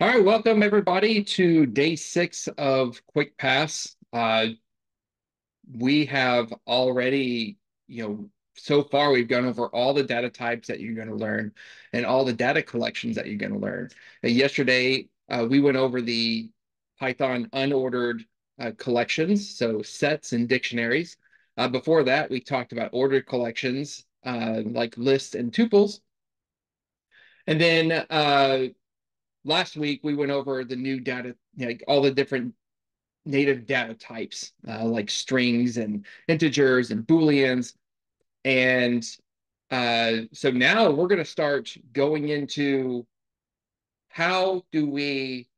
All right, welcome everybody to day 6 of QuickPass. We have already, so far we've gone over all the data types that you're going to learn and all the data collections that you're going to learn. Yesterday, we went over the Python unordered collections, so sets and dictionaries. Before that, we talked about ordered collections like lists and tuples. And then last week we went over the new data, like all the different native data types, like strings and integers and booleans. And so now we're going to start going into how do we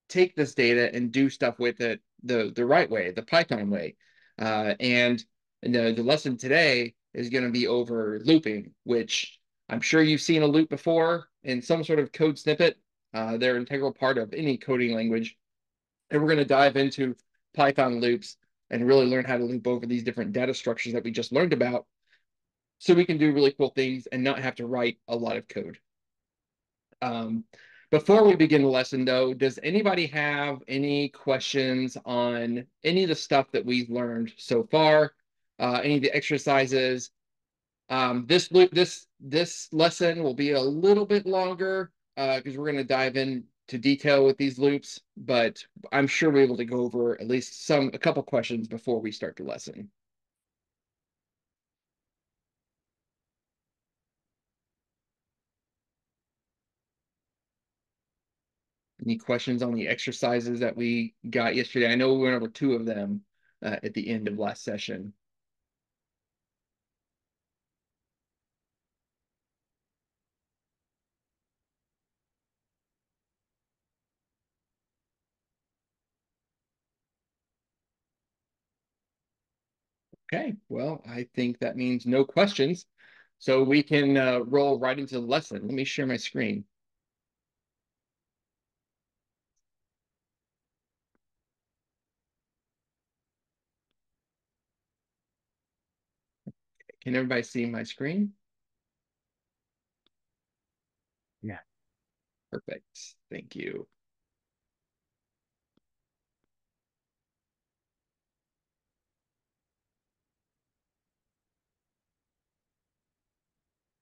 take this data and do stuff with it the right way, the Python way. And the lesson today is going to be over looping, which I'm sure you've seen a loop before in some sort of code snippet. They're an integral part of any coding language. And we're going to dive into Python loops and really learn how to loop over these different data structures that we just learned about so we can do really cool things and not have to write a lot of code. Um, Before we begin the lesson, though, does anybody have any questions on any of the stuff that we've learned so far? Any of the exercises? This lesson will be a little bit longer because we're going to dive into detail with these loops, but I'm sure we're able to go over at least a couple questions before we start the lesson. Any questions on the exercises that we got yesterday? I know we went over two of them at the end of last session. Okay, well, I think that means no questions. So we can roll right into the lesson. Let me share my screen. Can everybody see my screen? Yeah. Perfect. Thank you.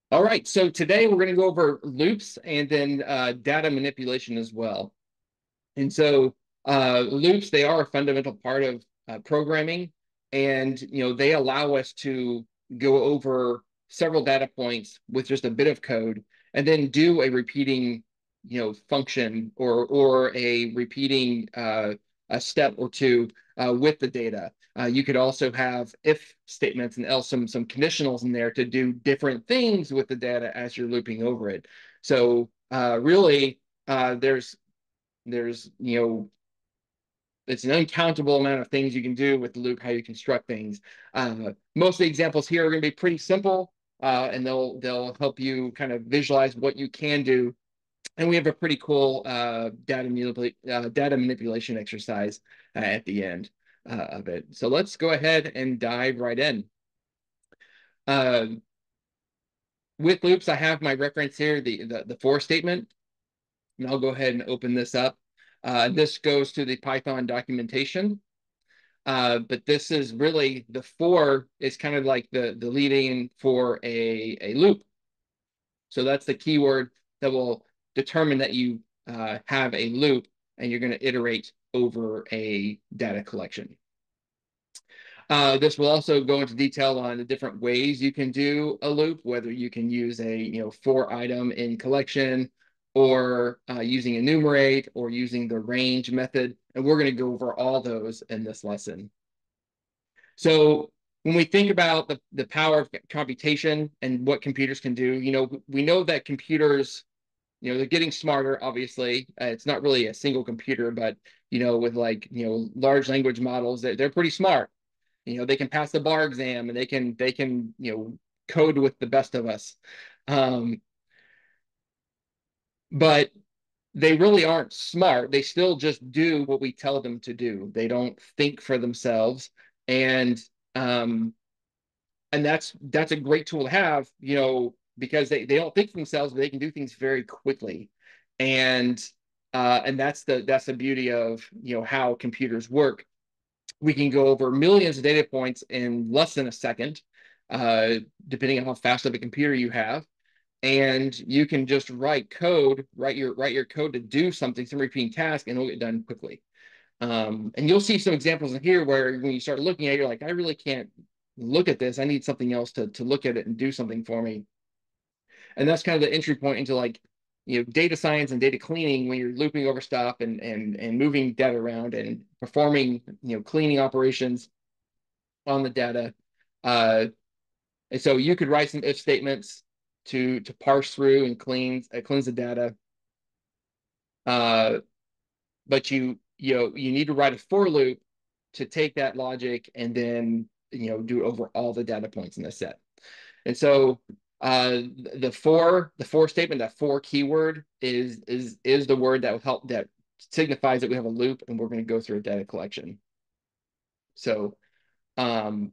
All right, so today we're going to go over loops and then data manipulation as well. And so loops, they are a fundamental part of programming, and they allow us to go over several data points with just a bit of code, and then do a repeating, function or a repeating a step or two with the data. You could also have if statements and else some conditionals in there to do different things with the data as you're looping over it. So really, there's it's an uncountable amount of things you can do with the loop, how you construct things. Most of the examples here are going to be pretty simple, and they'll help you kind of visualize what you can do. And we have a pretty cool data manipulation exercise at the end of it. So let's go ahead and dive right in. Uh, with loops, I have my reference here, the for statement. And I'll go ahead and open this up. This goes to the Python documentation. But this is really the for is kind of like the leading for a loop. So that's the keyword that will determine that you have a loop and you're going to iterate over a data collection. This will also go into detail on the different ways you can do a loop, whether you can use a for item in collection or using enumerate or using the range method. And we're going to go over all those in this lesson. So when we think about the power of computation and what computers can do, we know that computers, they're getting smarter, obviously. It's not really a single computer, but, with like, large language models, they're pretty smart. They can pass the bar exam and they can code with the best of us. Um, but they really aren't smart. They still just do what we tell them to do. They don't think for themselves. And um, and that's a great tool to have, because they don't think for themselves, but they can do things very quickly. And And that's the beauty of how computers work. We can go over millions of data points in less than a second, uh, depending on how fast of a computer you have. And you can just write your code to do something, some repeating task, and it'll get done quickly. And you'll see some examples in here where when you start looking at it, you're like, I really can't look at this. I need something else to look at it and do something for me. And that's kind of the entry point into like, data science and data cleaning when you're looping over stuff and moving data around and performing, cleaning operations on the data. Uh, and so you could write some if statements to parse through and cleanse the data. Uh, but you need to write a for loop to take that logic and then do it over all the data points in the set. And so the for statement, that for keyword is the word that will help, that signifies that we have a loop and we're going to go through a data collection. So um,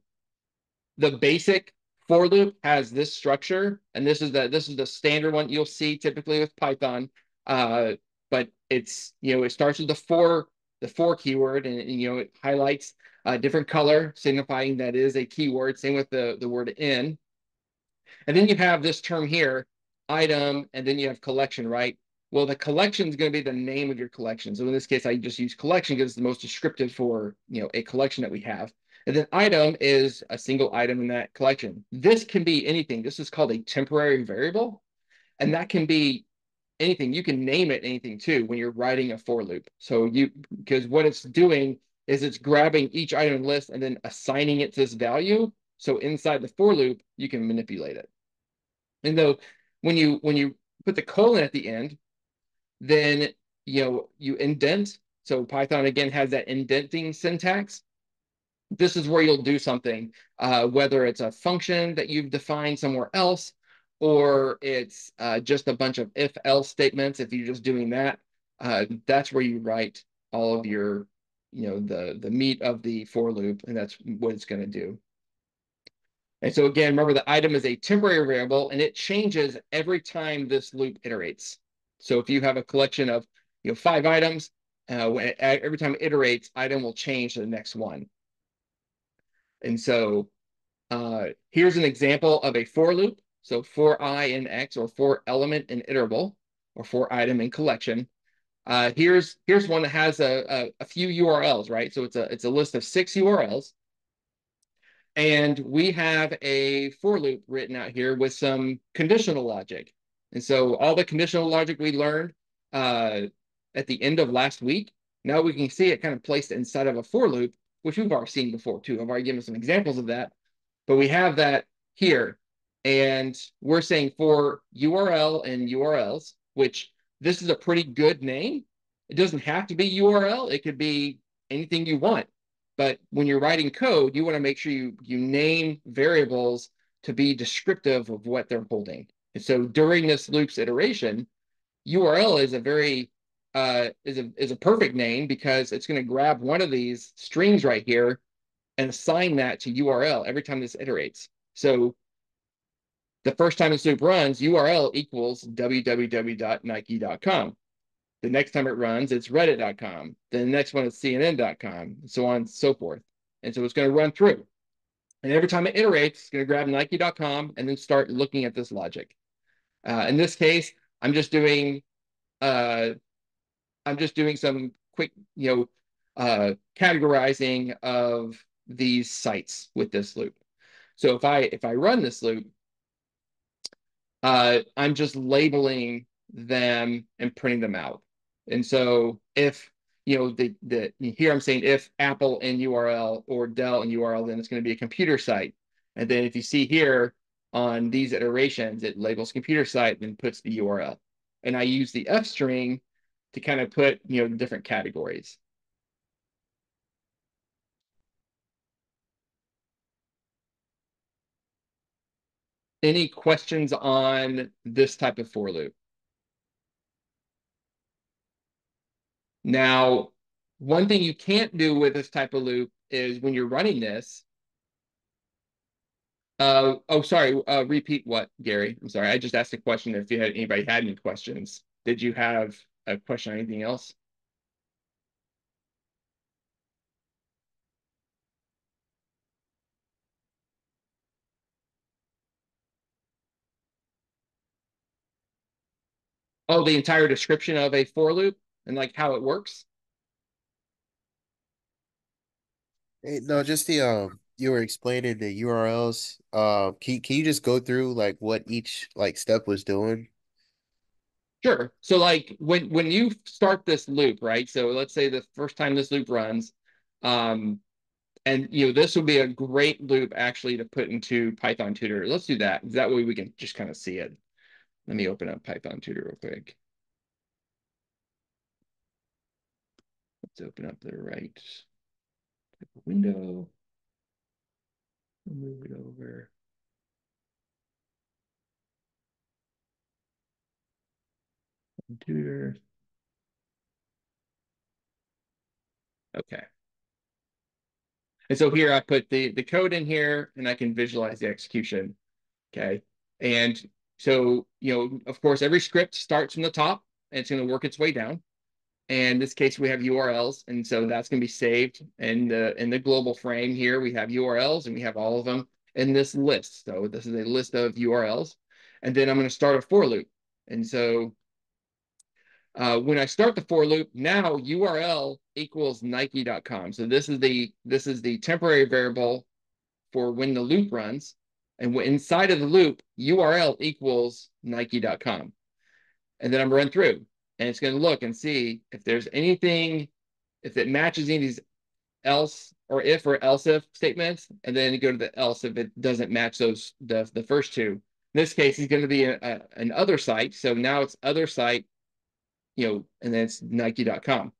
the basic for loop has this structure, and this is the standard one you'll see typically with Python. But it starts with the for keyword, and it highlights a different color signifying that is a keyword. Same with the word in. And then you have this term here, item, and then you have collection, right? Well, the collection is going to be the name of your collection. So in this case, I just use collection because it's the most descriptive for a collection that we have. And then item is a single item in that collection. This can be anything. This is called a temporary variable, and that can be anything. You can name it anything too when you're writing a for loop. So because what it's doing is it's grabbing each item in the list and then assigning it to this value. So inside the for loop, you can manipulate it. And though when you put the colon at the end, then you indent. So Python again has that indenting syntax. This is where you'll do something, whether it's a function that you've defined somewhere else, or it's just a bunch of if-else statements. If you're just doing that, that's where you write all of your, the meat of the for loop, and that's what it's going to do. And so again, remember the item is a temporary variable and it changes every time this loop iterates. So if you have a collection of 5 items, every time it iterates, item will change to the next one. And so here's an example of a for loop. So for I in X, or for element in iterable, or for item in collection. Here's one that has a few URLs, right? So it's a list of 6 URLs. And we have a for loop written out here with some conditional logic. And so all the conditional logic we learned at the end of last week, now we can see it kind of placed inside of a for loop, which we've already seen before too. I've already given some examples of that, but we have that here. And we're saying for URL and URLs, which this is a pretty good name. It doesn't have to be URL. It could be anything you want. But when you're writing code, you want to make sure you name variables to be descriptive of what they're holding. And so during this loop's iteration, URL is a very is a perfect name because it's going to grab one of these strings right here and assign that to URL every time this iterates. So the first time this loop runs, URL equals www.nike.com. The next time it runs, it's reddit.com. The next one is cnn.com, and so on and so forth. And so it's going to run through. And every time it iterates, it's going to grab nike.com and then start looking at this logic. In this case, I'm just doing some quick, categorizing of these sites with this loop. So if I run this loop, I'm just labeling them and printing them out. And so if here I'm saying if Apple in URL or Dell in URL, then it's going to be a computer site. And then if you see here on these iterations, it labels computer site and puts the URL. And I use the F string to kind of put different categories. Any questions on this type of for loop? Now, one thing you can't do with this type of loop is when you're running this. Oh, sorry. Repeat what, Gary? I'm sorry. I just asked a question if anybody had any questions. Did you have a question on anything else? Oh, the entire description of a for loop and like how it works. No, just the you were explaining the URLs. Can you just go through like what each like step was doing? Sure. So like when you start this loop, right? So let's say the first time this loop runs, um, and this would be a great loop actually to put into Python Tutor. Let's do that. That way we can just kind of see it. Let me open up Python Tutor real quick. Let's open up the right window. Move it over. Tutor. Okay. And so here I put the code in here and I can visualize the execution. Okay. And so, of course, every script starts from the top and it's going to work its way down. And in this case, we have URLs. And so that's going to be saved in the global frame here. We have URLs and we have all of them in this list. So this is a list of URLs. And then I'm going to start a for loop. And so when I start the for loop, now URL equals Nike.com. So this is the temporary variable for when the loop runs. And inside of the loop, URL equals Nike.com. And then I'm run through and it's going to look and see if there's anything, if it matches any of these else or if or else if statements, and then go to the else if it doesn't match those the first two. In this case, it's going to be an other site. So now it's other site, and then it's Nike.com.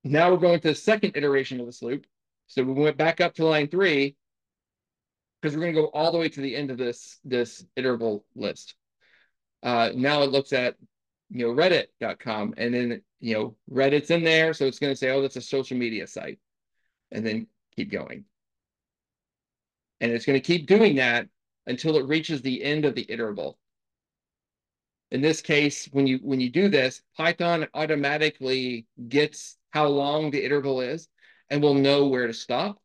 Now we're going to the second iteration of this loop. So we went back up to line 3 because we're going to go all the way to the end of this iterable list. Now it looks at reddit.com, and then Reddit's in there, so it's going to say, oh, that's a social media site, and then keep going. And it's going to keep doing that until it reaches the end of the iterable. In this case, when you do this, Python automatically gets how long the iterable is and will know where to stop.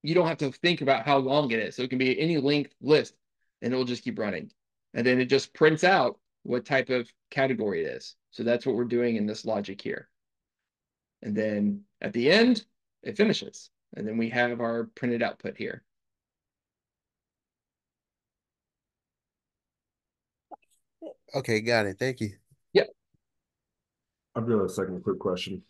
You don't have to think about how long it is. So it can be any length list and it'll just keep running. And then it just prints out what type of category it is. So that's what we're doing in this logic here. And then at the end, it finishes. And then we have our printed output here. Okay, got it. Thank you. Yep, I've got a second quick question.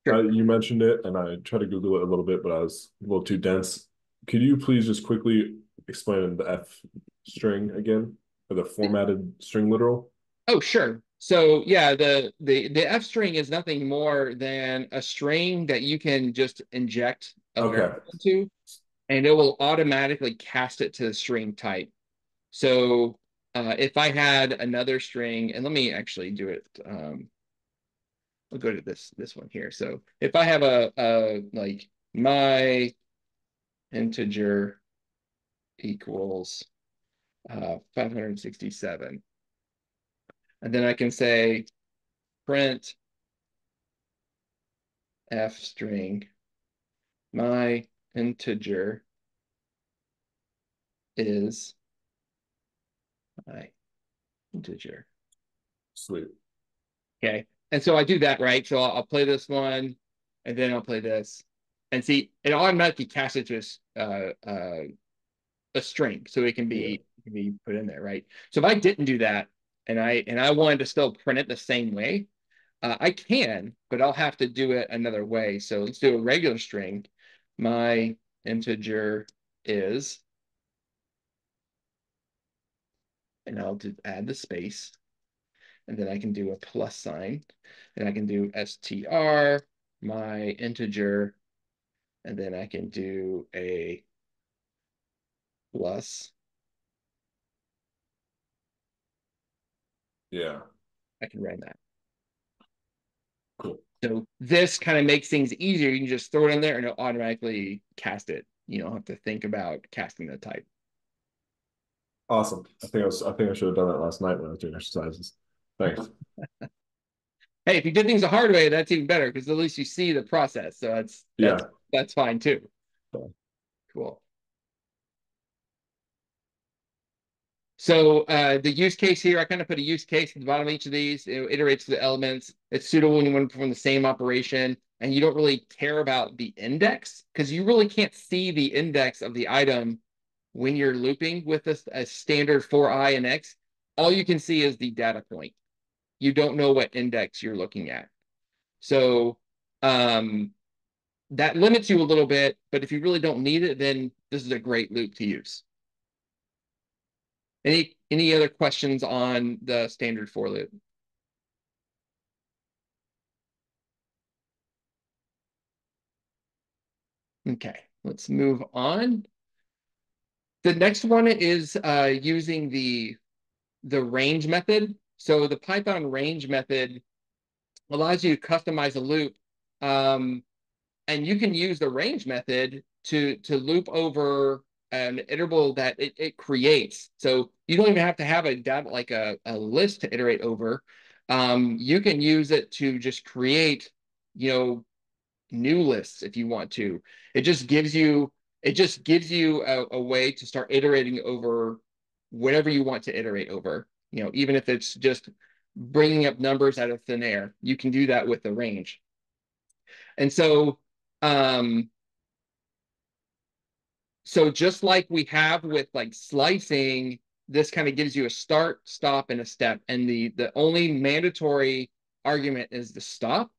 sure. You mentioned it, and I tried to Google it a little bit, but I was a little too dense. Could you please just quickly explain the F string again, or the formatted string literal? Oh, sure. So yeah, the F string is nothing more than a string that you can just inject a Okay. variable into, and it will automatically cast it to the string type. So if I had another string, and let me actually do it. I'll go to this one here. So if I have a like my integer equals 567, and then I can say print f string my integer is my integer. Sweet. Okay. And so I do that, right? So I'll play this one and then I'll play this. And see, it automatically casts it to a string. So Yeah. it can be put in there, right? So if I didn't do that and I wanted to still print it the same way, I can, but I'll have to do it another way. So let's do a regular string. My integer is, and I'll add the space, and then I can do a plus sign, and I can do str, my integer, and then I can do a plus. Yeah. I can run that. Cool. So this kind of makes things easier. You can just throw it in there and it'll automatically cast it. You don't have to think about casting the type. Awesome. I think I should have done that last night when I was doing exercises. Thanks. Hey, if you did things the hard way, that's even better because at least you see the process. So Yeah. that's fine too. Cool. So the use case here, I kind of put a use case at the bottom of each of these. It iterates the elements. It's suitable when you want to perform the same operation, and you don't really care about the index because you really can't see the index of the item when you're looping with a standard for I and X. All you can see is the data point. You don't know what index you're looking at. So that limits you a little bit, but if you really don't need it, then this is a great loop to use. Any other questions on the standard for loop? Okay, let's move on. The next one is using the range method. So the Python range method allows you to customize a loop. And you can use the range method to loop over an iterable that it creates. So you don't even have to have a data like a list to iterate over. You can use it to just create, new lists if you want to. It just gives you a way to start iterating over whatever you want to iterate over. Even if it's just bringing up numbers out of thin air, you can do that with the range. And um, so just like we have with like slicing, this kind of gives you a start, stop, and a step. And the only mandatory argument is the stop.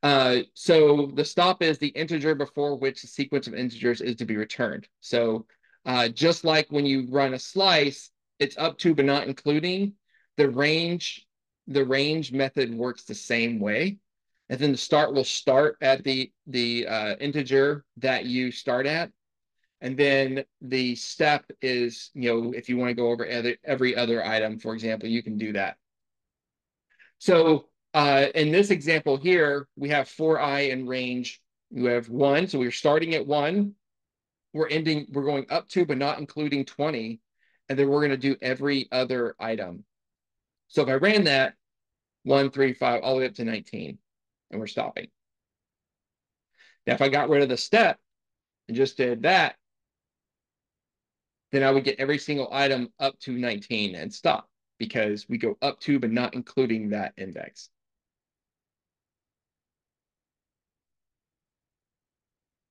So the stop is the integer before which the sequence of integers is to be returned. So just like when you run a slice, it's up to but not including. The range method works the same way. And then the start will start at the integer that you start at. And then the step is, if you want to go over every other item, for example, you can do that. So in this example here, we have for I in range. You have 1, so we're starting at 1. We're going up to, but not including 20. And then we're going to do every other item. So if I ran that 1, 3, 5, all the way up to 19, and we're stopping. Now, if I got rid of the step and just did that, then I would get every single item up to 19 and stop because we go up to, but not including that index.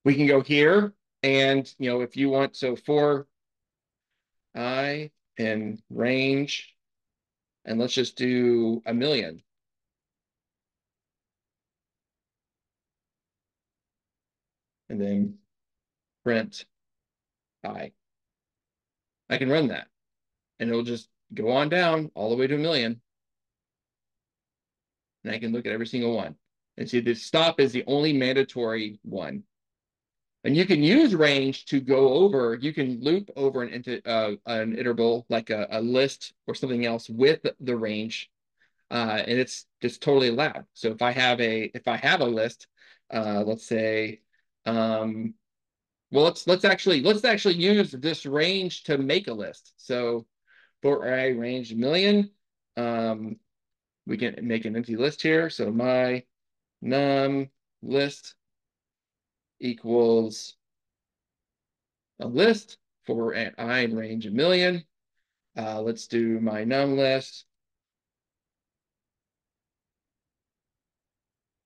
We can go here and, if you want, so for I in range, and let's just do 1,000,000. And then print I. I can run that and it'll just go on down all the way to 1,000,000. And I can look at every single one. And see, the stop is the only mandatory one. And you can use range to go over, you can loop over an iterable like a list or something else with the range. And it's just totally allowed. So if I have a list, let's say, well, let's actually use this range to make a list. So for a range 1,000,000, we can make an empty list here. So my num list equals a list for an I in range 1,000,000. Let's do my num list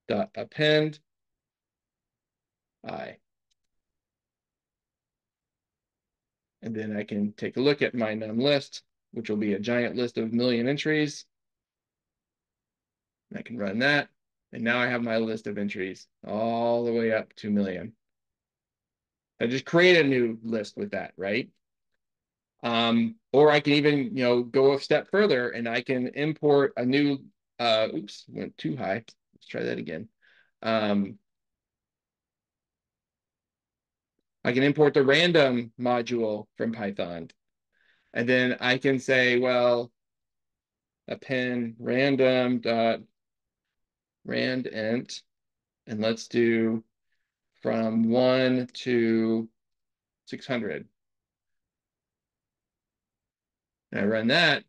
dot append I. And then I can take a look at my num list, which will be a giant list of 1,000,000 entries. And I can run that. And now I have my list of entries all the way up to 1,000,000. I just create a new list with that, right? Or I can even, go a step further and I can import a new, oops, went too high. Let's try that again. I can import the random module from Python. And then I can say, well, append random dot randint, and let's do from 1 to 600. And I run that.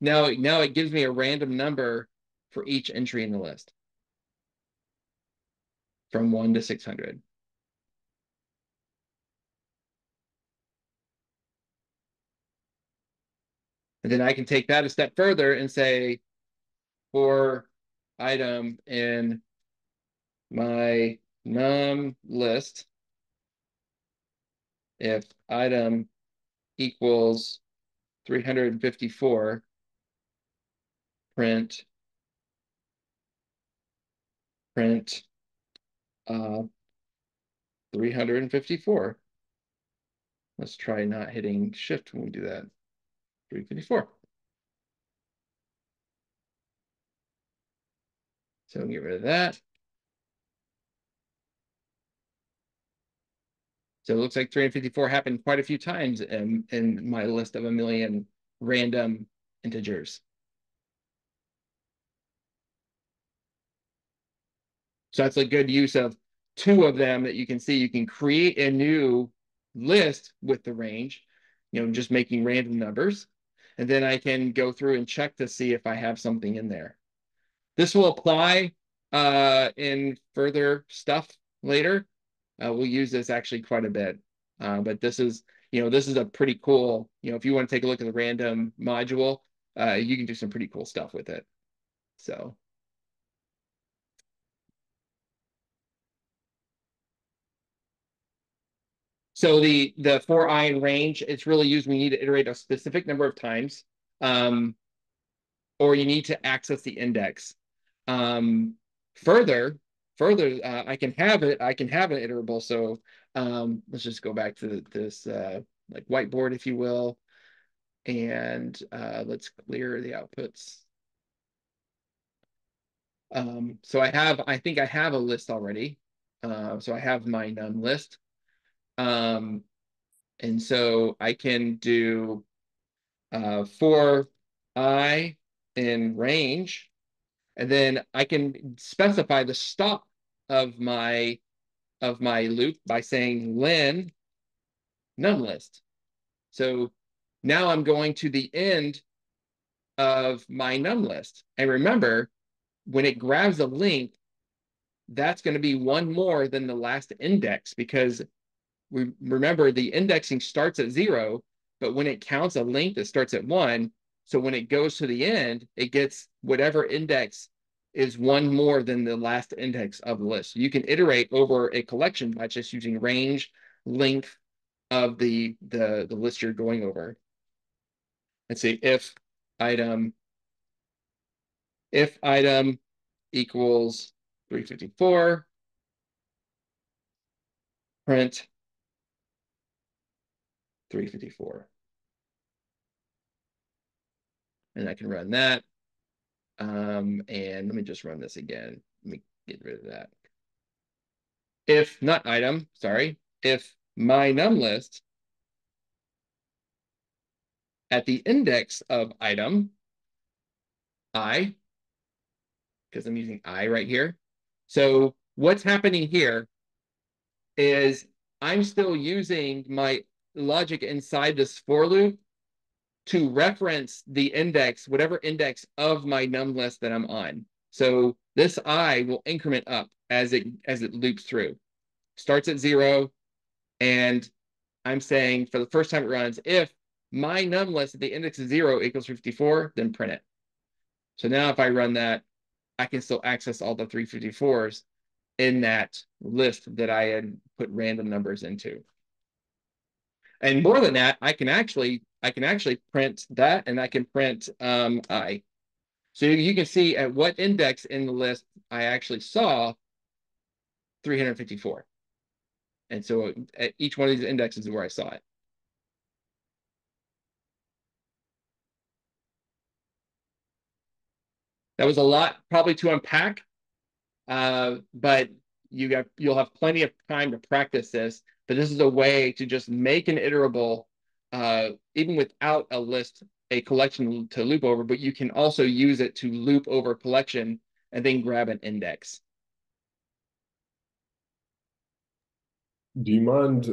Now it gives me a random number for each entry in the list from 1 to 600. And then I can take that a step further and say, for item in my num list, if item equals 354, print 354. Let's try not hitting shift when we do that. 354. So get rid of that. So it looks like 354 happened quite a few times in my list of 1,000,000 random integers. So that's a good use of two of them that you can see. You can create a new list with the range, just making random numbers. And then I can go through and check to see if I have something in there. This will apply in further stuff later. We'll use this actually quite a bit. But this is a pretty cool, if you want to take a look at the random module, you can do some pretty cool stuff with it. So. So the for I in range, it's really used when you need to iterate a specific number of times, or you need to access the index. Further, I can have an iterable. So let's just go back to this like whiteboard, if you will, and let's clear the outputs. So I think I have a list already. So I have my num list. And so I can do for I in range, and then I can specify the stop of my loop by saying len num list. So now I'm going to the end of my num list. And remember, when it grabs a link, that's going to be one more than the last index, because remember the indexing starts at 0, but when it counts a length, it starts at 1. So when it goes to the end, it gets whatever index is one more than the last index of the list. So you can iterate over a collection by just using range, length of the list you're going over. Let's see, if item equals 354, print 354. And I can run that. And let me just run this again. Let me get rid of that. If not item, sorry, if my num list at the index of item, I, because I'm using I right here. So what's happening here is I'm still using my logic inside this for loop to reference the index, whatever index of my num list that I'm on. So this I will increment up as it loops through. Starts at 0, and I'm saying for the first time it runs, if my num list at the index of 0 equals 54, then print it. So now if I run that, I can still access all the 354s in that list that I had put random numbers into. And more than that, I can actually print that, and I can print I. So you can see at what index in the list I actually saw 354. And so at each one of these indexes is where I saw it. That was a lot probably to unpack, but you'll have plenty of time to practice this. But this is a way to just make an iterable, even without a collection to loop over, but you can also use it to loop over a collection and then grab an index. Do you mind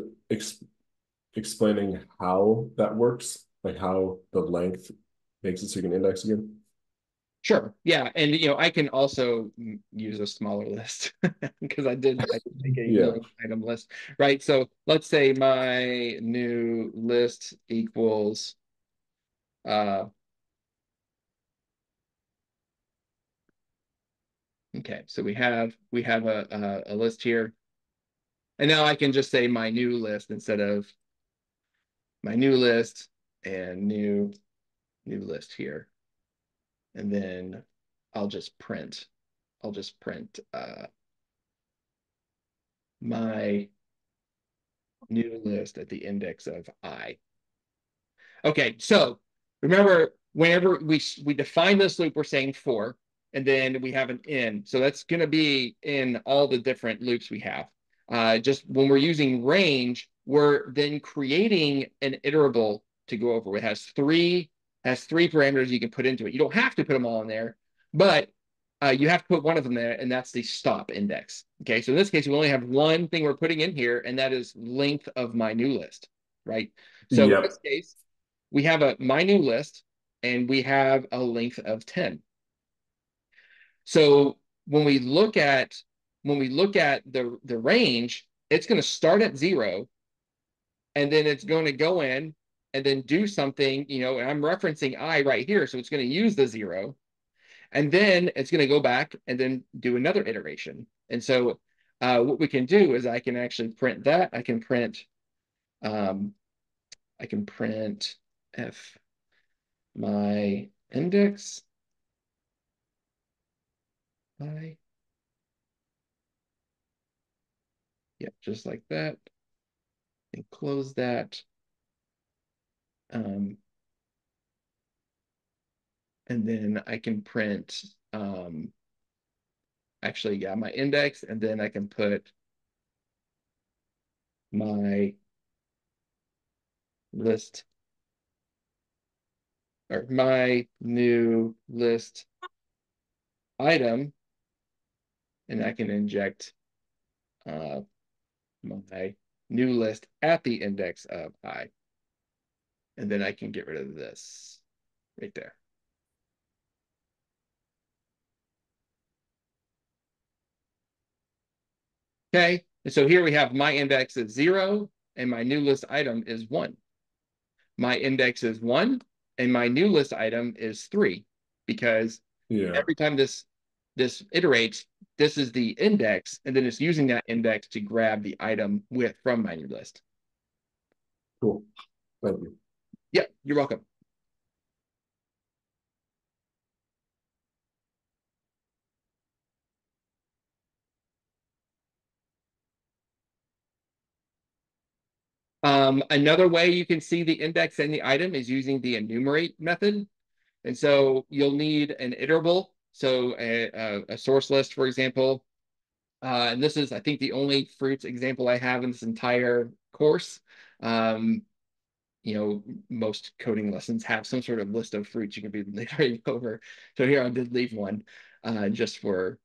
explaining how that works? Like how the length makes it so you can index again? Sure. Yeah. And I can also use a smaller list because I did make a Yeah. million item list, right? So let's say my new list equals uh okay, so we have a list here. And now I can just say my new list instead of my new list and new list here. And then I'll just print my new list at the index of I. Okay, so remember, whenever we define this loop, we're saying for, and then we have an in. So that's going to be in all the different loops we have. Just when we're using range, we're then creating an iterable to go over. It has three parameters you can put into it. You don't have to put them all in there, but you have to put one of them there, and that's the stop index. Okay, so in this case, we only have one thing we're putting in here, and that is length of my new list, right? So in Yep. this case, we have a my new list, and we have a length of 10. So when we look at the range, it's going to start at 0, and then it's going to go in and then do something, and I'm referencing I right here, so it's going to use the 0, and then it's going to go back and then do another iteration. And so what we can do is I can actually print that. Um, I can print f my index I. Yep, just like that. And close that. Um, and then I can print actually, yeah, my index, and then I can put my list or my new list item, and I can inject my new list at the index of I. And then I can get rid of this right there. Okay, and so here we have my index is 0, and my new list item is 1. My index is 1, and my new list item is 3, because Yeah. every time this iterates, this is the index, and then it's using that index to grab the item from my new list. Cool. Thank you. Yeah, you're welcome. Another way you can see the index and the item is using the enumerate method. And so you'll need an iterable, so a source list, for example. And this is, I think, the only fruits example I have in this entire course. Um, most coding lessons have some sort of list of fruits you can be iterating over. So here I did leave one just for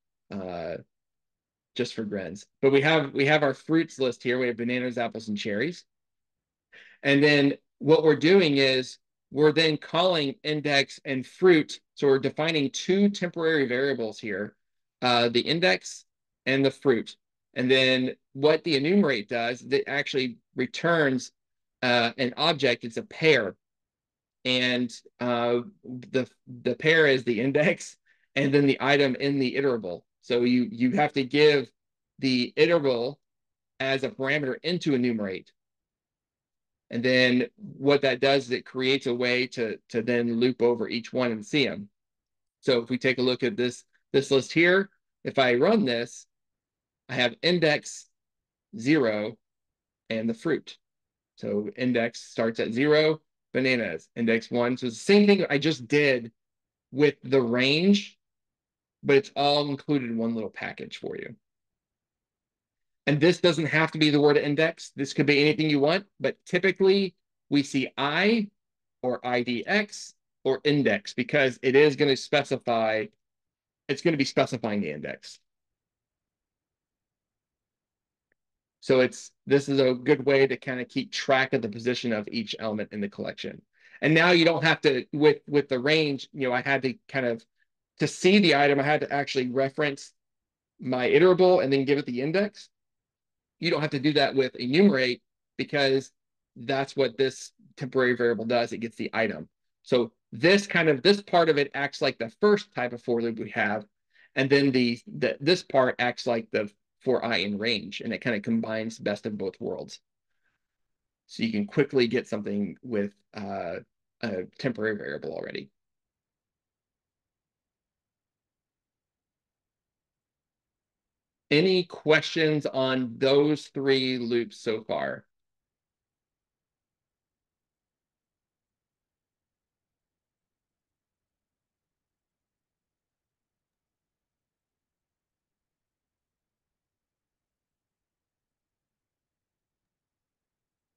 grins. But we have our fruits list here. We have bananas, apples, and cherries. And then what we're doing is we're then calling index and fruit. So we're defining two temporary variables here, the index and the fruit. And then what the enumerate does, it actually returns an object. It's a pair. And the pair is the index and then the item in the iterable. So you have to give the iterable as a parameter into enumerate. And then what that does is it creates a way to then loop over each one and see them. So if we take a look at this list here, if I run this, I have index 0 and the fruit. So index starts at 0, bananas, index 1. So it's the same thing I just did with the range, but it's all included in one little package for you. And this doesn't have to be the word index. This could be anything you want, but typically we see I or IDX or index because it is going to specify, it's going to be specifying the index. So this is a good way to kind of keep track of the position of each element in the collection. And now you don't have to, with the range, I had to kind of to see the item, I had to actually reference my iterable and then give it the index. You don't have to do that with enumerate because that's what this temporary variable does. It gets the item. So this part of it acts like the first type of for loop we have, and then this part acts like the for I in range, and it kind of combines best of both worlds. So you can quickly get something with a temporary variable already. Any questions on those three loops so far?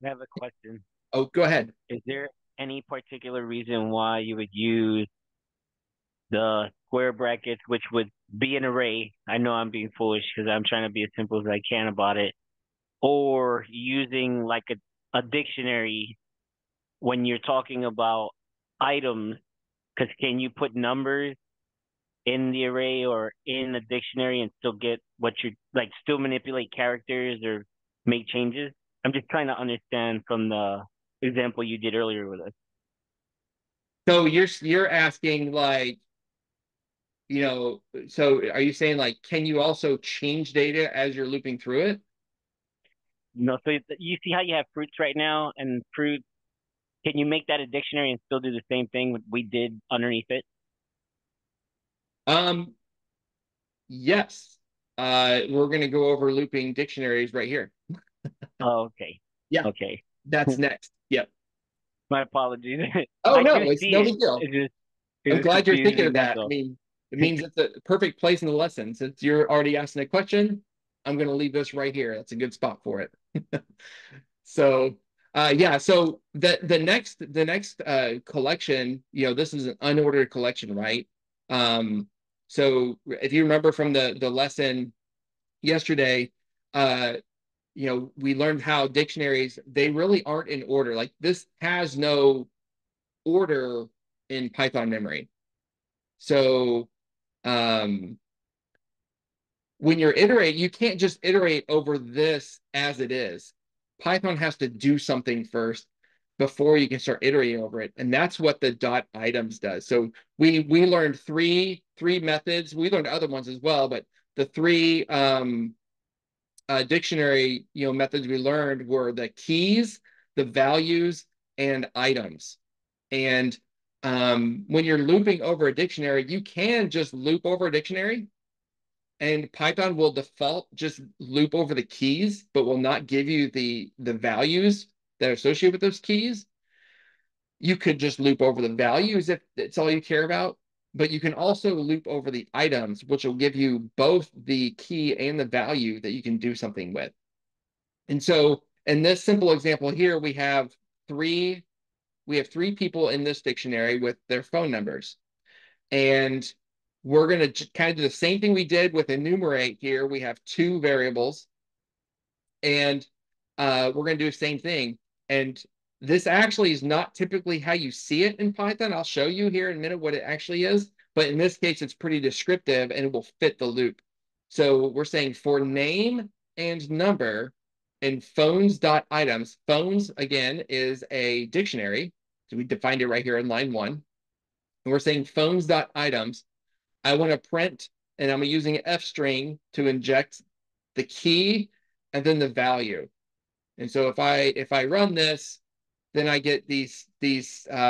I have a question. Oh, go ahead. Is there any particular reason why you would use the square brackets, which would be an array? I know I'm being foolish because I'm trying to be as simple as I can about it. Or using like a dictionary when you're talking about items, because can you put numbers in the array or in the dictionary and still get what you like, still manipulate characters or make changes? I'm just trying to understand from the example you did earlier with us. So you're asking like, so are you saying like, can you also change data as you're looping through it? No, so you see how you have fruits right now, and fruit, can you make that a dictionary and still do the same thing we did underneath it? Um, yes. We're gonna go over looping dictionaries right here. Oh, okay. Yeah, Okay. that's next. Yep. My apologies. Oh I no, do it's see no it. big deal. It I'm was glad you're thinking of confusing, that's that. I all. mean, it means it's a perfect place in the lesson. Since you're already asking a question, I'm going to leave this right here. That's a good spot for it. So, yeah. So the next collection, this is an unordered collection, right? So if you remember from the lesson yesterday, uh, we learned how dictionaries, they really aren't in order. Like this has no order in Python memory. So um, when you're iterate, you can't just iterate over this as it is. Python has to do something first before you can start iterating over it, and that's what the dot items does. So we learned three methods. We learned other ones as well, but the three dictionary methods we learned were the keys, the values, and items. And when you're looping over a dictionary, you can just loop over a dictionary, and Python will default just loop over the keys, but will not give you the values that are associated with those keys. You could just loop over the values if it's all you care about, but you can also loop over the items, which will give you both the key and the value that you can do something with. And so in this simple example here, three we have three people in this dictionary with their phone numbers. And we're going to kind of do the same thing we did with enumerate here. We have two variables, and we're going to do the same thing. And this actually is not typically how you see it in Python. I'll show you here in a minute what it actually is. But in this case, it's pretty descriptive and it will fit the loop. So we're saying for name and number in phones.items. Phones, again, is a dictionary. So we defined it right here in line 1. And we're saying phones.items. I want to print, and I'm using an F string to inject the key and then the value. And so if I run this, then I get these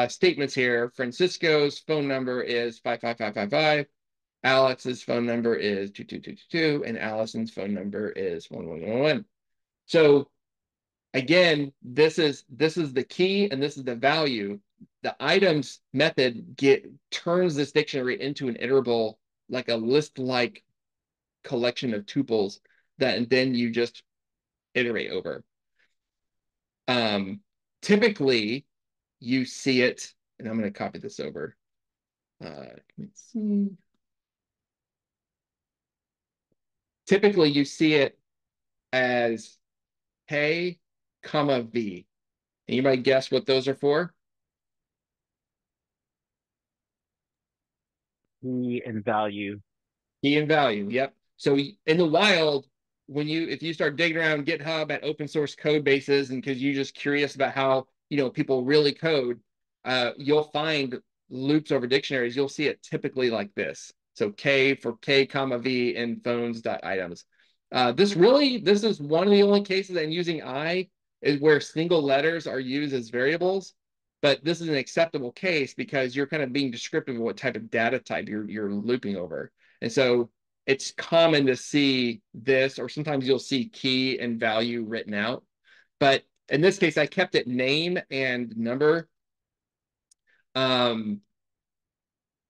statements here. Francisco's phone number is 55555. Alex's phone number is 22222, and Allison's phone number is 1111. So again, this is the key and this is the value. The items method turns this dictionary into an iterable, like a list-like collection of tuples that and then you just iterate over. Typically, you see it, and I'm going to copy this over. Let's see. Typically, you see it as K, comma V. Anybody guess what those are for? key and value. Key and value. Yep. So in the wild, if you start digging around GitHub at open source code bases, and because you're just curious about how people really code, you'll find loops over dictionaries. You'll see it typically like this. So K for K comma V in phones.items. This is one of the only cases I'm using I is where single letters are used as variables. But this is an acceptable case because you're kind of being descriptive of what type of data type you're looping over. And so it's common to see this, or sometimes you'll see key and value written out. But in this case, I kept it name and number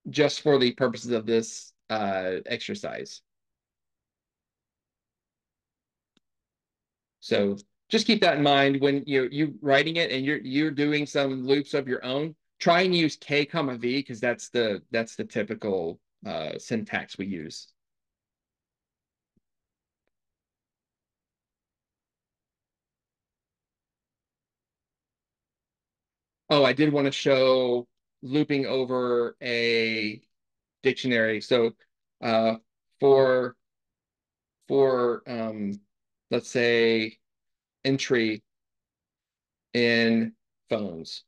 just for the purposes of this exercise. So just keep that in mind when you're writing it and you're doing some loops of your own. Try and use K comma V because that's the typical syntax we use. Oh, I did want to show looping over a dictionary. So uh, for let's say entry in phones.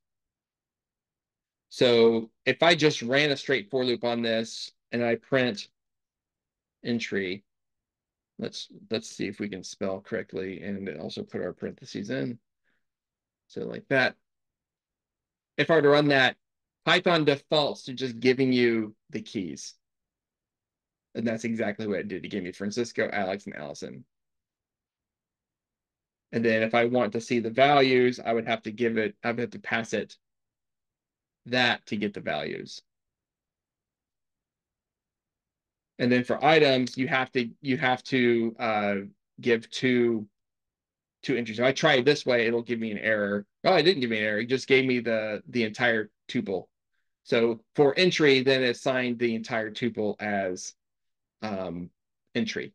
So if I just ran a straight for loop on this and I print entry, let's see if we can spell correctly and also put our parentheses in. So like that. If I were to run that, Python defaults to just giving you the keys. And that's exactly what it did. It gave me Francisco, Alex, and Allison. And then if I want to see the values, I would have to pass it that to get the values. And then for items, you have to give two entries. If I try it this way, it'll give me an error. Oh, it didn't give me an error. It just gave me the entire tuple. So for entry, then it assigned the entire tuple as entry.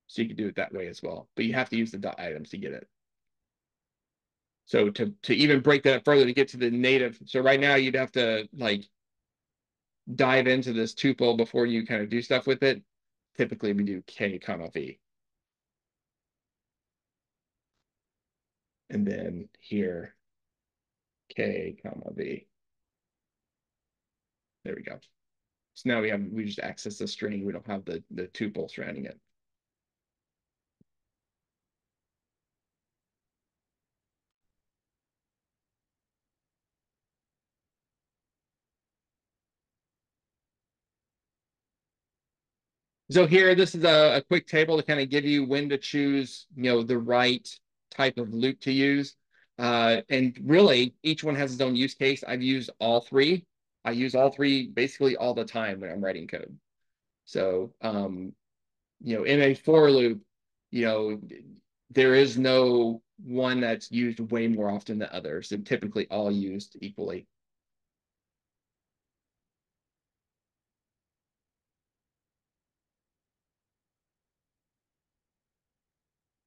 So you can do it that way as well. But you have to use the dot items to get it. So to even break that up further to get to the native, so right now you'd have to like dive into this tuple before you kind of do stuff with it. Typically we do K comma V. And then here, K comma V. There we go. So now we just access the string. We don't have the tuple surrounding it. So here, this is a quick table to kind of give you when to choose, the right type of loop to use. And really, each one has its own use case. I've used all three. I use all three basically all the time when I'm writing code. So, in a for loop, there is no one that's used way more often than others. They're typically all used equally.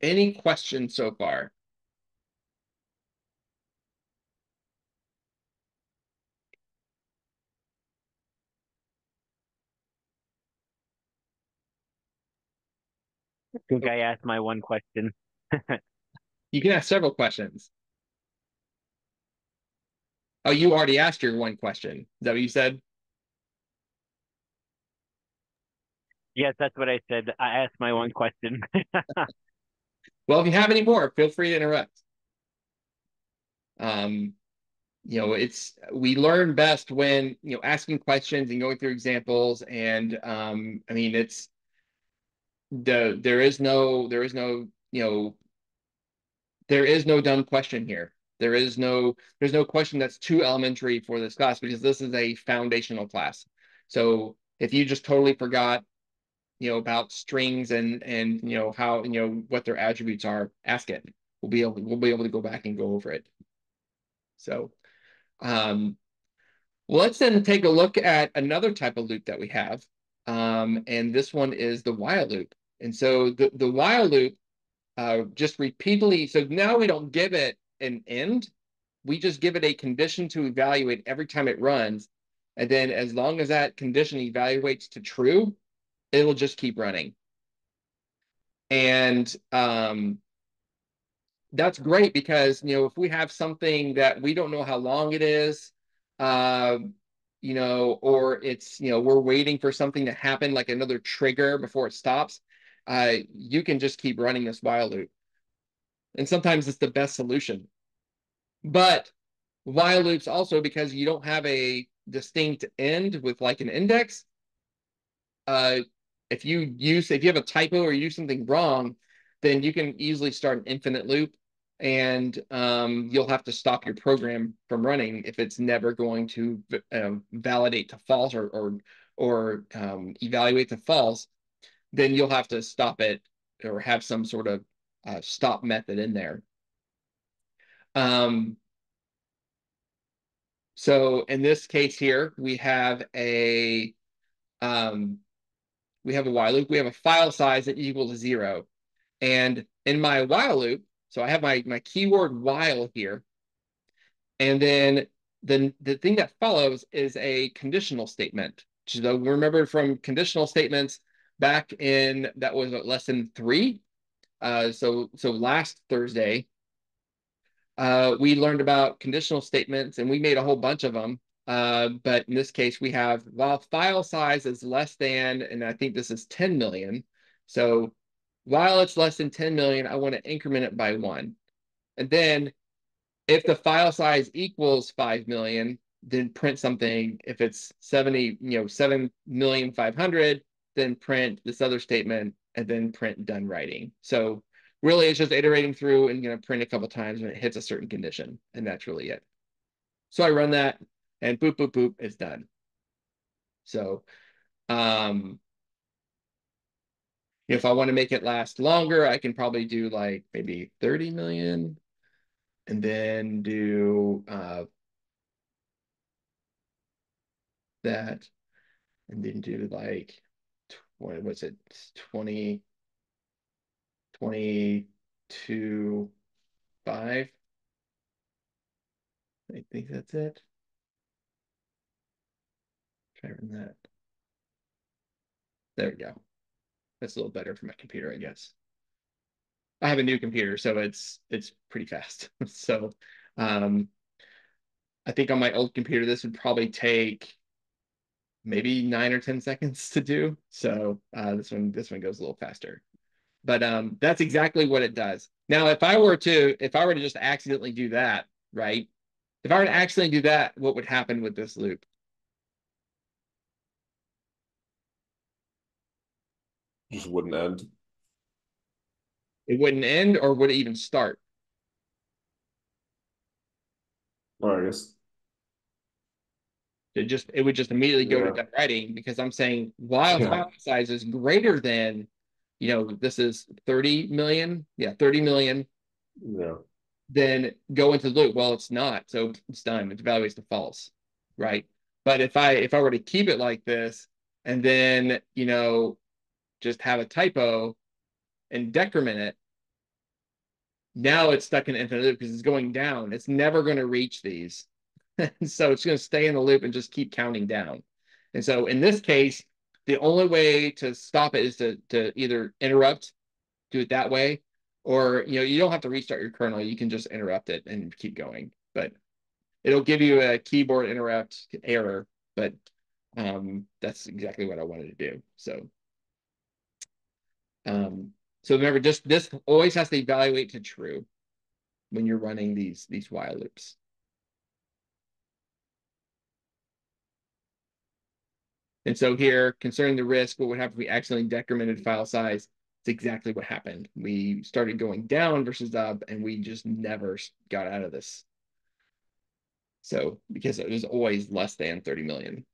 Any questions so far? I think I asked my one question. You can ask several questions. Oh, you already asked your one question. Is that what you said? Yes, that's what I said. I asked my one question. Well, if you have any more, feel free to interrupt. We learn best when asking questions and going through examples, and I mean there is no dumb question here. There's no question that's too elementary for this class because this is a foundational class. So if you just totally forgot about strings and how what their attributes are, ask it. We'll be able to go back and go over it. So let's then take a look at another type of loop that we have. And this one is the while loop. And so the while loop just repeatedly, so now we don't give it an end, we just give it a condition to evaluate every time it runs. And then as long as that condition evaluates to true, it'll just keep running. And that's great because, if we have something that we don't know how long it is, uh, or it's, we're waiting for something to happen, like another trigger before it stops, you can just keep running this while loop. And sometimes it's the best solution. But while loops also, because you don't have a distinct end with like an index, uh, if you have a typo or you use something wrong, then you can easily start an infinite loop, and you'll have to stop your program from running if it's never going to validate to false or evaluate to false. Then you'll have to stop it or have some sort of stop method in there. So in this case here, we have a while loop. We have a file size that equals 0. And in my while loop, so I have my keyword while here. And then the thing that follows is a conditional statement. So remember from conditional statements back in, that was lesson 3. So last Thursday, we learned about conditional statements, and we made a whole bunch of them. But in this case, we have while file size is less than, and I think this is 10 million. So while it's less than 10 million, I want to increment it by 1. And then if the file size equals 5 million, then print something. If it's 7,500,000, then print this other statement, and then print done writing. So really, it's just iterating through and going to print a couple times when it hits a certain condition, and that's really it. So I run that, and boop, boop, boop, it's done. So if I want to make it last longer, I can probably do like maybe 30 million, and then do that, and then do like, what was it, 20, 22, 5. I think that's it. Try to run that. There we go. That's a little better for my computer, I guess. I have a new computer, so it's pretty fast. So I think on my old computer, this would probably take maybe 9 or 10 seconds to do. So this one goes a little faster. But that's exactly what it does. Now, if I were to just accidentally do that, right? If I were to accidentally do that, what would happen with this loop? Just wouldn't end. It wouldn't end, or would it even start? Or I guess. It would just immediately go to Yeah. done writing, because I'm saying while Yeah. file size is greater than, this is 30 million. Yeah, 30 million. Yeah. Then go into the loop. Well, it's not, so it's done. It evaluates to false, right? But if I were to keep it like this, and then just have a typo and decrement it, now it's stuck in infinite loop because it's going down. It's never going to reach these. So it's going to stay in the loop and just keep counting down. And so in this case, the only way to stop it is to either interrupt, do it that way, or you don't have to restart your kernel. You can just interrupt it and keep going. But it'll give you a keyboard interrupt error. But that's exactly what I wanted to do. So remember, just this always has to evaluate to true when you're running these while loops. And so here, concerning the risk, what would happen if we accidentally decremented file size? It's exactly what happened. We started going down versus up, and we just never got out of this. So because it was always less than 30 million.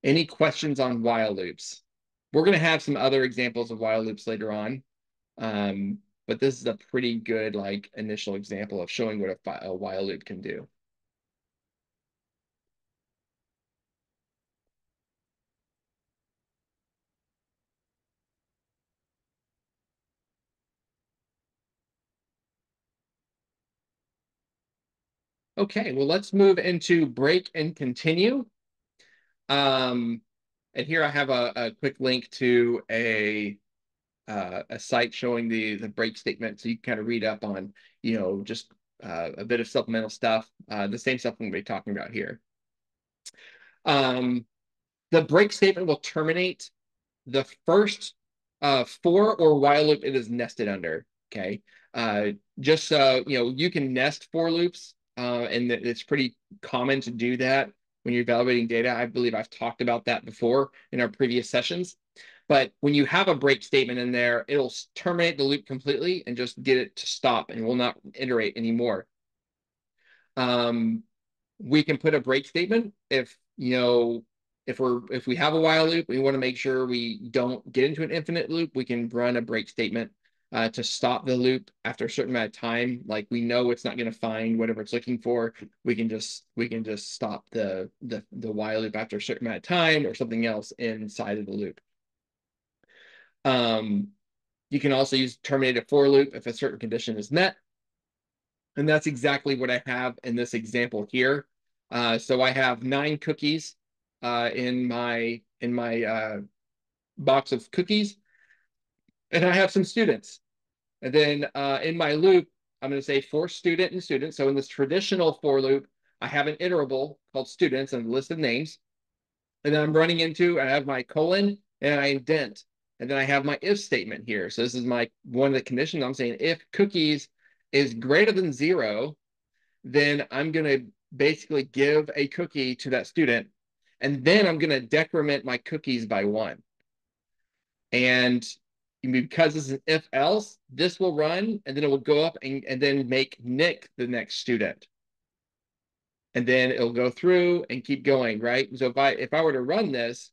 Any questions on while loops? We're going to have some other examples of while loops later on. But this is a pretty good initial example of showing what a while loop can do. Okay, well, let's move into break and continue. And here I have a quick link to a site showing the break statement, so you can kind of read up on, just a bit of supplemental stuff, the same stuff we're going to be talking about here. The break statement will terminate the first for or while loop it is nested under. Okay, just so you can nest for loops, and it's pretty common to do that when you're evaluating data. I believe I've talked about that before in our previous sessions. But when you have a break statement in there, it'll terminate the loop completely and just get it to stop and will not iterate anymore. We can put a break statement if if we have a while loop, we want to make sure we don't get into an infinite loop. We can run a break statement to stop the loop after a certain amount of time. Like we know it's not going to find whatever it's looking for. We can just stop the while loop after a certain amount of time or something else inside of the loop. You can also use terminate a for loop if a certain condition is met. And that's exactly what I have in this example here. So I have 9 cookies in my box of cookies, and I have some students. And then in my loop, I'm going to say for student and student. So in this traditional for loop, I have an iterable called students and a list of names. And then I'm running into, I have my colon and I indent. And then I have my if statement here. So this is my one of the conditions. I'm saying if cookies is greater than 0, then I'm going to basically give a cookie to that student. And then I'm going to decrement my cookies by 1. And because this is an if else, this will run and then it will go up and then make Nick the next student. And then it'll go through and keep going, right? So if I were to run this,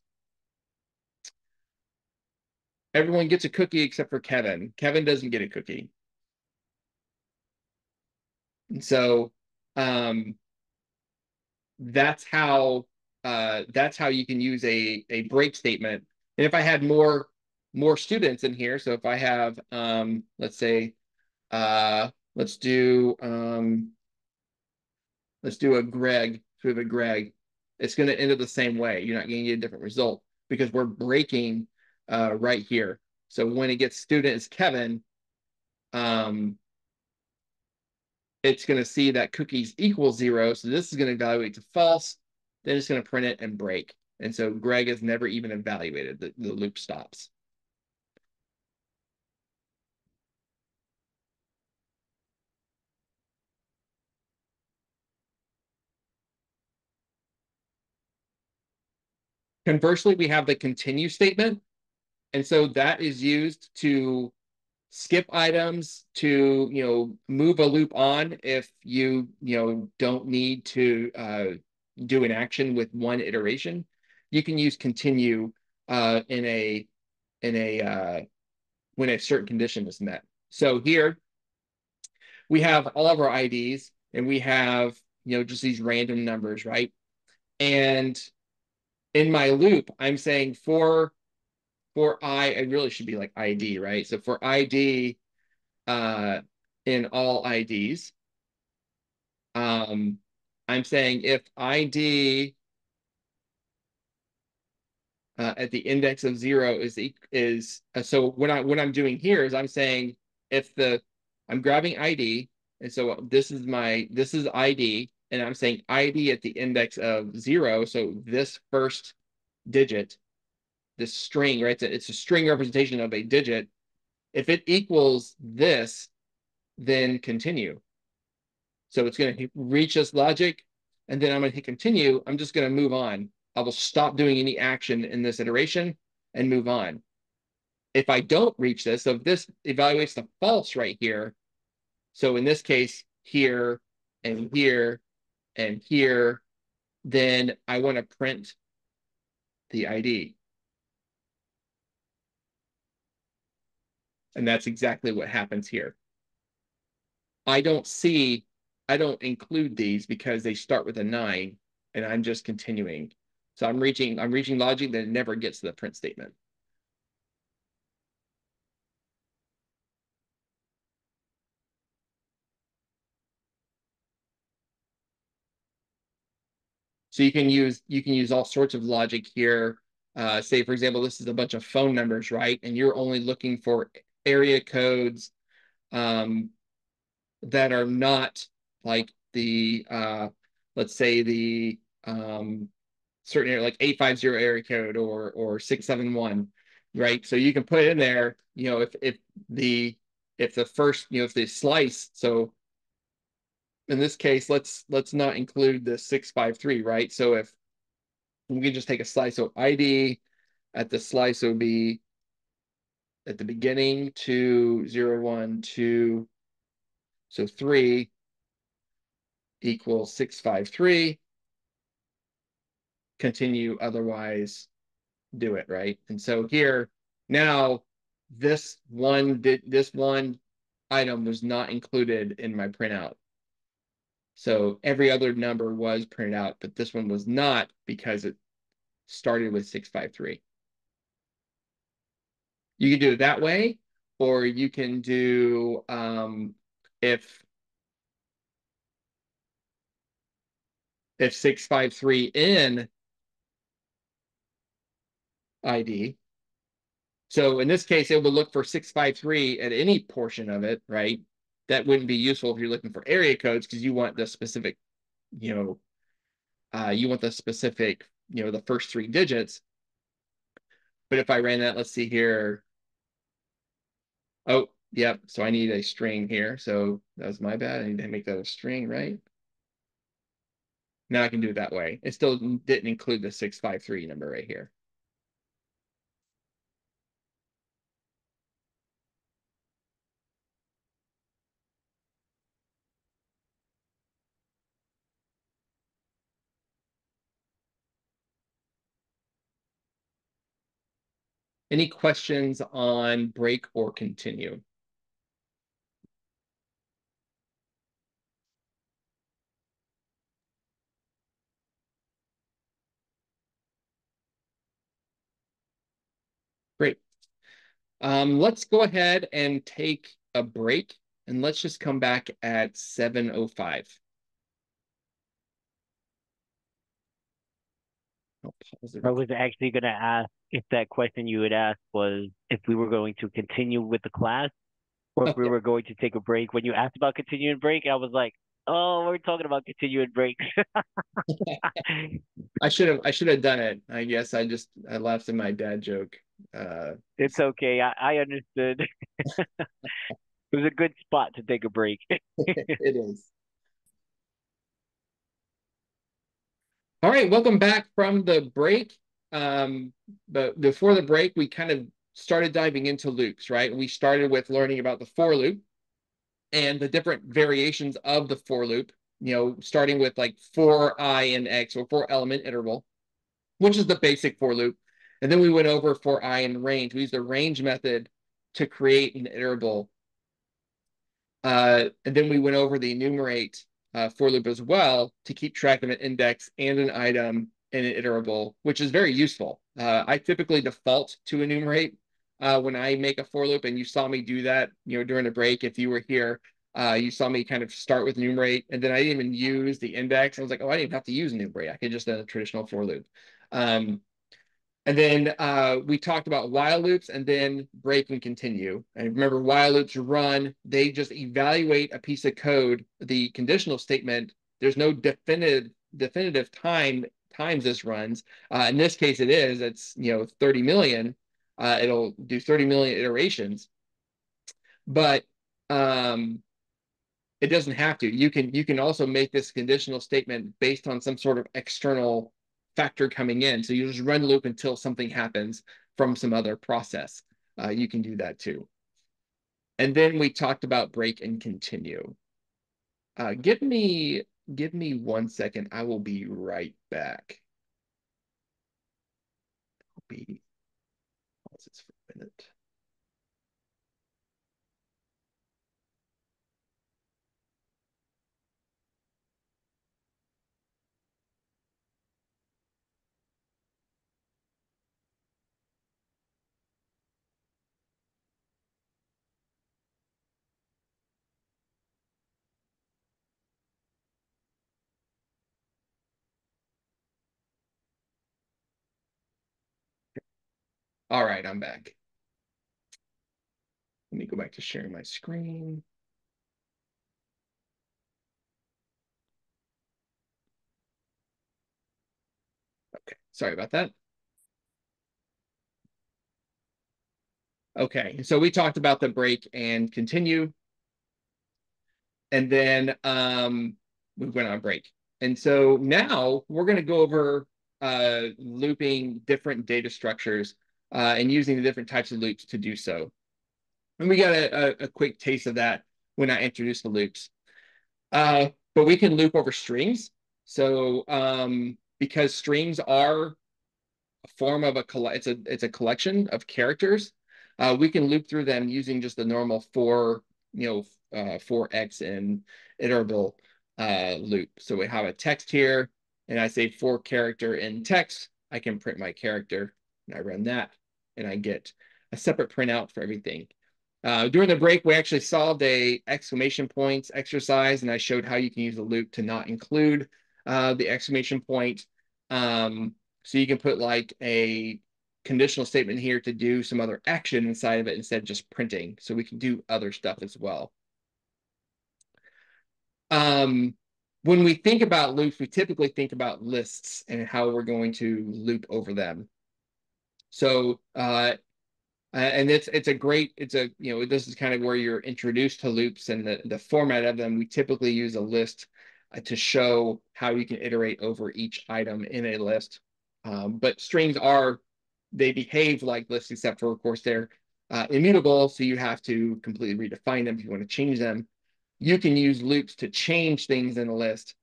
everyone gets a cookie except for Kevin. Kevin doesn't get a cookie. And so that's how you can use a break statement. And if I had more students in here, so if I have let's say let's do a Greg, so we have a Greg, it's going to end up the same way. You're not going to get a different result because we're breaking right here. So when it gets student is Kevin, it's going to see that cookies equal 0. So this is going to evaluate to false. Then it's going to print it and break. And so Greg is never even evaluated. The loop stops. Conversely, we have the continue statement. And so that is used to skip items, to move a loop on if you don't need to do an action with one iteration. You can use continue in a when a certain condition is met. So here we have all of our IDs and we have just these random numbers, right? And in my loop, I'm saying for I, it really should be like ID, right? So for ID in all IDs, I'm saying if ID at the index of 0 is so what I'm doing here is I'm saying if I'm grabbing ID, and so this is ID, and I'm saying ID at the index of 0, so this first digit, this string, right? It's a string representation of a digit. If it equals this, then continue. So it's going to reach this logic, and then I'm going to hit continue. I'm just going to move on. I will stop doing any action in this iteration and move on. If I don't reach this, so if this evaluates the false right here, so in this case, here and here and here, then I want to print the ID. And that's exactly what happens here. I don't include these because they start with a 9 and I'm just continuing. So I'm reaching logic that never gets to the print statement. So you can use all sorts of logic here. Say, for example, this is a bunch of phone numbers, right? And you're only looking for area codes that are not like the let's say the certain area like 850 area code or 671, right? So you can put in there, you know, if the first, you know, if the slice, so in this case, let's not include the 653, right? So if we can just take a slice, so ID at the slice would be at the beginning 2 0 1 2, so 3 equals 653, continue, otherwise do it, right? And so here now this one item was not included in my printout. So every other number was printed out, but this one was not because it started with 653. You can do it that way, or you can do if 653 in ID. So in this case, it would look for 653 at any portion of it, right? That wouldn't be useful if you're looking for area codes because you want the specific, you know, you want the specific, you know, the first 3 digits. But if I ran that, let's see here. Oh, yep. So I need a string here. So that was my bad. I need to make that a string, right? Now I can do it that way. It still didn't include the 653 number right here. Any questions on break or continue? Great. Let's go ahead and take a break, and let's just come back at 7:05. I'll pause the I recording. was actually going to ask if that question you had asked was if we were going to continue with the class or if we Okay. were going to take a break. When you asked about continuing break, I was like, oh, we're talking about continuing breaks. I should have done it. I guess I laughed in my dad joke. It's okay. I understood. It was a good spot to take a break. It is. All right, welcome back from the break. But before the break, we kind of started diving into loops, right? We started with learning about the for loop and the different variations of the for loop, you know, starting with like for I in X or for element interval, which is the basic for loop. And then we went over for I in range. We used the range method to create an iterable. And then we went over the enumerate for loop as well to keep track of an index and an item in an iterable, which is very useful. I typically default to enumerate when I make a for loop, and you saw me do that, you know, during the break. If you were here, you saw me kind of start with enumerate, and then I didn't even use the index. I was like, oh, I didn't have to use enumerate. I could just do a traditional for loop. And then we talked about while loops and then break and continue. And remember, while loops run, they just evaluate a piece of code, the conditional statement. There's no definitive times this runs. In this case, it's, you know, 30 million. It'll do 30 million iterations, but it doesn't have to. You can also make this conditional statement based on some sort of external factor coming in. So you just run loop until something happens from some other process. You can do that too. And then we talked about break and continue. Give me 1 second. I will be right back. I'll be pause this for a minute. All right, I'm back. Let me go back to sharing my screen. Okay, sorry about that. Okay, so we talked about the break and continue. And then we went on break. And so now we're going to go over looping different data structures and using the different types of loops to do so. And we got a quick taste of that when I introduced the loops. But we can loop over strings. So because strings are a form of it's a collection of characters, we can loop through them using just the normal for x and iterable loop. So we have a text here, and I say for character in text, I can print my character, and I run that, and I get a separate printout for everything. During the break, we actually solved a exclamation points exercise, and I showed how you can use a loop to not include the exclamation point. So you can put like a conditional statement here to do some other action inside of it instead of just printing. So we can do other stuff as well. When we think about loops, we typically think about lists and how we're going to loop over them. So and this is kind of where you're introduced to loops and the format of them. We typically use a list to show how you can iterate over each item in a list. But strings they behave like lists, except for, of course, they're immutable. So you have to completely redefine them if you want to change them. You can use loops to change things in a list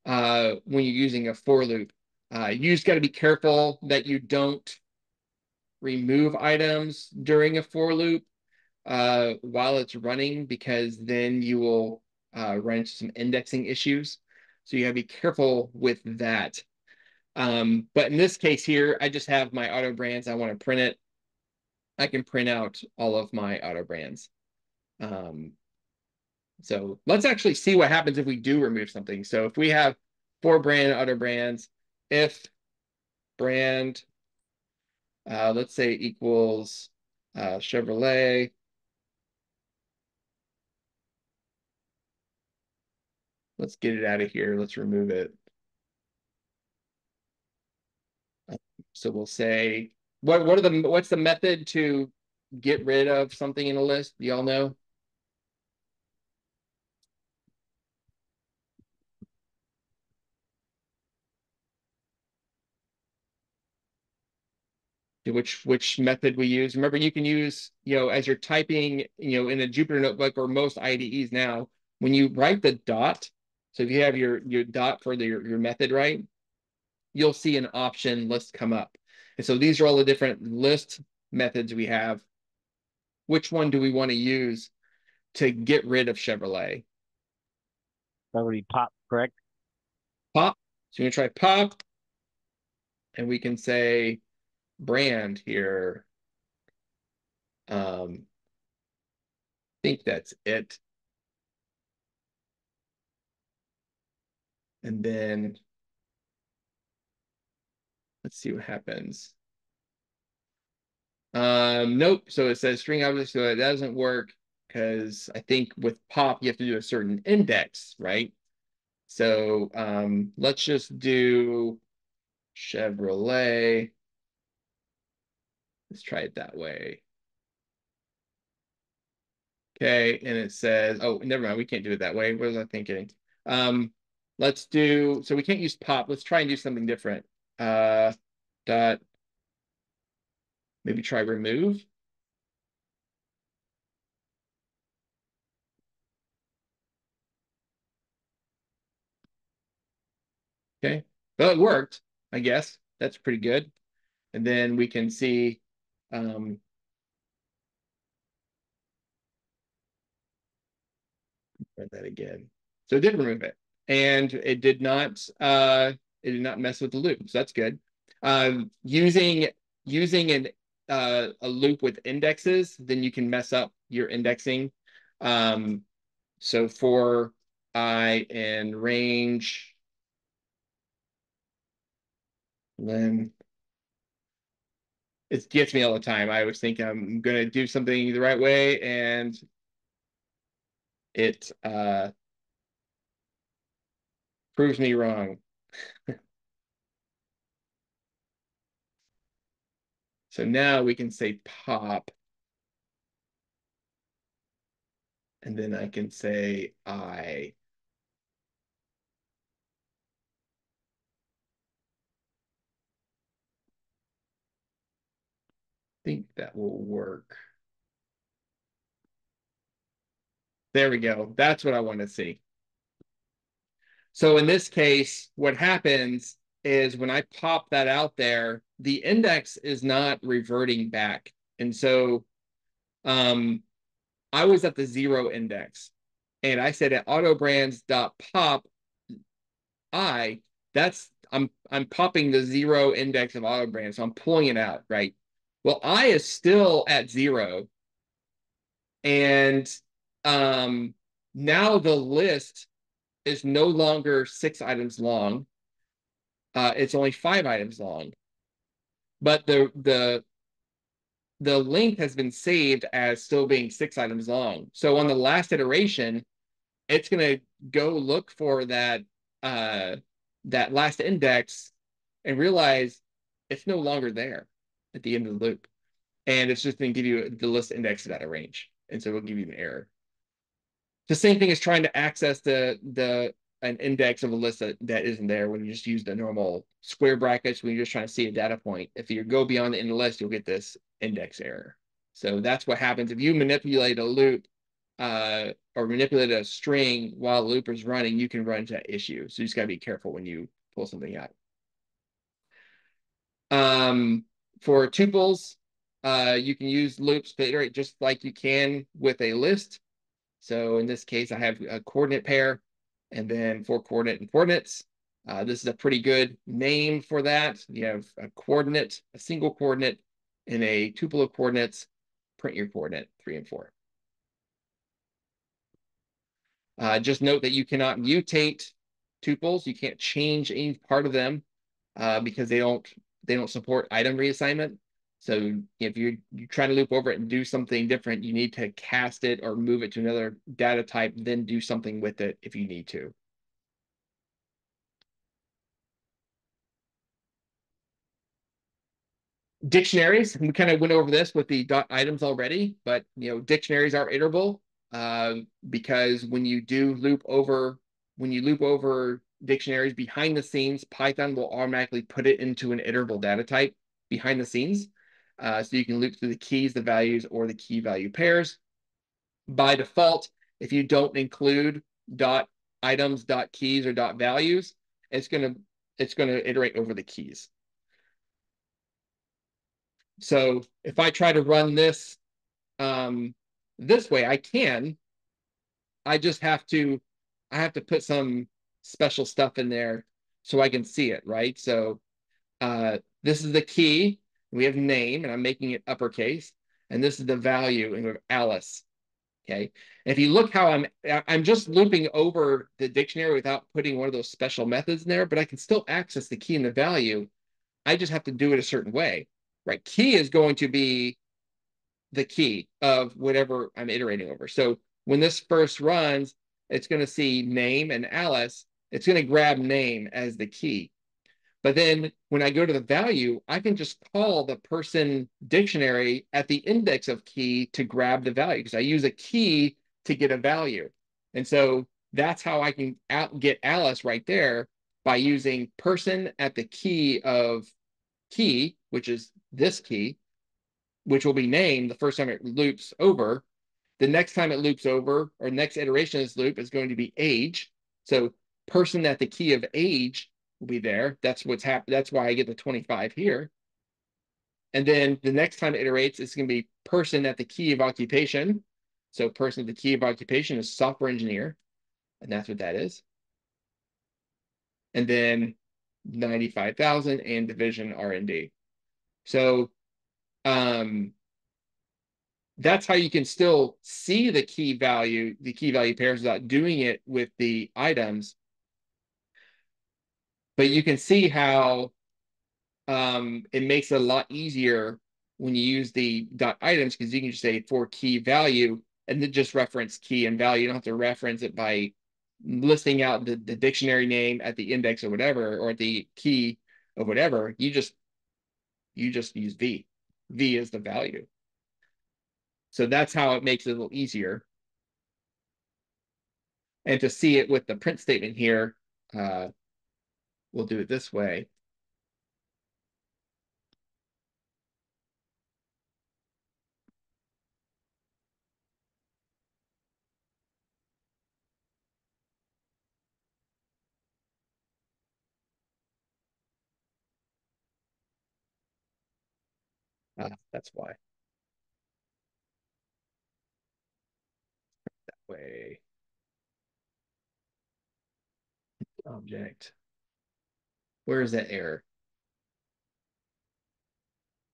when you're using a for loop. You just got to be careful that you don't remove items during a for loop while it's running, because then you will run into some indexing issues. So you got to be careful with that. But in this case here, I just have my auto brands. I want to print it. I can print out all of my auto brands. So let's actually see what happens if we do remove something. So if we have for brand auto brands, if brand, let's say equals Chevrolet. Let's get it out of here. Let's remove it. So we'll say, what's the method to get rid of something in a list? Do y'all know? Which method we use. Remember, you can use, as you're typing, in a Jupyter notebook or most IDEs now, when you write the dot, so if you have your dot for your method, right, you'll see an option list come up. And so these are all the different list methods we have. Which one do we want to use to get rid of Chevrolet? That would be pop, correct? Pop. So you're going to try pop, and we can say brand here. I think that's it. And then let's see what happens. Nope. So it says string object, so it doesn't work because I think with pop you have to do a certain index, right? So let's just do Chevrolet. Let's try it that way. Okay, and it says, oh, never mind, we can't do it that way. What was I thinking? Let's do, so we can't use pop. Let's try and do something different. Dot, maybe try remove. Okay, well, it worked, I guess. That's pretty good. And then we can see, run that again. So it did remove it, and it did not mess with the loop. So that's good. Using a loop with indexes, then you can mess up your indexing. So for I in range, then it gets me all the time. I always think I'm going to do something the right way, and it proves me wrong. So now we can say pop, and then I can say I. Think that will work. There we go. That's what I want to see. So in this case, what happens is when I pop that out there, the index is not reverting back. And so I was at the 0 index, and I said at autobrands.pop I, that's I'm popping the 0 index of autobrand, so I'm pulling it out, right? Well, I is still at 0, and now the list is no longer 6 items long. It's only 5 items long, but the length has been saved as still being 6 items long. So on the last iteration, it's going to go look for that that last index and realize it's no longer there at the end of the loop. And it's just going to give you the list index at a range. And so it'll give you an error. The same thing as trying to access an index of a list that isn't there when you just use the normal square brackets when you're just trying to see a data point. If you go beyond the end list, you'll get this index error. So that's what happens if you manipulate a loop or manipulate a string while the loop is running, you can run into that issue. So you just got to be careful when you pull something out. For tuples, you can use loops to iterate just like you can with a list. So in this case, I have a coordinate pair and then 4 coordinate and coordinates. This is a pretty good name for that. You have a coordinate, a single coordinate, and a tuple of coordinates. Print your coordinate 3 and 4. Just note that you cannot mutate tuples. You can't change any part of them because they don't support item reassignment. So if you try to loop over it and do something different, you need to cast it or move it to another data type, then do something with it if you need to. Dictionaries, we kind of went over this with the dot items already, but dictionaries are iterable because when you loop over dictionaries behind the scenes, Python will automatically put it into an iterable data type behind the scenes. So you can loop through the keys, the values, or the key value pairs. By default, if you don't include dot items, dot keys, or dot values, it's gonna iterate over the keys. So if I try to run this this way, I can. I just have to put some special stuff in there so I can see it, right? So this is the key. We have name, and I'm making it uppercase. And this is the value, and we have Alice. Okay. And if you look how I'm just looping over the dictionary without putting one of those special methods in there, but I can still access the key and the value. I just have to do it a certain way, right? Key is going to be the key of whatever I'm iterating over. So when this first runs, it's going to see name and Alice. It's going to grab name as the key. But then when I go to the value, I can just call the person dictionary at the index of key to grab the value because I use a key to get a value. And so that's how I can get Alice right there by using person at the key of key, which is this key, which will be named the first time it loops over. The next time it loops over, or next iteration of this loop is going to be age. So person at the key of age will be there. That's what's happened. That's why I get the 25 here. And then the next time it iterates, it's going to be person at the key of occupation. So person at the key of occupation is software engineer, and that's what that is. And then 95,000 and division R&D. So that's how you can still see the key value pairs without doing it with the items. But you can see how it makes it a lot easier when you use the dot items, because you can just say for key value and then just reference key and value. You don't have to reference it by listing out the dictionary name at the index or whatever, or the key of whatever. You just use V. V is the value. So that's how it makes it a little easier. And to see it with the print statement here, we'll do it this way. That's why. That way. Object. Where is that error?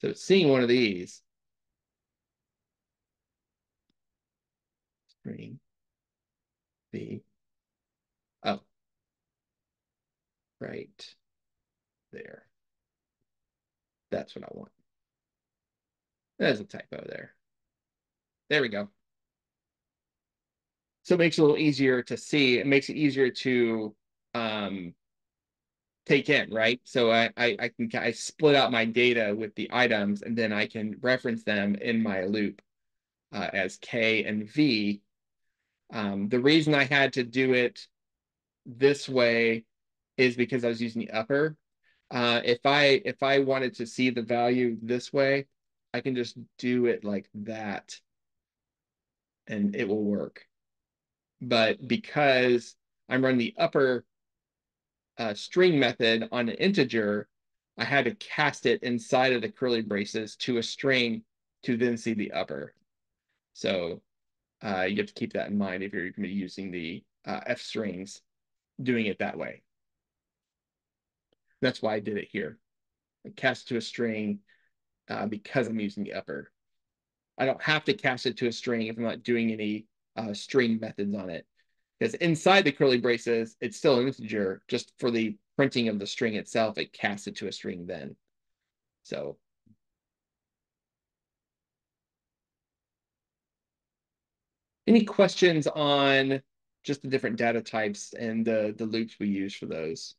So it's seeing one of these. String B. Oh. Right there. That's what I want. There's a typo there. There we go. So it makes it a little easier to see. It makes it easier to take in, right? So I split out my data with the items, and then I can reference them in my loop as K and V. The reason I had to do it this way is because I was using the upper. If I wanted to see the value this way, I can just do it like that, and it will work. But because I'm running the upper string method on an integer, I had to cast it inside of the curly braces to a string to then see the upper. So you have to keep that in mind if you're going to be using the F strings, doing it that way. That's why I did it here. I cast to a string because I'm using the upper. I don't have to cast it to a string if I'm not doing any string methods on it. Because inside the curly braces, it's still an integer. Just for the printing of the string itself, it casts it to a string then. So any questions on just the different data types and the loops we use for those?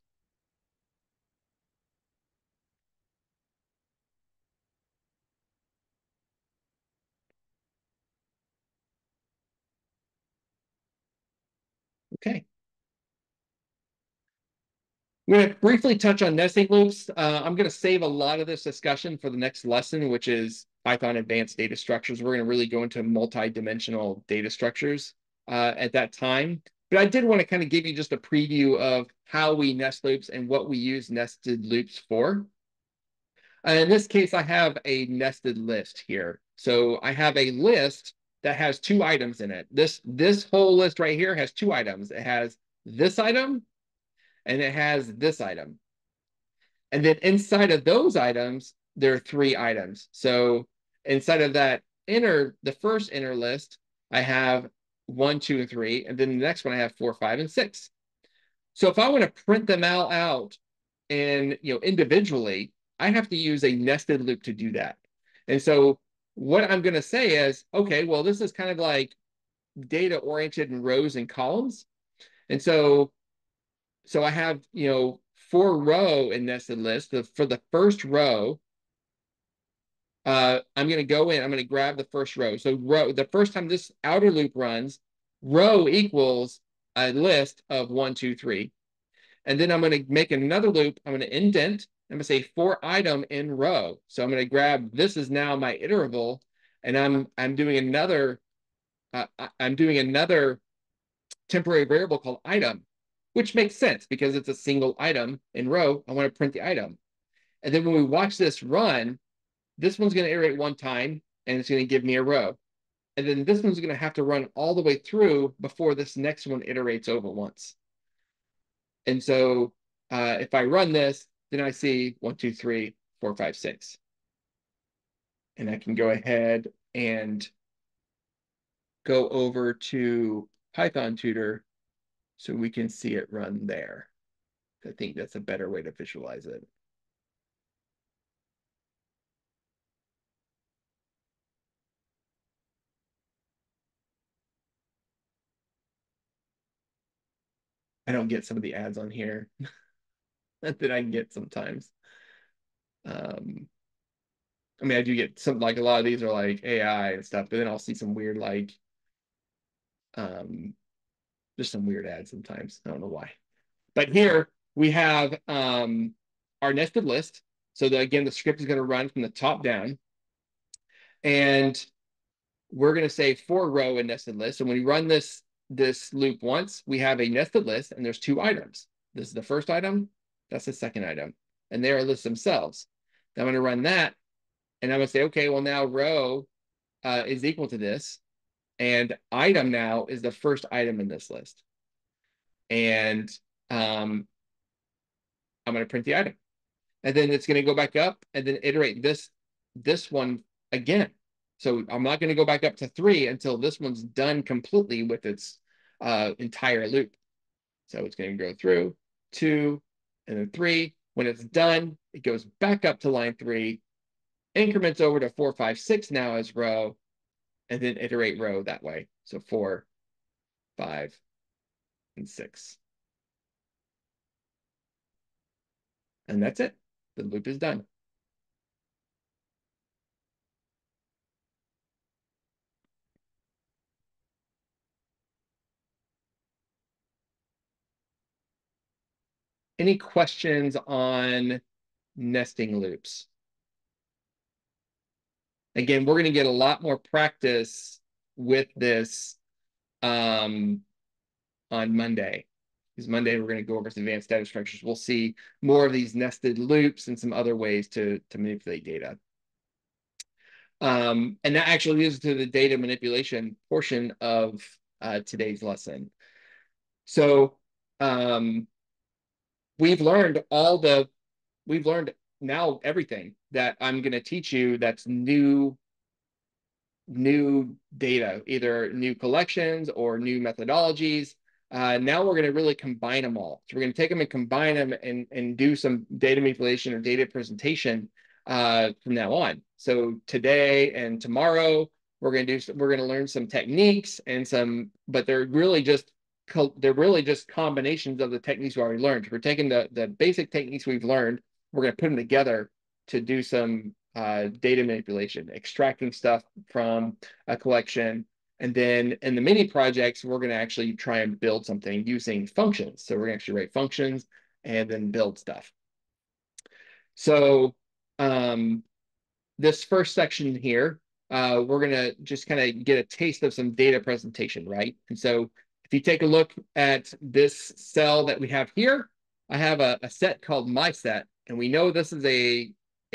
Okay. I'm going to briefly touch on nesting loops. I'm going to save a lot of this discussion for the next lesson, which is Python advanced data structures. We're going to really go into multi-dimensional data structures at that time. But I did want to kind of give you just a preview of how we nest loops and what we use nested loops for. In this case, I have a nested list here. So I have a list that has two items in it. This whole list right here has two items. It has this item and it has this item. And then inside of those items, there are three items. So inside of that the first inner list, I have 1, 2, and 3. And then the next one, I have 4, 5, and 6. So if I want to print them all out and individually, I have to use a nested loop to do that. And so what I'm going to say is, okay, well, this is kind of like data oriented in rows and columns. And so I have, 4 row in nested list. For the first row, I'm going to go in, I'm going to grab the first row. So the first time this outer loop runs, row equals a list of 1, 2, 3. And then I'm going to make another loop. I'm going to indent. I'm going to say for item in row. So I'm going to grab, this is now my iterable, and I'm doing another temporary variable called item, which makes sense because it's a single item in row. I want to print the item. And then when we watch this run, this one's going to iterate one time and it's going to give me a row. And then this one's going to have to run all the way through before this next one iterates over once. And so if I run this, then I see 1, 2, 3, 4, 5, 6. And I can go ahead and go over to Python Tutor so we can see it run there. I think that's a better way to visualize it. I don't get some of the ads on here that I get sometimes. I mean, I do get some, like a lot of these are like AI and stuff, but then I'll see some weird, like, just some weird ads sometimes. I don't know why. But here we have our nested list. So that, again, the script is going to run from the top down. And we're going to say for row and nested list. And when we run this loop once, we have a nested list and there's 2 items. This is the first item. That's the second item. And they are lists themselves. Now I'm going to run that. And I'm going to say, okay, well, now row is equal to this. And item now is the first item in this list. And I'm going to print the item. And then it's going to go back up and then iterate this one again. So I'm not going to go back up to 3 until this one's done completely with its entire loop. So it's going to go through 2 and then 3. When it's done, it goes back up to line 3, increments over to 4, 5, 6 now as row, and then iterate row that way. So 4, 5, and 6. And that's it. The loop is done. Any questions on nesting loops? Again, we're going to get a lot more practice with this on Monday. Because Monday, we're going to go over some advanced data structures. We'll see more of these nested loops and some other ways to manipulate data. And that actually leads to the data manipulation portion of today's lesson. So we've learned now everything that I'm going to teach you that's new data, either new collections or new methodologies. Now we're going to really combine them all. So we're going to take them and combine them and do some data manipulation or data presentation from now on. So today and tomorrow we're going to learn some techniques and some, but they're really just combinations of the techniques we already learned. We're taking the basic techniques we've learned, we're going to put them together to do some data manipulation, extracting stuff from a collection. And then in the mini projects, we're going to actually try and build something using functions. So we're going to actually write functions and then build stuff. So this first section here, we're going to just kind of get a taste of some data presentation, right? And so if you take a look at this cell that we have here, I have a set called my set, and we know this is a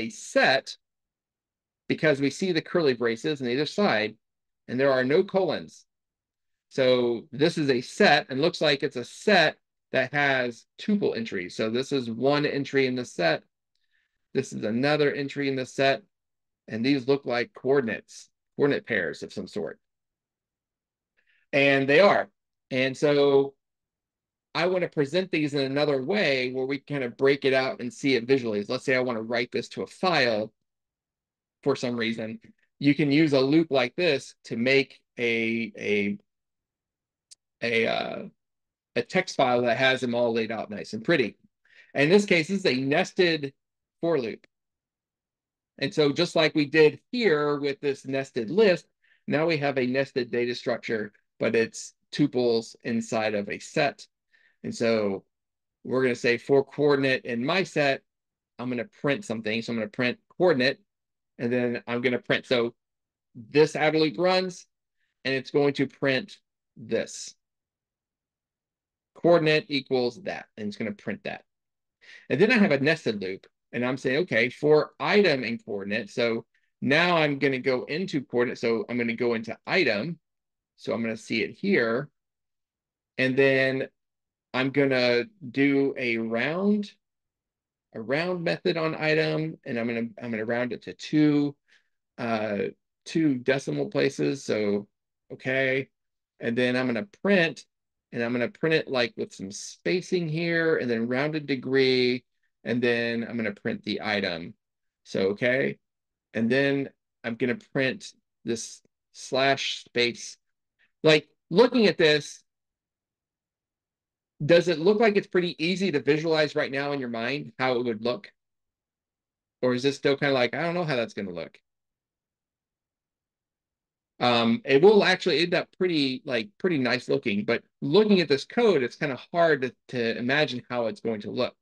set because we see the curly braces on either side, and there are no colons. So this is a set, and looks like it's a set that has tuple entries. So this is one entry in the set. This is another entry in the set, and these look like coordinate pairs of some sort. And they are. And so I want to present these in another way where we kind of break it out and see it visually. Let's say I want to write this to a file for some reason. You can use a loop like this to make a text file that has them all laid out nice and pretty. And in this case, this is a nested for loop. And so just like we did here with this nested list, now we have a nested data structure, but it's tuples inside of a set. And so we're going to say for coordinate in my set, I'm going to print something. So I'm going to print coordinate, and then I'm going to print. So this outer loop runs, and it's going to print this. Coordinate equals that, and it's going to print that. And then I have a nested loop, and I'm saying, okay, for item and coordinate. So now I'm going to go into coordinate. So I'm going to go into item. So I'm going to see it here. And then I'm going to do a round method on item, and I'm going to round it to two decimal places. So, okay. And then I'm going to print, and I'm going to print it like with some spacing here, and then rounded degree, and then I'm going to print the item. So, okay. And then I'm going to print this slash space. Like looking at this, Does it look like it's pretty easy to visualize right now in your mind how it would look? Or is this still kind of like, I don't know how that's going to look? It will actually end up pretty nice looking, but looking at this code, it's kind of hard to imagine how it's going to look.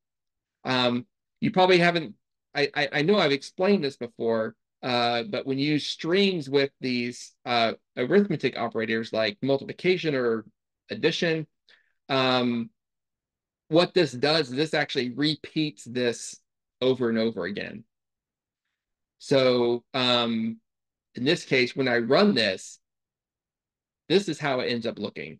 You probably haven't, I know I've explained this before, but when you use strings with these arithmetic operators like multiplication or addition, what this does is this actually repeats this over and over again. So in this case, when I run this, this is how it ends up looking.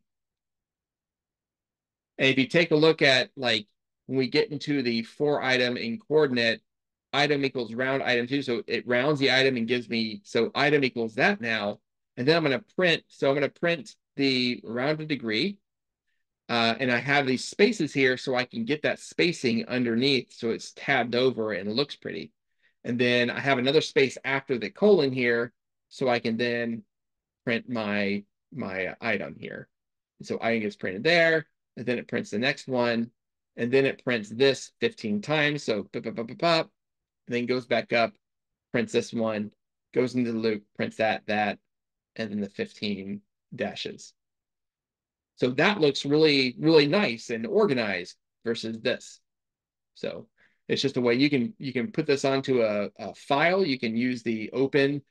And if you take a look at like when we get into the 4 item in coordinate, item equals round item 2. So it rounds the item and gives me, so item equals that now. And then I'm going to print, so I'm going to print the rounded degree. And I have these spaces here so I can get that spacing underneath so it's tabbed over and it looks pretty. And then I have another space after the colon here so I can then print my item here. So item gets printed there, and then it prints the next one, and then it prints this 15 times. So pop, pop, pop, pop, pop, and then goes back up, prints this one, goes into the loop, prints that, and then the 15 dashes. So that looks really, really nice and organized versus this. So it's just a way you can put this onto a file. You can use the open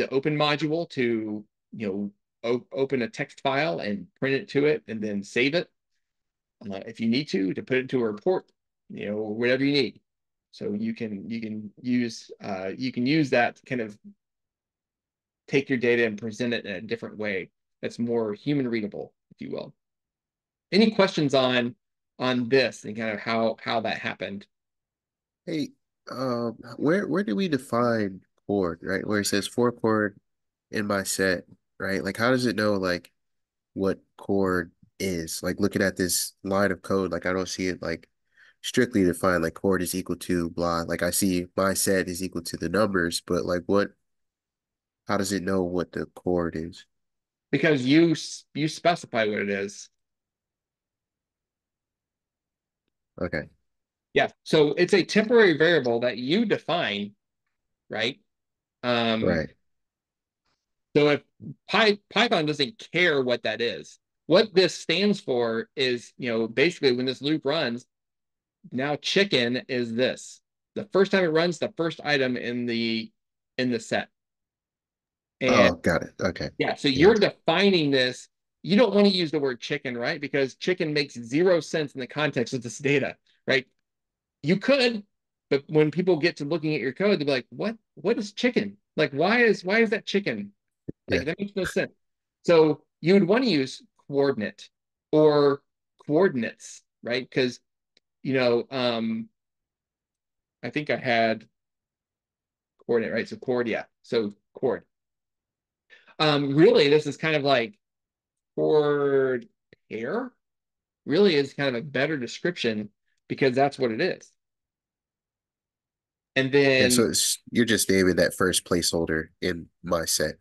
module to open a text file and print it to it and then save it if you need to put it into a report, whatever you need. So you can use that to kind of take your data and present it in a different way that's more human readable, if you will. Any questions on this and kind of how that happened? Hey, where do we define chord, right? Where it says 4 chord in my set, right? Like, how does it know like what chord is? Like, looking at this line of code, like I don't see it like strictly defined. Like, chord is equal to blah. Like, I see my set is equal to the numbers, but like, what? How does it know what the chord is? Because you specify what it is. Okay, Yeah. So it's a temporary variable that you define, right? Um, right. so if Python doesn't care what that is, what this stands for is, basically when this loop runs, now chicken is this. The first time it runs the first item in the set. And Oh, got it. Okay. yeah, so Yeah. you're defining this. You don't want to use the word chicken, right? Because chicken makes zero sense in the context of this data, right? You could, but when people get to looking at your code, they'll be like, what is chicken? Like, why is that chicken? Yeah. Like, that makes no sense. So you would want to use coordinate or coordinates, right? Because, I think I had coordinate, right? So chord, yeah. So chord. Really, this is kind of like chord pair. Really is kind of a better description because that's what it is. And Yeah. So then, you're just naming that first placeholder in my set.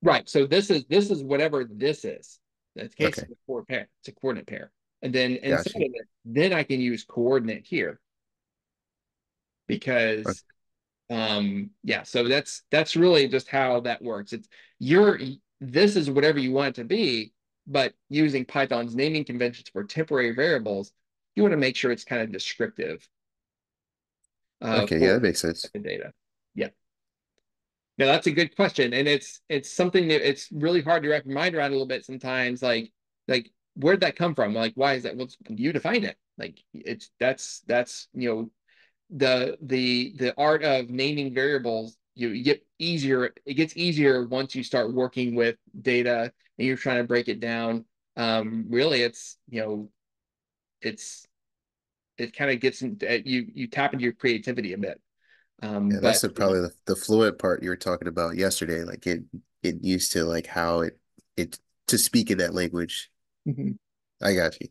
right. So this is whatever this is. In this case, Okay. it's a chord pair. It's a coordinate pair. And then inside Gotcha. of it, then I can use coordinate here because yeah, so that's really just how that works. It's this is whatever you want it to be, but using Python's naming conventions for temporary variables, you want to make sure it's kind of descriptive Okay. Yeah, for that makes sense. the data. Yeah. Now that's a good question. And it's something that it's really hard to wrap your mind around a little bit sometimes. Like where'd that come from? Like, why is that? Well, you defined it. Like that's the art of naming variables. You get easier, it gets easier once you start working with data and you're trying to break it down. Really it's it kind of gets you tap into your creativity a bit. Yeah, that's But probably the fluent part you were talking about yesterday. Like get used to like how it to speak in that language. Mhm. I got you.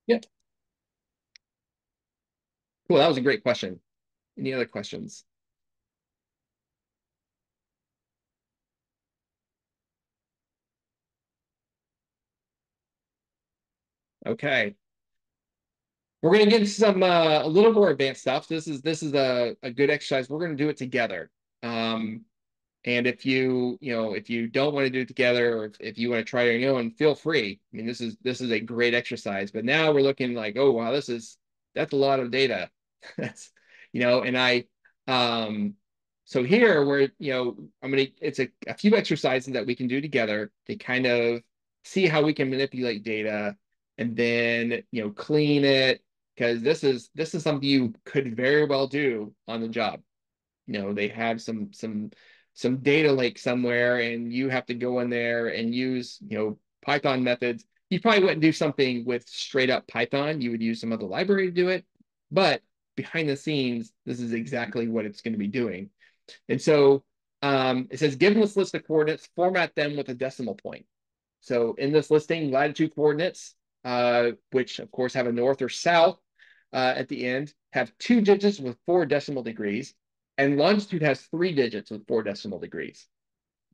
Yeah, cool. That was a great question. Any other questions? Okay. We're going to get into some a little more advanced stuff. This is a good exercise. We're going to do it together. And if if you don't want to do it together, or if you want to try it on your own, feel free. I mean, this is a great exercise. But now we're looking like, oh wow, that's a lot of data. That's and so here we're it's a few exercises that we can do together to kind of see how we can manipulate data and then clean it, because this is something you could very well do on the job. They have some data lake somewhere, and you have to go in there and use Python methods. You probably wouldn't do something with straight up Python. You would use some other library to do it, but behind the scenes, this is exactly what it's going to be doing. And so it says, given this list of coordinates, format them with a decimal point. So in this listing, latitude coordinates, which of course have a north or south at the end, have 2 digits with 4 decimal degrees, and longitude has 3 digits with 4 decimal degrees.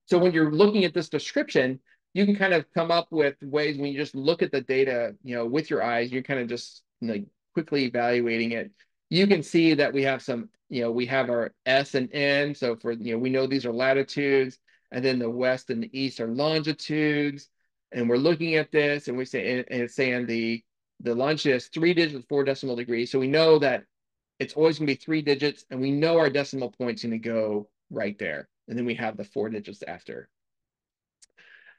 So when you're looking at this description, you can kind of come up with ways when you just look at the data, with your eyes, you're kind of just quickly evaluating it. You can see that we have we have our S and N. So for, we know these are latitudes, and then the west and the east are longitudes. And we're looking at this, and we say, and it's saying the longitude has 3 digits, 4 decimal degrees. So we know that it's always going to be 3 digits, and we know our decimal point's going to go right there. And then we have the 4 digits after.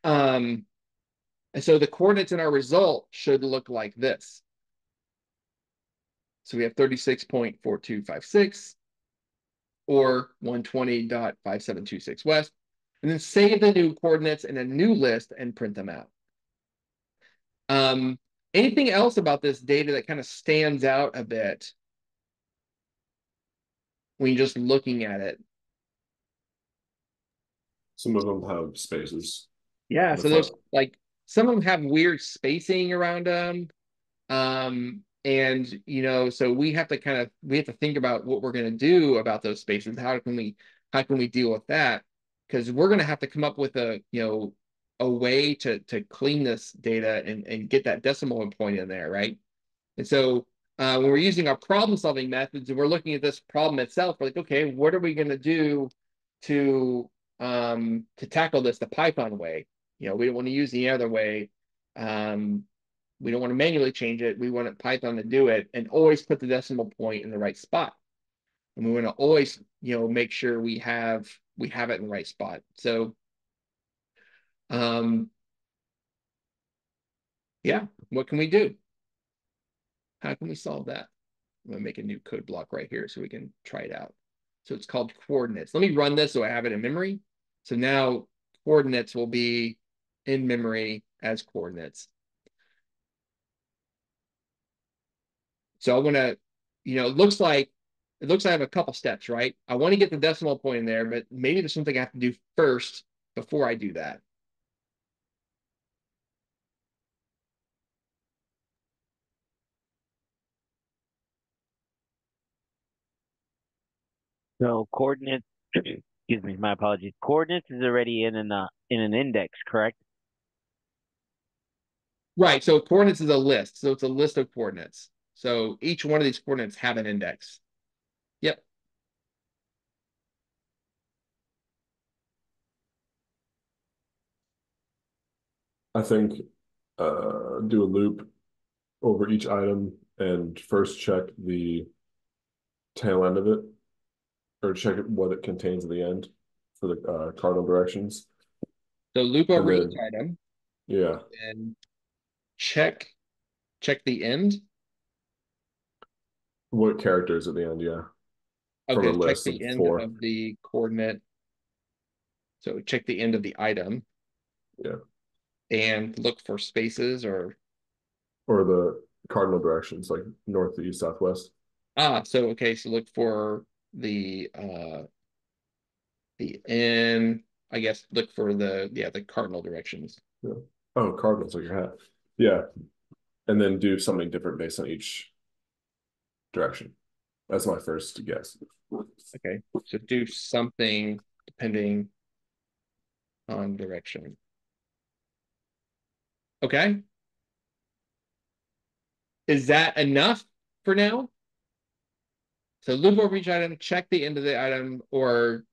And so the coordinates in our result should look like this. So we have 36.4256 or 120.5726 west. And then save the new coordinates in a new list and print them out. Anything else about this data that kind of stands out a bit when you're just looking at it? Some of them have spaces. Yeah, The so front. there's like some of them have weird spacing around them. And so we have to think about what we're going to do about those spaces. How can we deal with that? Because we're going to have to come up with a way to clean this data and get that decimal point in there, right? And so when we're using our problem solving methods and we're looking at this problem itself, we're like, okay, what are we going to do to tackle this the Python way? We don't want to use the other way. We don't want to manually change it. We want Python to do it and always put the decimal point in the right spot. And we want to always, make sure we have it in the right spot. So, yeah, what can we do? How can we solve that? I'm gonna make a new code block right here so we can try it out. So it's called coordinates. Let me run this so I have it in memory. So now coordinates will be in memory as coordinates. So I want to, it looks like I have a couple steps, right? I want to get the decimal point in there, but maybe there's something I have to do first before I do that. So coordinates, excuse me, my apologies. Coordinates is already in an index, correct? Right. So coordinates is a list. So it's a list of coordinates. So each one of these coordinates have an index. Yep. I think do a loop over each item and first check the tail end of it, or check what it contains at the end for the cardinal directions. So loop And over each then, item yeah, and check the end. what characters at the end, yeah, from a Okay, check list of the end 4. of the coordinate. So check the end of the item Yeah, and look for spaces or or the cardinal directions like north, east, southwest. so okay, so look for the N, I guess look for the cardinal directions. Yeah. Oh, cardinals like your hat. Yeah, and then do something different based on each direction. That's my first guess. Okay, so do something depending on direction. Okay. Is that enough for now? So loop over each item, check the end of the item, or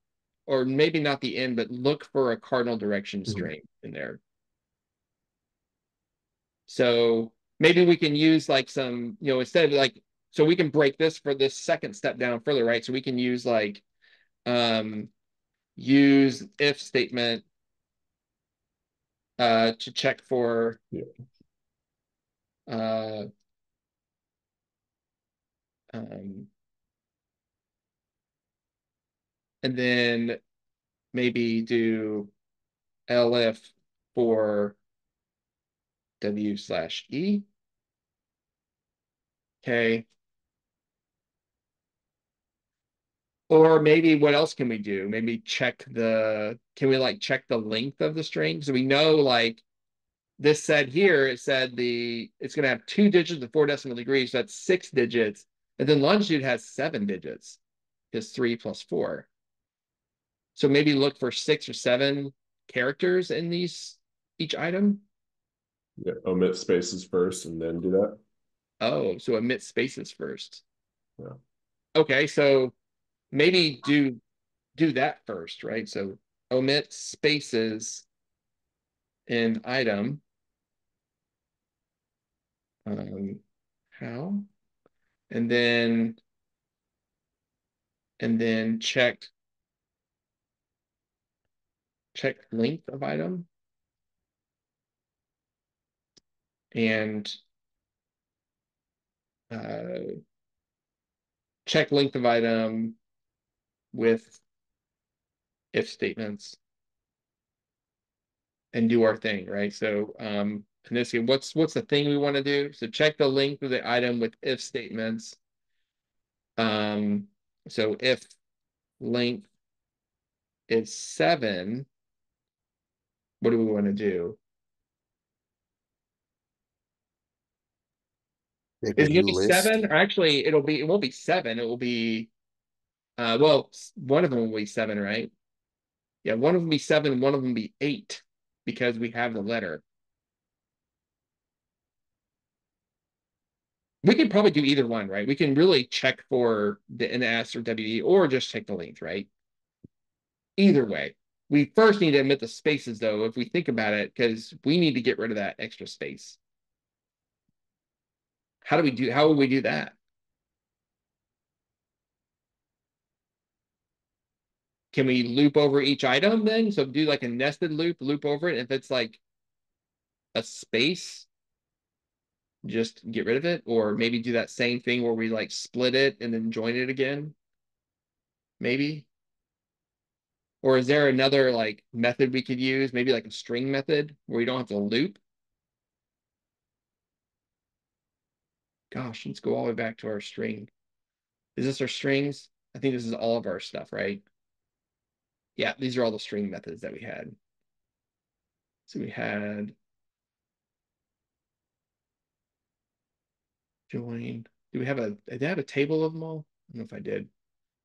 maybe not the end, but look for a cardinal direction string in there. So maybe we can use like some, instead of like, so we can break this for this second step down further, right? So we can use like, use if statement to check for uh, um, and then maybe do elif for w/e. Okay. Or maybe what else can we do? Maybe can we like check the length of the string? So we know like this said here, it said it's going to have 2 digits of 4 decimal degrees. So that's 6 digits. And then longitude has 7 digits because 3 plus 4. So maybe look for 6 or 7 characters in each item. Yeah, omit spaces first and then do that. Oh, so omit spaces first. Yeah. Okay, so maybe do that first, right? So omit spaces in item. How? And then check length of item and check length of item with if statements and do our thing, right? So in this case, what's the thing we want to do? So check the length of the item with if statements. So if length is 7, what do we want to do? Make a Is it gonna new be list. 7? Or actually it won't be 7, it will be well, one of them will be 7, right? Yeah, one of them be 7, one of them be 8, because we have the letter. We can probably do either one, right? We can really check for the NS or WE or just check the length, right? Either way. We first need to omit the spaces though, if we think about it, because we need to get rid of that extra space. How would we do that? Can we loop over each item then? So do like a nested loop over it. If it's like a space, just get rid of it, or maybe do that same thing where we like split it and then join it again, maybe. Or is there another like method we could use, maybe like a string method where we don't have to loop? Gosh, let's go all the way back to our string. Is this our strings? I think this is all of our stuff, right? Yeah, these are all the string methods that we had. So we had join. Do we have did I have a table of them all? I don't know if I did.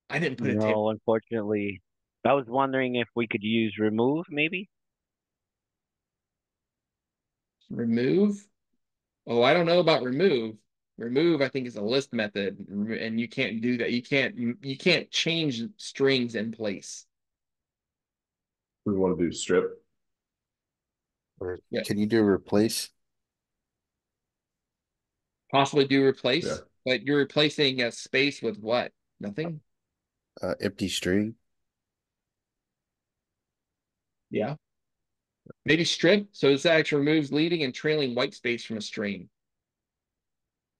I didn't put a table. No, unfortunately. I was wondering if we could use remove, maybe? Remove. Oh, I don't know about remove. Remove, I think, is a list method, and you can't do that. You can't change strings in place. We want to do strip. Or Yeah, can you do replace? possibly do Yeah. replace, but you're replacing a space with what? Nothing? Empty string. Yeah. Maybe strip. So this actually removes leading and trailing white space from a string.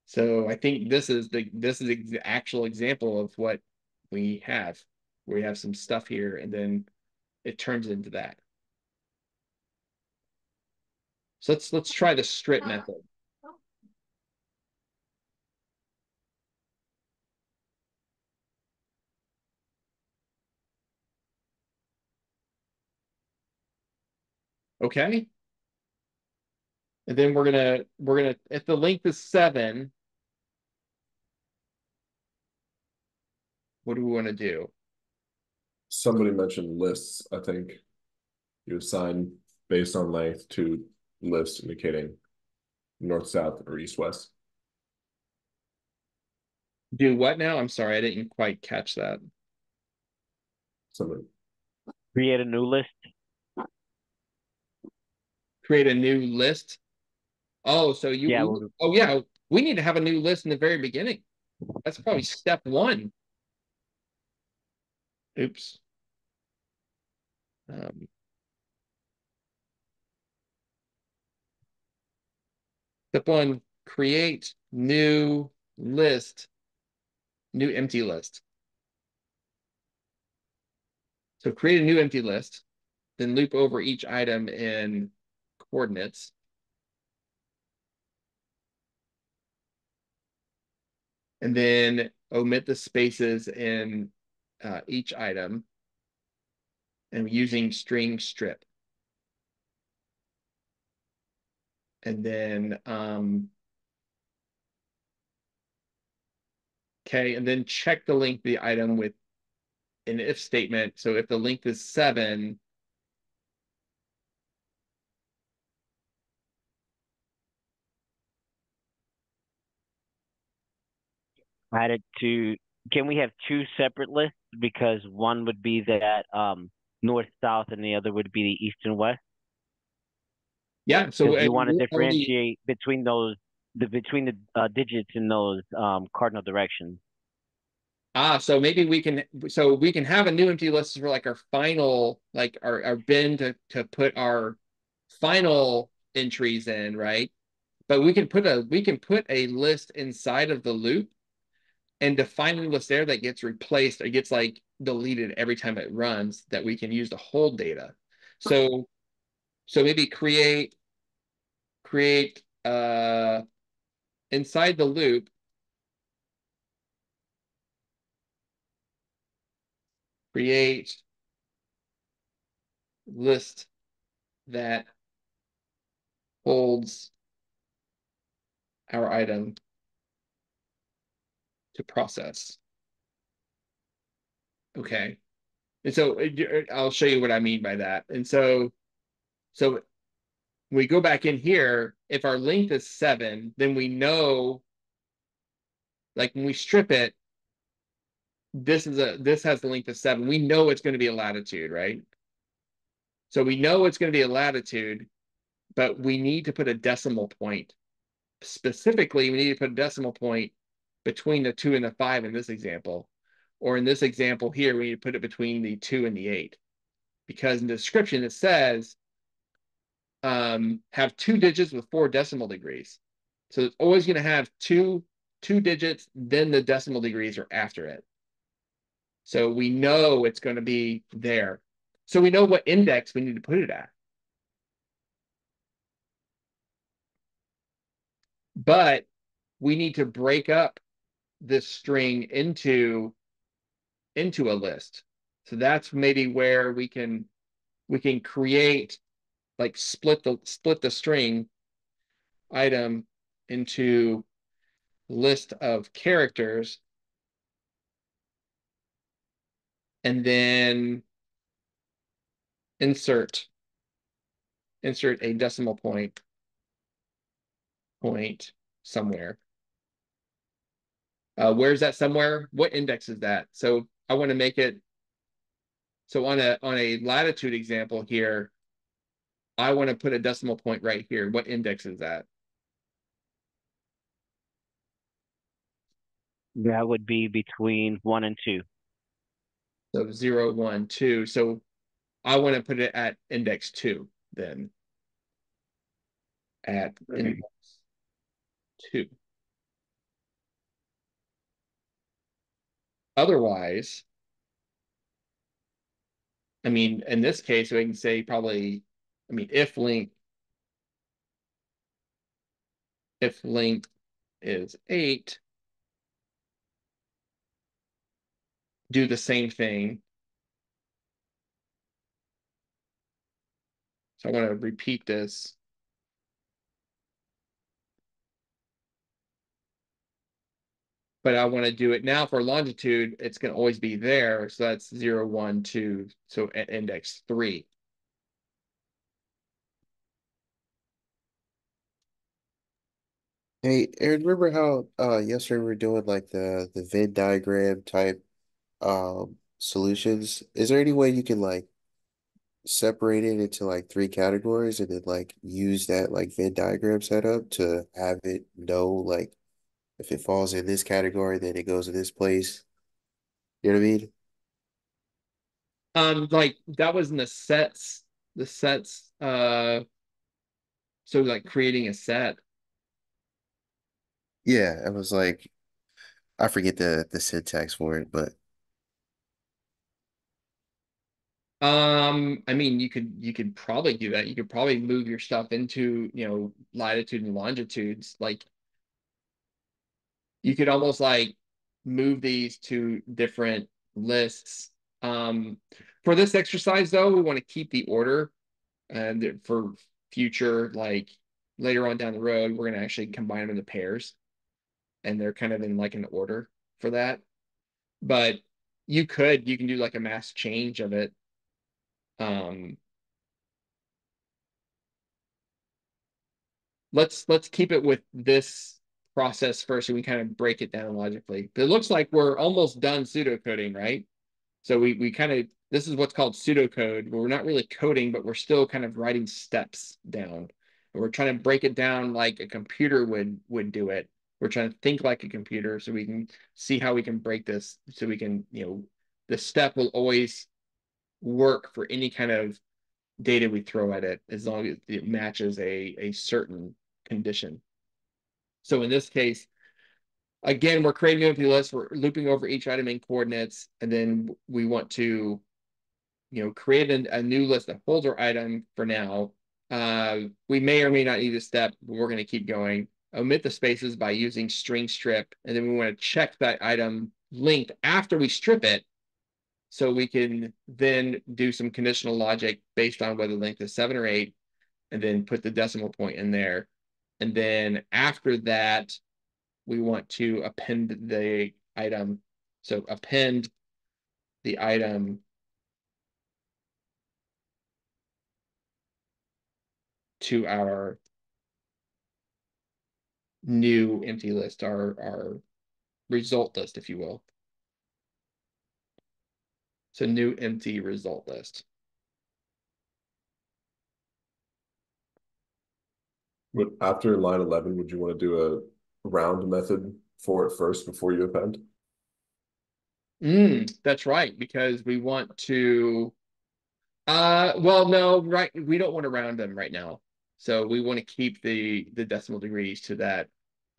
So I think this is the actual example of what we have. We have some stuff here, and then it turns into that. So let's try the strip method. Okay. And then we're gonna if the length is 7, what do we want to do? Somebody mentioned lists. I think you assign based on length to list indicating north, south, or east, west. Do what now? I'm sorry, I didn't quite catch that. Something. Create a new list. Create a new list. Oh, so Yeah, oh yeah, we need to have a new list in the very beginning. That's probably step one. Oops. Um, Step one, create new list, new empty list. So create a new empty list, then loop over each item in coordinates. And then omit the spaces in each item and using string strip. And then, okay, and then check the length of the item with an if statement. So if the length is 7, add it to. Can we have two separate lists? Because one would be that north south, and the other would be the east and west. yeah. So Because you want to already, differentiate between those, between the digits in those cardinal directions. so maybe we can have a new empty list for like our final, like our bin to put our final entries in, right? But we can put a list inside of the loop and define a list there that gets replaced or gets like deleted every time it runs that we can use to hold data. So maybe create inside the loop, create list that holds our item to process. Okay. And so I'll show you what I mean by that. And so we go back in here, if our length is 7, then we know, like when we strip it, this has the length of 7. We know it's going to be a latitude, right? So we know it's going to be a latitude, but we need to put a decimal point. Specifically, we need to put a decimal point between the 2 and the 5 in this example. Or in this example here, we need to put it between the 2 and the 8. Because in the description, it says have 2 digits with 4 decimal degrees. So it's always going to have two digits, then the decimal degrees are after it. So we know it's going to be there. So we know what index we need to put it at. But we need to break up this string into a list. So that's maybe where we can create, like split the string item into list of characters, and then insert a decimal point somewhere. Where's that somewhere? What index is that? So I want to make it so on a latitude example here, I want to put a decimal point right here. What index is that? That would be between 1 and 2. So 0, 1, 2. So I want to put it at index 2 then. At index 2. Otherwise, I mean, in this case, we can say probably, I mean, if length is 8, do the same thing. So I want to repeat this. But I want to do it now for longitude. It's going to always be there. So that's 0, 1, 2. So at index 3. Hey, Aaron, remember how yesterday we were doing like the Venn diagram type solutions? Is there any way you can like separate it into like three categories and then like use that like Venn diagram setup to have it know like if it falls in this category, then it goes in this place. You know what I mean? Like that was in the sets, so like creating a set. Yeah, I was like I forget the syntax for it, but I mean, you could probably do that. You could probably move your stuff into, latitude and longitudes. Like you could almost like move these to different lists. Um, for this exercise though, we want to keep the order, and for future, like later on down the road, we're going to actually combine them into pairs, and they're kind of in like an order for that. But you can do like a mass change of it. Um, let's keep it with this process first, so we kind of break it down logically. But it looks like we're almost done pseudocoding, right? So we kind of, this is what's called pseudocode, where we're not really coding, but we're still kind of writing steps down. And we're trying to break it down like a computer would do it. We're trying to think like a computer, so we can see how we can break this, so we can, the step will always work for any kind of data we throw at it, as long as it matches a certain condition. So in this case, again, we're creating an empty list. We're looping over each item in coordinates, and then we want to, create a new list that holds our item for now. We may or may not need a step, but we're going to keep going. Omit the spaces by using string strip, and then we want to check that item length after we strip it, so we can then do some conditional logic based on whether length is 7 or 8, and then put the decimal point in there. And then after that, we want to append the item. So append the item to our new empty list, our result list, if you will. So new empty result list. But after line 11, would you want to do a round method for it first before you append? That's right, because we want to, well, no, right, we don't want to round them right now. So we want to keep the decimal degrees to that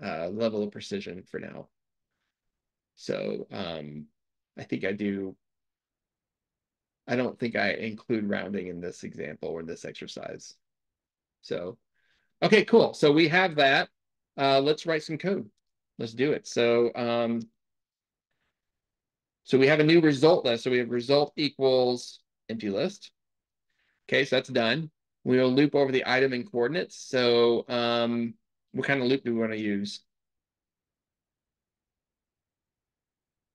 level of precision for now. So I think I don't think I include rounding in this example or this exercise. So, okay, cool. So we have that. Let's write some code. Let's do it. So we have a new result list. So we have result equals empty list. Okay, so that's done. We'll loop over the item in coordinates. So what kind of loop do we want to use?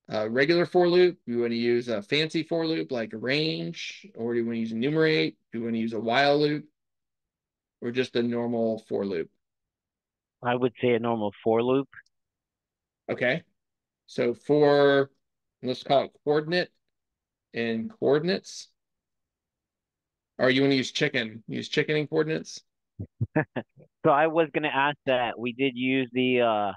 Regular for loop? Do we want to use a fancy for loop like a range? Or do we want to use enumerate? Do we want to use a while loop? Or just a normal for loop? I would say a normal for loop. Okay. So let's call it coordinate and coordinates. Or you want to use chicken? Use chicken in coordinates? So I was gonna ask that. We use the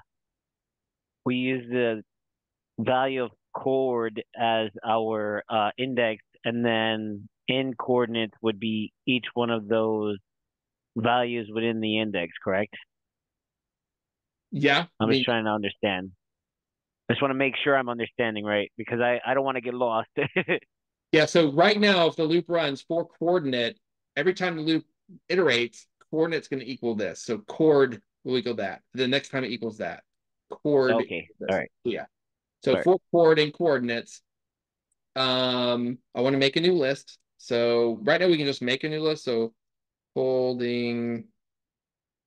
value of chord as our index, and then in coordinates would be each one of those values within the index, correct? Yeah. I I'm just mean, trying to understand. I just want to make sure I'm understanding right because I don't want to get lost. yeah. So right now, if the loop runs for coordinate, every time the loop iterates, coordinate's going to equal this. So chord will equal that. The next time it equals that. Chord Okay. equals this. All right. Yeah. So All right. for chord and coordinates, I want to make a new list. So right now we can just make a new list. So holding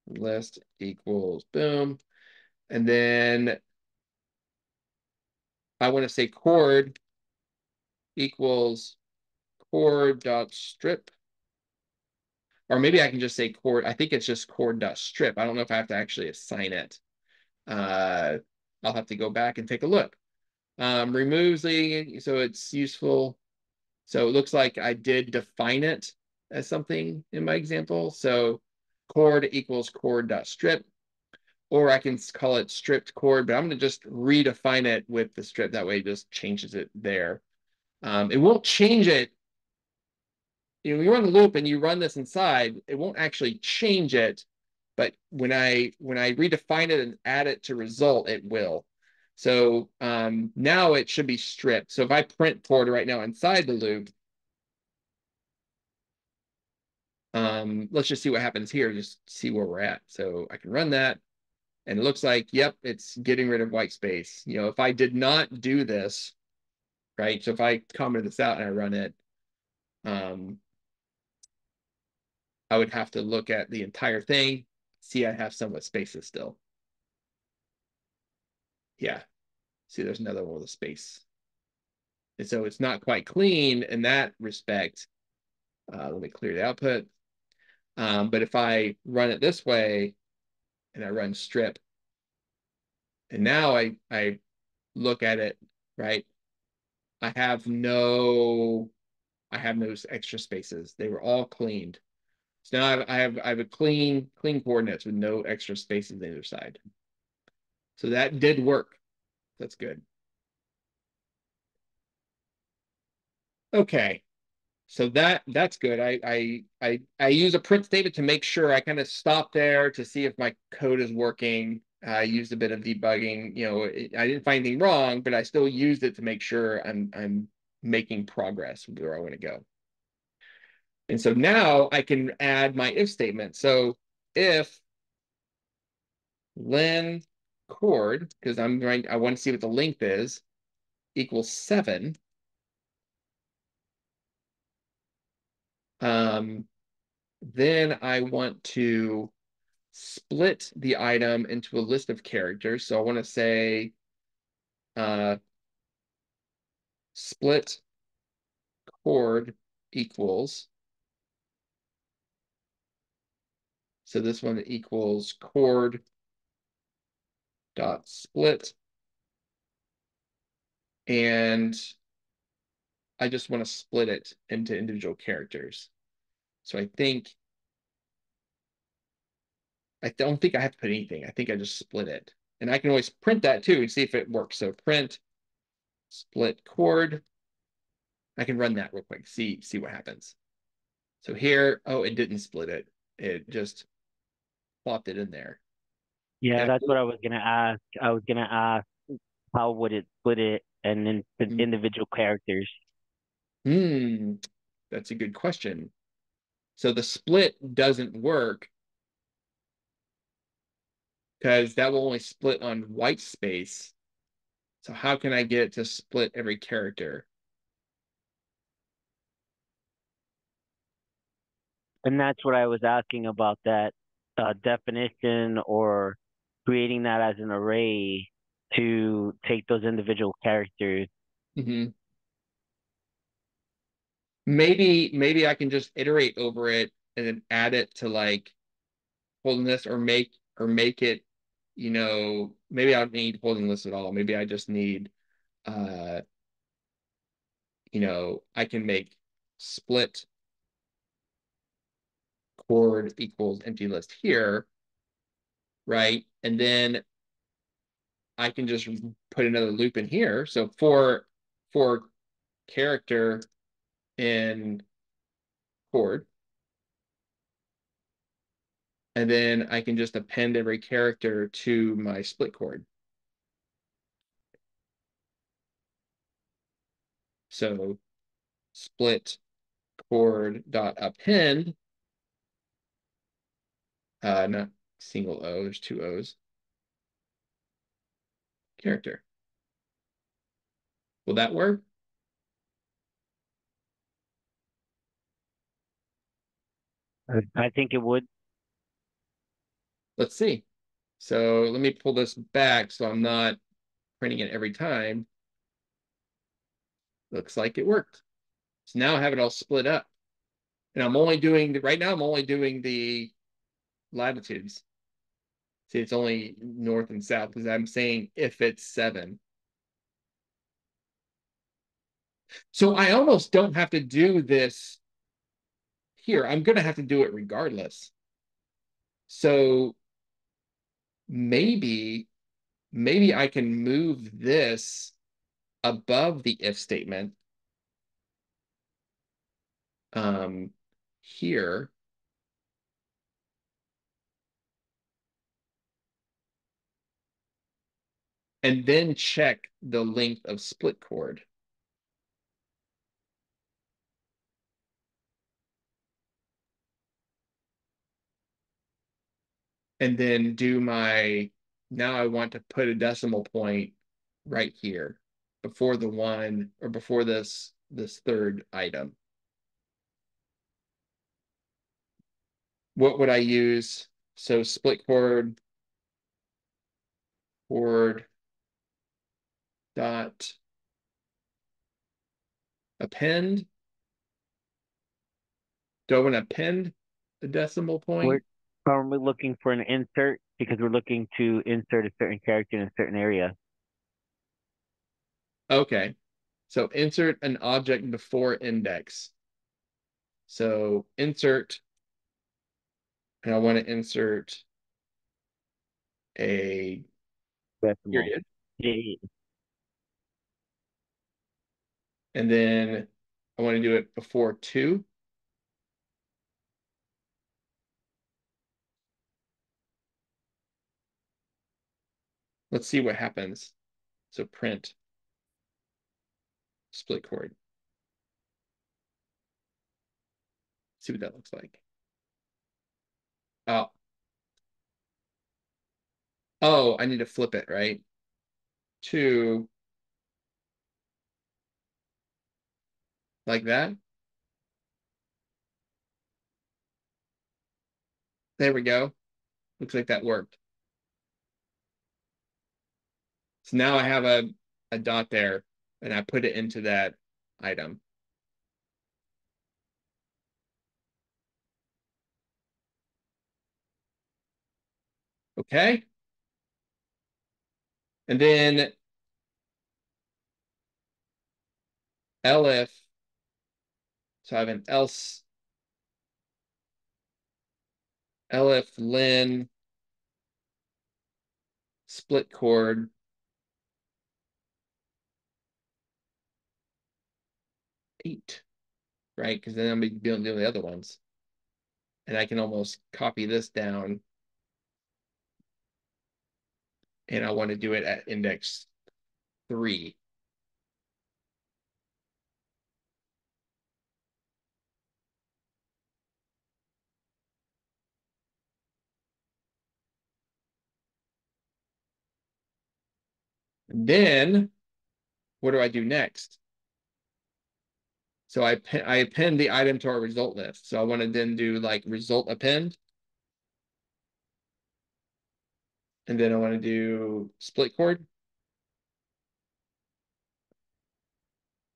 list equals boom. And then I want to say chord equals chord dot strip. Or maybe I can just say chord. I think it's just chord dot strip. I don't know if I have to actually assign it. I'll have to go back and take a look. Removes the, so it's useful. So it looks like I did define it as something in my example. So chord equals chord.strip, or I can call it stripped chord, but I'm going to just redefine it with the strip. That way it just changes it there. It won't change it. You know, you run the loop and you run this inside, it won't actually change it. But when I redefine it and add it to result, it will. So now it should be stripped. So if I print chord right now inside the loop, let's just see what happens here, just see where we're at. So I can run that, and it looks like, yep, it's getting rid of white space. You know, if I did not do this, right? So if I comment this out and I run it, I would have to look at the entire thing, see I have somewhat spaces still. Yeah, see there's another one with a space. And so it's not quite clean in that respect. Let me clear the output. But if I run it this way and I run strip, and now I look at it, right? I have no extra spaces. They were all cleaned. So now I have a clean coordinates with no extra spaces on either side. So that did work. That's good. Okay. So that's good. I use a print statement to make sure. I kind of stop there to see if my code is working. I used a bit of debugging. You know, I didn't find anything wrong, but I still used it to make sure I'm making progress where I want to go. And so now I can add my if statement. So if len chord, because I want to see what the length is, equals 7. Then I want to split the item into a list of characters. So I want to say split chord equals. So this one equals chord dot split. And I just want to split it into individual characters. So I don't think I have to put anything. I think I just split it. And I can always print that too and see if it works. So print split chord. I can run that real quick, see what happens. So here, oh, it didn't split it. It just plopped it in there. Yeah, And that's what I was gonna ask. I was gonna ask how would it split it and then the individual characters. That's a good question. So the split doesn't work because that will only split on white space. So how can I get it to split every character? And that's what I was asking about that definition or creating that as an array to take those individual characters. Mm-hmm. Maybe I can just iterate over it and then add it to like holding this, or make it, you know, maybe I don't need holding this at all. Maybe I just need you know, I can make split chord equals empty list here, right? And then I can just put another loop in here. So for character in chord, and then I can just append every character to my split chord. So split chord dot append, not single O, there's two O's, character. Will that work? I think it would. Let's see. So let me pull this back so I'm not printing it every time. Looks like it worked. So now I have it all split up. And I'm only doing, right now I'm only doing the latitudes. See, it's only north and south because I'm saying if it's 7. So I almost don't have to do this here. I'm going to have to do it regardless. So maybe I can move this above the if statement here. And then check the length of split chord. And then do my, now I want to put a decimal point right here before the 1 or before this third item. What would I use? So split chord dot append. Do I want to append the decimal point? Are we looking for an insert because we're looking to insert a certain character in a certain area? Okay. So insert an object before index. So insert, and I want to insert a Decimal. period. Yeah. And then I want to do it before 2. Let's see what happens. So print split chord. See what that looks like. Oh. Oh, I need to flip it, right? 2 like that. There we go. Looks like that worked. So now I have a dot there and I put it into that item. Okay. And then elif, so I have an else, elif len split chord 8, right? Because then I'm going to be doing the other ones. And I can almost copy this down. And I want to do it at index 3. Then what do I do next? So I append the item to our result list. So I want to then do like result append. And then I want to do split chord.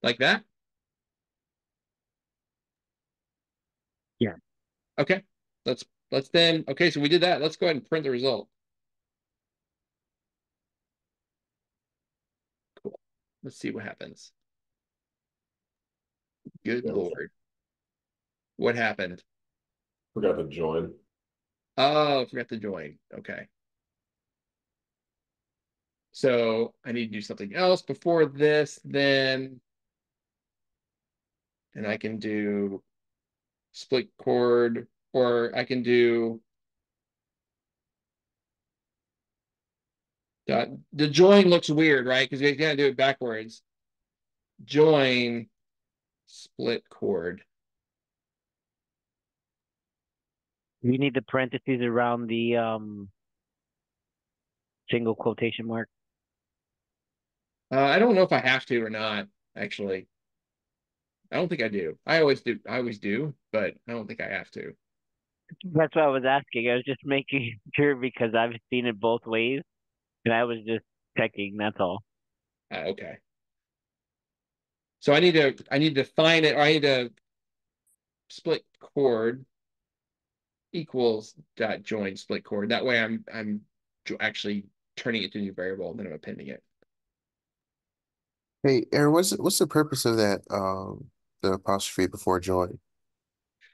Like that. Yeah. Okay. Let's then, okay, so we did that. Let's go ahead and print the result. Cool. Let's see what happens. Good Lord. What happened? Forgot to join. Oh, forgot to join. Okay. So I need to do something else before this, then. And I can do split chord, or I can do dot. The join looks weird, right? Because you gotta do it backwards. Join split chord. You need the parentheses around the single quotation mark. I don't know if I have to or not, actually. I don't think I do. I always do. I always do, but I don't think I have to. That's what I was asking. I was just making sure because I've seen it both ways, and I was just checking. That's all. Okay. So I need to find it, or I need to split chord equals dot join split chord. That way I'm actually turning it to a new variable, and then I'm appending it. Hey, Aaron, what's the purpose of that the apostrophe before join?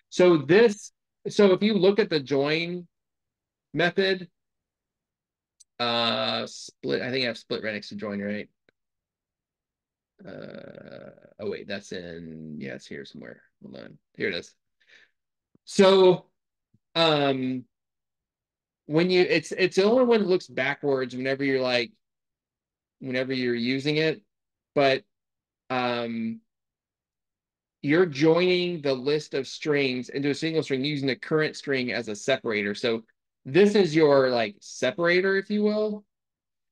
So this, so if you look at the join method, split, I think I have split right next to join, right? Oh wait, that's in, yeah, it's here somewhere. Hold on. Here it is. So um when you it's the only one that looks backwards whenever you're like whenever you're using it, but um you're joining the list of strings into a single string using the current string as a separator. So this is your like separator, if you will.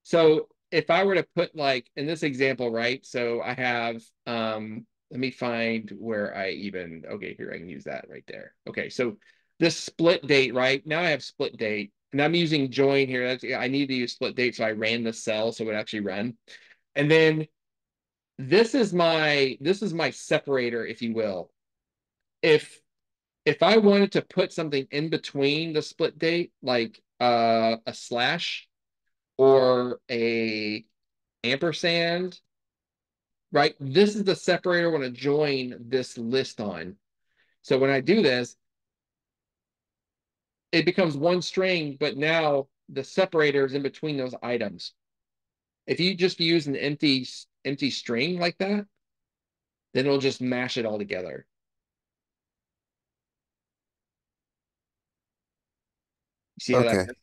So if I were to put like in this example, right? So I have let me find where I even okay, here I can use that right there. Okay, so this split date, right? Now I have split date, and I'm using join here. That's, I need to use split date, so I ran the cell so it would actually run. And then this is my separator, if you will. If if I wanted to put something in between the split date, like a slash or a ampersand, right? This is the separator I want to join this list on. So when I do this, it becomes one string, but now the separator is in between those items. If you just use an empty string like that, then it'll just mash it all together. You see how that Okay. works?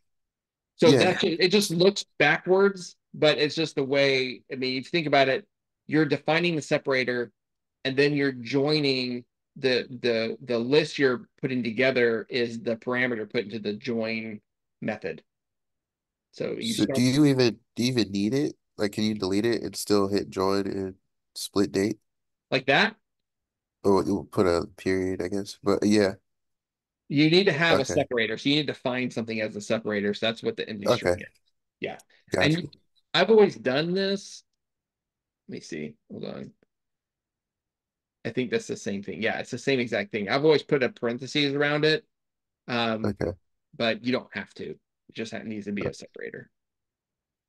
So Yeah. that's it just looks backwards, but it's just the way, I mean, if you think about it, you're defining the separator and then you're joining the list you're putting together is the parameter put into the join method. So you So start do you even need it? Like, can you delete it and still hit join and split date? like that. Or you put a period, I guess. But yeah. You need to have a Okay. separator. So you need to find something as a separator. So that's what the empty string Okay. is. Yeah. Got And you. I've always done this. Let me see. Hold on. I think that's the same thing. Yeah, it's the same exact thing. I've always put a parentheses around it. Um, Okay. but you don't have to. It just needs to be a separator.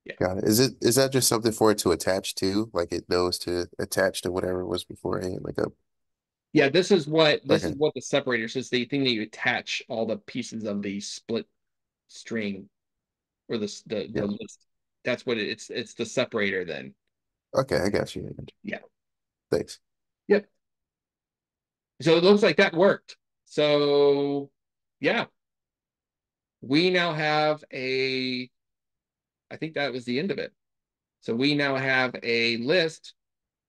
Yeah. Got it. Is that just something for it to attach to? Like it knows to attach to whatever was beforehand, like a Yeah, this is what okay. the separator is. It's the thing that you attach all the pieces of the split string or the Yeah. list. That's what it's the separator then. Okay, I got you. I got you. Yeah. Thanks. Yep. So it looks like that worked. So yeah, we now have I think that was the end of it. So we now have a list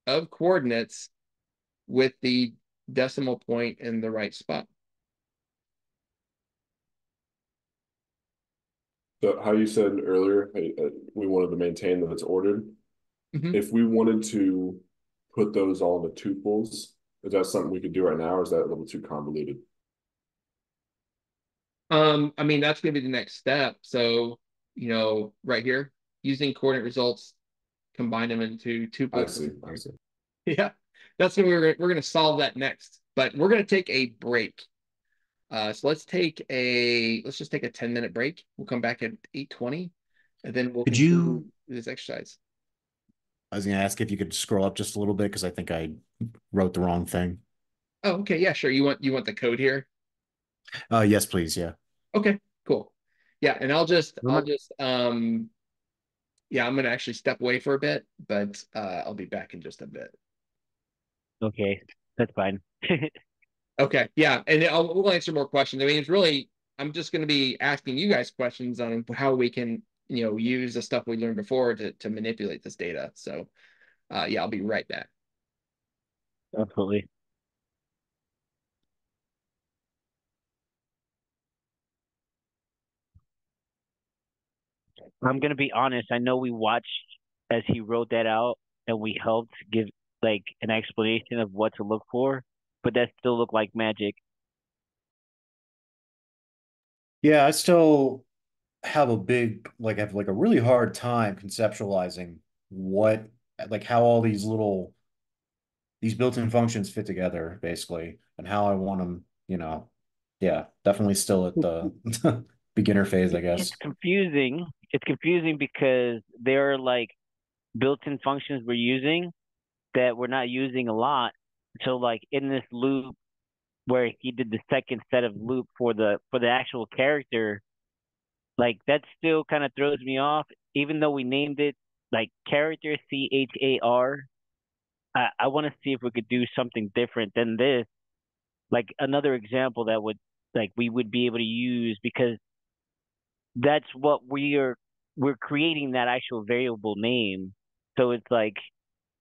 of coordinates with the decimal point in the right spot. So how you said earlier, we wanted to maintain that it's ordered. Mhm. If we wanted to put those all into tuples, is that something we could do right now, or is that a little too convoluted? I mean, that's gonna be the next step. So, right here, using coordinate results, combine them into I tuples. see. I see. Yeah, that's gonna we're gonna solve that next. But we're gonna take a break. So let's just take a 10-minute break. We'll come back at 8:20, and then we'll Could continue you, this exercise. I was going to ask if you could scroll up just a little bit because I think I wrote the wrong thing. Oh, okay, yeah, sure. You want the code here? Yes, please. Yeah. Okay, cool. Yeah, and I'll Remember? just yeah, I'm gonna actually step away for a bit, but I'll be back in just a bit. Okay, that's fine. Okay, yeah, and we'll answer more questions. I mean, it's really I'm just gonna be asking you guys questions on how we can, use the stuff we learned before to manipulate this data. So yeah, I'll be right back. Absolutely. I'm gonna be honest. I know we watched as he wrote that out, and we helped give like an explanation of what to look for, but that still looked like magic. Yeah, I still have a really hard time conceptualizing what, like how all these built-in functions fit together, basically, and how I want them, yeah, definitely still at the beginner phase, I It's guess. confusing. It's confusing because there are like built-in functions we're using that we're not using a lot. So like in this loop where he did the second set of loop for the actual character, like that still kind of throws me off, even though we named it like character CHAR. I want to see if we could do something different than this. Like another example that would like we would be able to use because that's what we're creating that actual variable name. So it's like,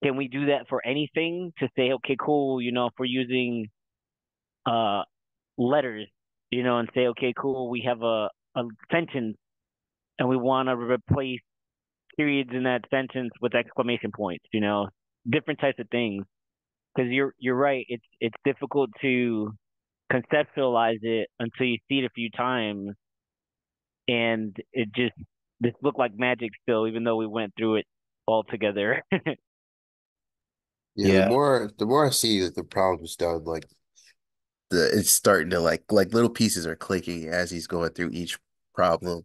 can we do that for anything to say, okay, cool, if we're using uh letters, and say, okay, cool, we have a sentence and we want to replace periods in that sentence with exclamation points, different types of things. Because you're right, it's difficult to conceptualize it until you see it a few times, and it just this looked like magic still, even though we went through it all together. Yeah, Yeah. the more I see that the problem's done, like it's starting to like little pieces are clicking as he's going through each problem.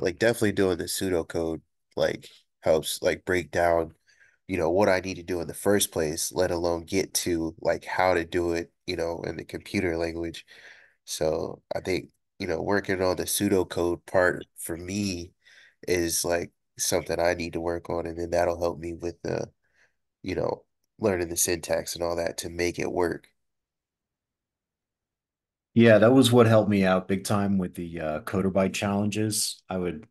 Like definitely doing the pseudocode like helps like break down, what I need to do in the first place, let alone get to like how to do it, in the computer language. So I think, working on the pseudocode part for me is like something I need to work on, and then that'll help me with the, you know, learning the syntax and all that to make it work. Yeah, that was what helped me out big time with the coder byte challenges. I would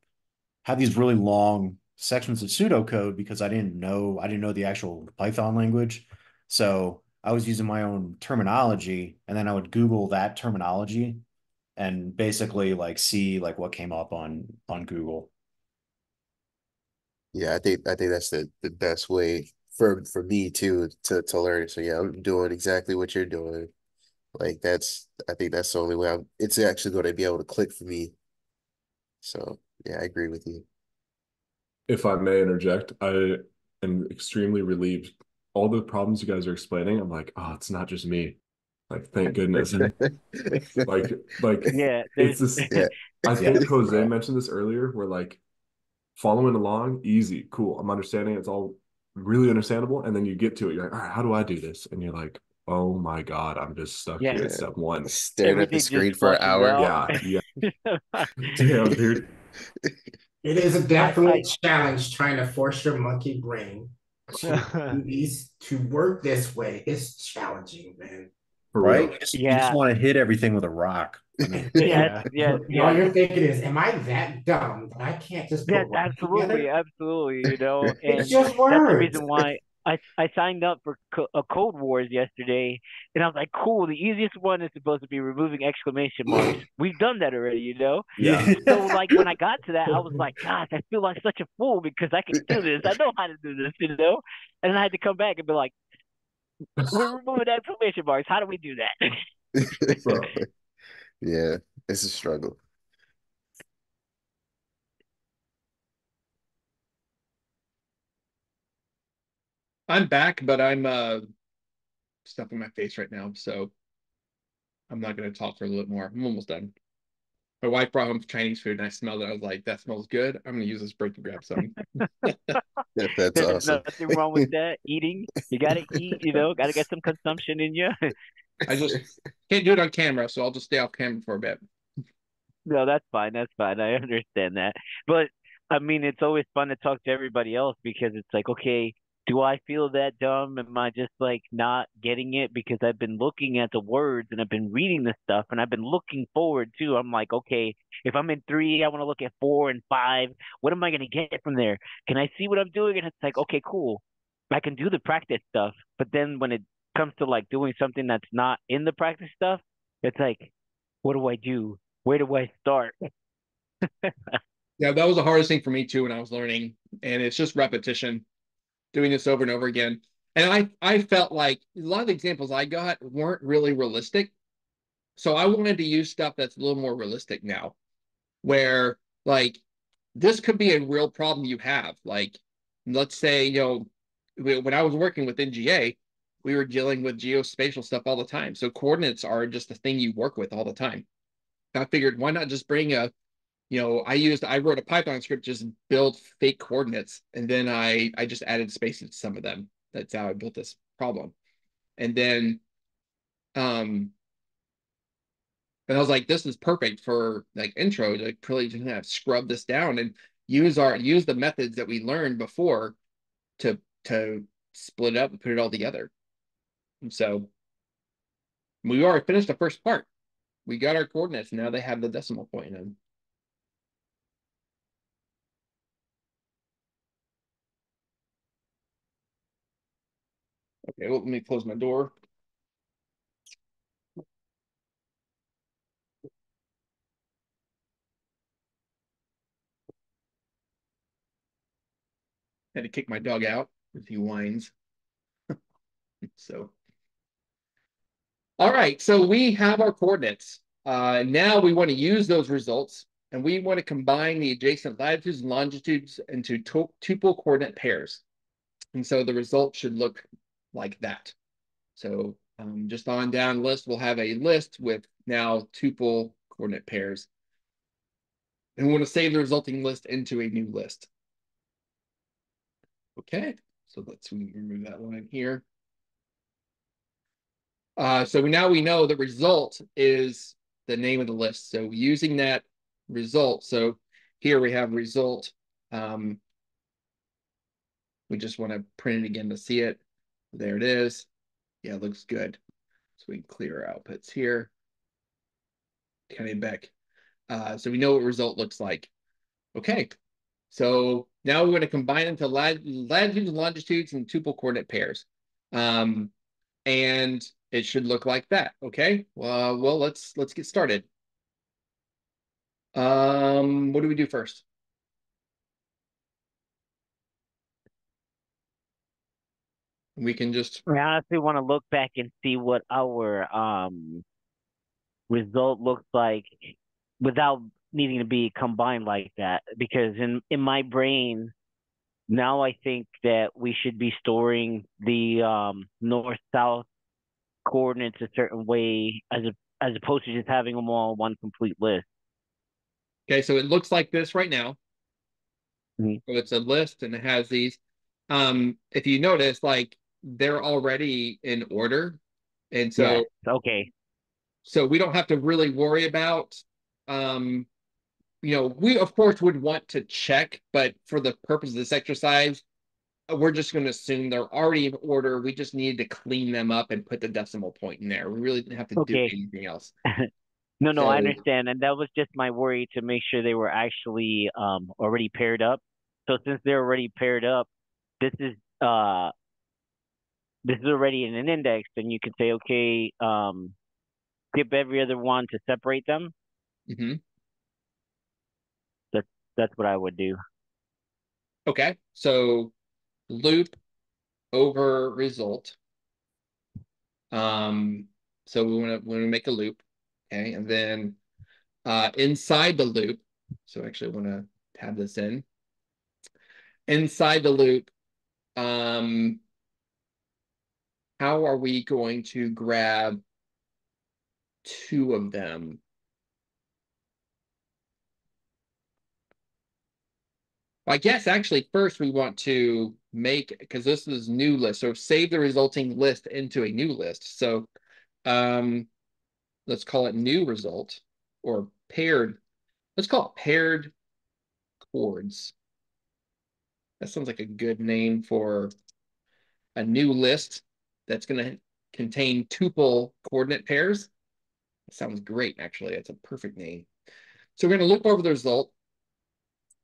have these really long sections of pseudocode because I didn't know the actual Python language. So I was using my own terminology and then I would Google that terminology and basically like see like what came up on Google. Yeah, I think that's the best way for me too to learn it. So yeah, I'm doing exactly what you're doing. Like I think that's the only way it's actually going to be able to click for me. So yeah, I agree with you. If I may interject, I am extremely relieved. All the problems you guys are explaining, I'm like, oh, it's not just me. Like, thank goodness. Like, like Yeah, there's it's this. Yeah. I Yeah. think Jose mentioned this earlier. Where like following along, easy, cool. I'm understanding. It's all really understandable. And then you get to it. You're like, all right, how do I do this? And you're like, oh my God, I'm just stuck yeah, here at Yeah. step one. Staring at the everything just screen for an flushes hour. out. Yeah, yeah. Damn, dude. It is a I definite challenge trying to force your monkey brain to do these to work this way. It's challenging, man. For Right? real. You just yeah, want to hit everything with a rock. I mean, yes, And, yes, and all yes. you're thinking is, am I that dumb that I can't just Yes, put words absolutely, together? absolutely. It's And just that's the words. reason why I signed up for Code Wars yesterday, and I was like, cool. The easiest one is supposed to be removing exclamation marks. We've done that already, Yeah. So like when I got to that, I was like, gosh, I feel like such a fool because I can do this. I know how to do this. And then I had to come back and be like, we're removing exclamation marks. How do we do that? Bro, Yeah, it's a struggle. I'm back, but I'm stuffing my face right now, so I'm not gonna talk for a little bit more. I'm almost done. My wife brought home Chinese food and I smelled it. I was like, that smells good. I'm gonna use this break to grab some. That's There's awesome. nothing wrong with that. Eating, you gotta eat. Gotta get some consumption in you. I just can't do it on camera, so I'll just stay off camera for a bit. No, that's fine. That's fine. I understand that. But I mean, it's always fun to talk to everybody else because it's like, okay, do I feel that dumb? Am I just like not getting it? Because I've been looking at the words and I've been reading the stuff and I've been looking forward too. I'm like, okay, if I'm in three, I want to look at four and five. What am I going to get from there? Can I see what I'm doing? And it's like, okay, cool. I can do the practice stuff. But then when it comes to like doing something that's not in the practice stuff, it's like, what do I do? Where do I start? Yeah, that was the hardest thing for me too when I was learning, and it's just repetition, doing this over and over again. And I felt like a lot of the examples I got weren't really realistic, so I wanted to use stuff that's a little more realistic now, where like this could be a real problem you have. Like, let's say, when I was working with NGA, we were dealing with geospatial stuff all the time. So coordinates are just the thing you work with all the time. I figured why not just bring a, I wrote a Python script, just build fake coordinates. And then I just added spaces to some of them. That's how I built this problem. And then, and I was like, this is perfect for like intro to really just kind of scrub this down and use the methods that we learned before to split it up and put it all together. And so we already finished the first part. We got our coordinates. Now they have the decimal point in them. Okay, well, let me close my door. Had to kick my dog out as he whines. So, all right, so we have our coordinates. Now we want to use those results, and we want to combine the adjacent latitudes and longitudes into tuple coordinate pairs. And so the result should look like that. So just on down list, we'll have a list with now tuple coordinate pairs. And we want to save the resulting list into a new list. Okay, so let's remove that line here. So now we know the result is the name of the list. So using that result, so here we have result. We just want to print it again to see it. There it is. Yeah, it looks good. So we can clear our outputs here. Kenny Beck. So we know what result looks like. Okay, so now we want to combine into latitudes and longitudes and tuple coordinate pairs. And it should look like that. Okay, well, let's get started. What do we do first? We can just. I honestly want to look back and see what our result looks like without needing to be combined like that. Because in my brain now, I think that we should be storing the north south coordinates a certain way as opposed to just having them all one complete list. Okay, so it looks like this right now. Mm-hmm. So it's a list and it has these. If you notice, like they're already in order, and so Yes. Okay. so we don't have to really worry about. We of course would want to check, but for the purpose of this exercise, we're just going to assume they're already in order. We just needed to clean them up and put the decimal point in there. We really didn't have to do Okay. anything else. No, I So, understand, and that was just my worry to make sure they were actually already paired up. So since they're already paired up, this is uh this is already in an index, and you can say, okay, skip every other one to separate them. mhm. That's that's what I would do. Okay. So loop over result. So we want to make a loop. Okay, and then inside the loop. So actually, I want to tab this in. Inside the loop, how are we going to grab two of them? I guess actually first we want to make, because this is new list, so save the resulting list into a new list. So let's call it new result or paired. Let's call it paired chords. That sounds like a good name for a new list that's going to contain tuple coordinate pairs. That sounds great, actually. That's a perfect name. So we're going to look over the result.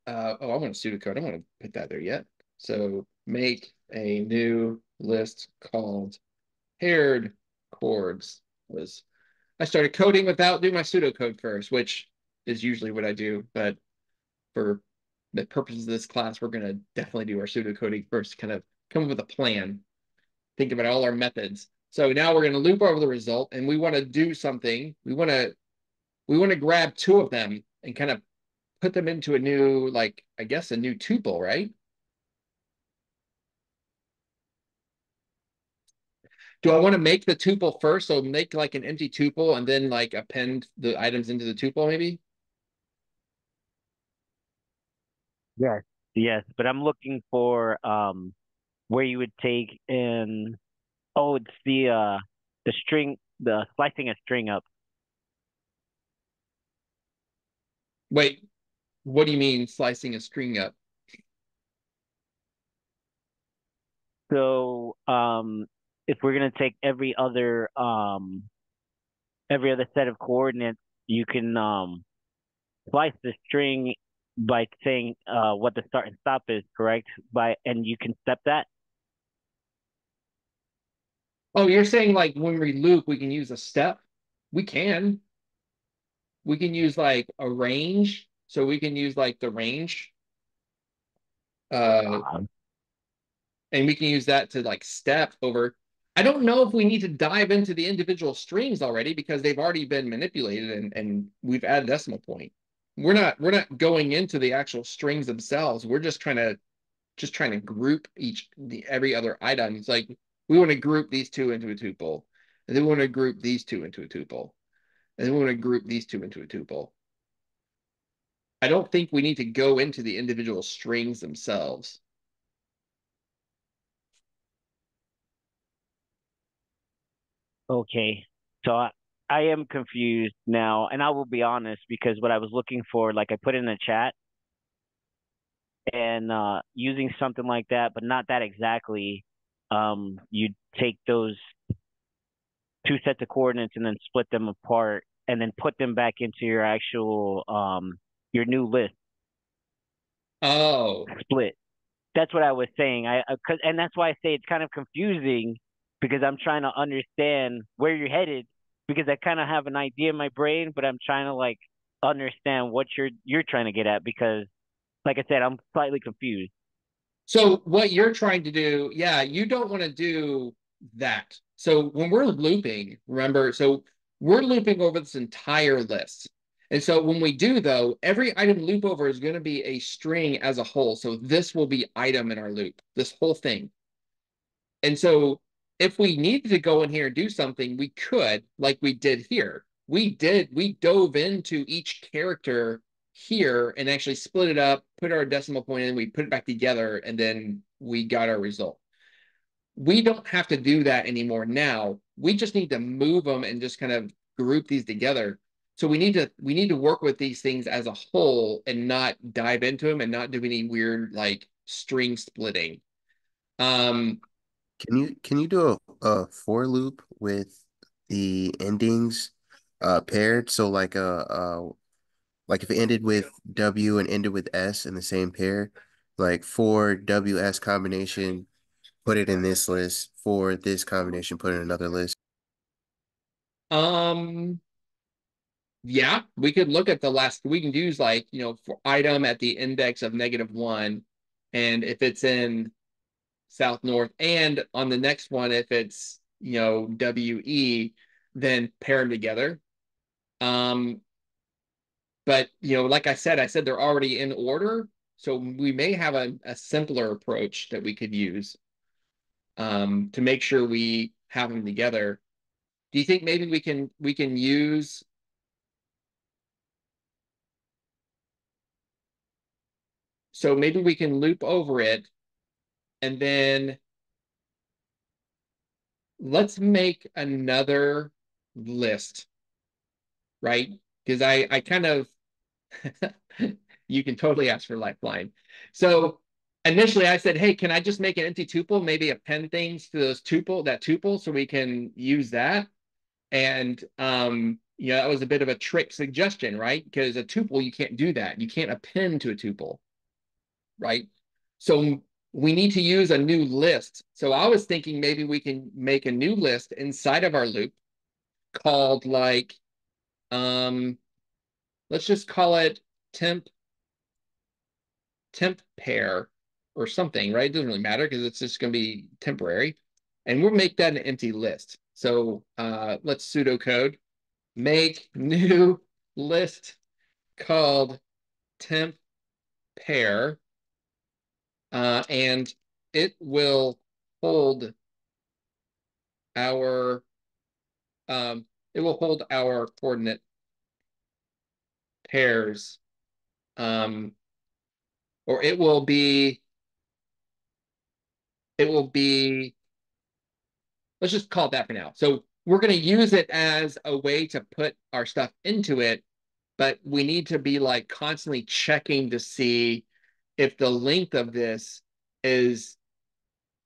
I want a pseudocode. I don't want to put that there yet. So make a new list called paired chords. I started coding without doing my pseudocode first, which is usually what I do. But for the purposes of this class, we're going to definitely do our pseudocoding first, kind of come up with a plan, think about all our methods. So now we're going to loop over the result, and we want to do something. We want to grab two of them and kind of put them into a new, like, I guess a new tuple, right? Do I want to make the tuple first? So make like an empty tuple and then like append the items into the tuple maybe? Yes. Yes, but I'm looking for where you would take in oh it's the string the slicing a string up. Wait, what do you mean slicing a string up? So if we're gonna take every other set of coordinates, you can slice the string by saying what the start and stop is, correct? And you can step that. Oh, you're saying like when we loop, we can use a step? We can. We can use like a range. So we can use like the range. Uh, Um, and we can use that to like step over. I don't know if we need to dive into the individual strings already because they've already been manipulated and we've added decimal point. We're not going into the actual strings themselves. We're just trying to group every other item. It's like we want to group these two into a tuple, and then we want to group these two into a tuple, and then we want to group these two into a tuple. I don't think we need to go into the individual strings themselves. okay. So I am confused now, and I will be honest because what I was looking for, like I put in the chat, and using something like that, but not that exactly. You take those two sets of coordinates and then split them apart, and then put them back into your actual your new list Oh, split. That's what I was saying. And that's why I say it's kind of confusing because I'm trying to understand where you're headed because I kind of have an idea in my brain, but I'm trying to like understand what you're trying to get at because, like I said, I'm slightly confused. so what you're trying to do, yeah, you don't want to do that. So when we're looping, remember, so we're looping over this entire list. And so when we do, though, every item loop over is going to be a string as a whole. So this will be item in our loop, this whole thing. And so if we needed to go in here and do something, we could, like we did here. We dove into each character here and actually split it up, put our decimal point in, we put it back together, and then we got our result. We don't have to do that anymore now. We just need to move them and just kind of group these together. So we need to work with these things as a whole and not dive into them and not do any weird like string splitting. Um, Can you do a for loop with the endings paired? So like if it ended with W and ended with S in the same pair, like for WS combination, put it in this list. For this combination, put in another list. Um, yeah, we could look at the last, we can use like, for item at the index of -1. And if it's in south north and on the next one, if it's, WE, then pair them together. Um, but like I said they're already in order. So we may have a simpler approach that we could use to make sure we have them together. Do you think maybe we can use so maybe we can loop over it and then let's make another list, right? Because I kind of you can totally ask for lifeline. So initially I said, hey, can I just make an empty tuple, maybe append things to that tuple so we can use that? And that was a bit of a trick suggestion, right? Because a tuple, you can't do that. You can't append to a tuple, right? So we need to use a new list. So I was thinking maybe we can make a new list inside of our loop called like, um, let's just call it temp pair or something, right? It doesn't really matter because it's just going to be temporary. And we'll make that an empty list. So let's pseudocode make new list called temp pair, and it will hold our it will hold our coordinate pairs, or it will be let's just call it that for now. So we're going to use it as a way to put our stuff into it, but we need to be like constantly checking to see if the length of this is